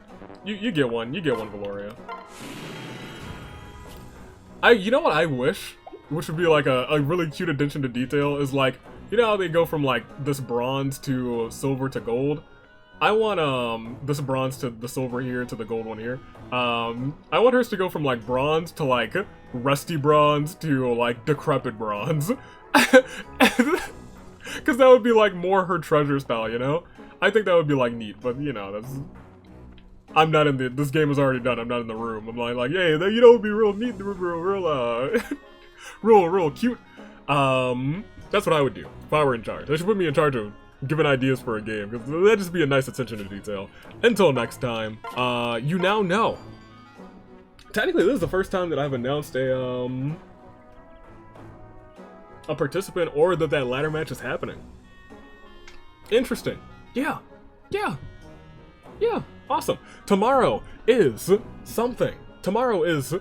Speaker 1: You get one. You get one, Valoria. You know what I wish? Which would be like a really cute addition to detail is like, you know how they go from like this bronze to silver to gold? I want this bronze to the silver here to the gold one here. I want hers to go from like bronze to like rusty bronze to like decrepit bronze. Because that would be like more her treasure style, you know? I think that would be like neat, but you know, that's... I'm not in the... This game is already done, I'm not in the room. I'm like, hey, you know, it would be real neat, real cute. That's what I would do if I were in charge. They should put me in charge of giving ideas for a game, because that'd just be a nice attention to detail. Until next time, you now know. Technically, this is the first time that I've announced a participant or that ladder match is happening. Interesting. Yeah. Awesome. Tomorrow is something. Tomorrow is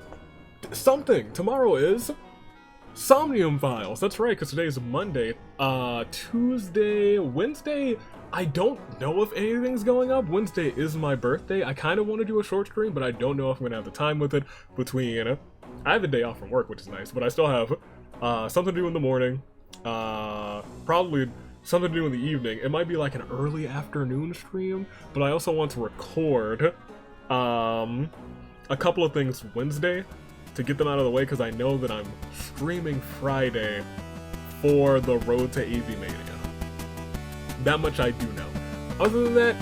Speaker 1: Somnium Files. That's right, because today is Monday. Tuesday, Wednesday, I don't know if anything's going up. Wednesday is my birthday. I kind of want to do a short stream, but I don't know if I'm going to have the time with it between... I have a day off from work, which is nice, but I still have something to do in the morning. Probably something to do in the evening. It might be like an early afternoon stream, but I also want to record a couple of things Wednesday to get them out of the way, because I know that I'm streaming Friday for the road to AviMania. That much I do know. Other than that,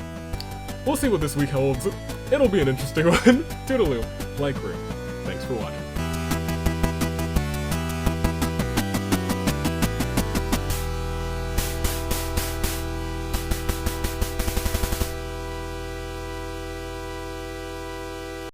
Speaker 1: we'll see what this week holds. It'll be an interesting one. Toodaloo. Like crew. Thanks for watching.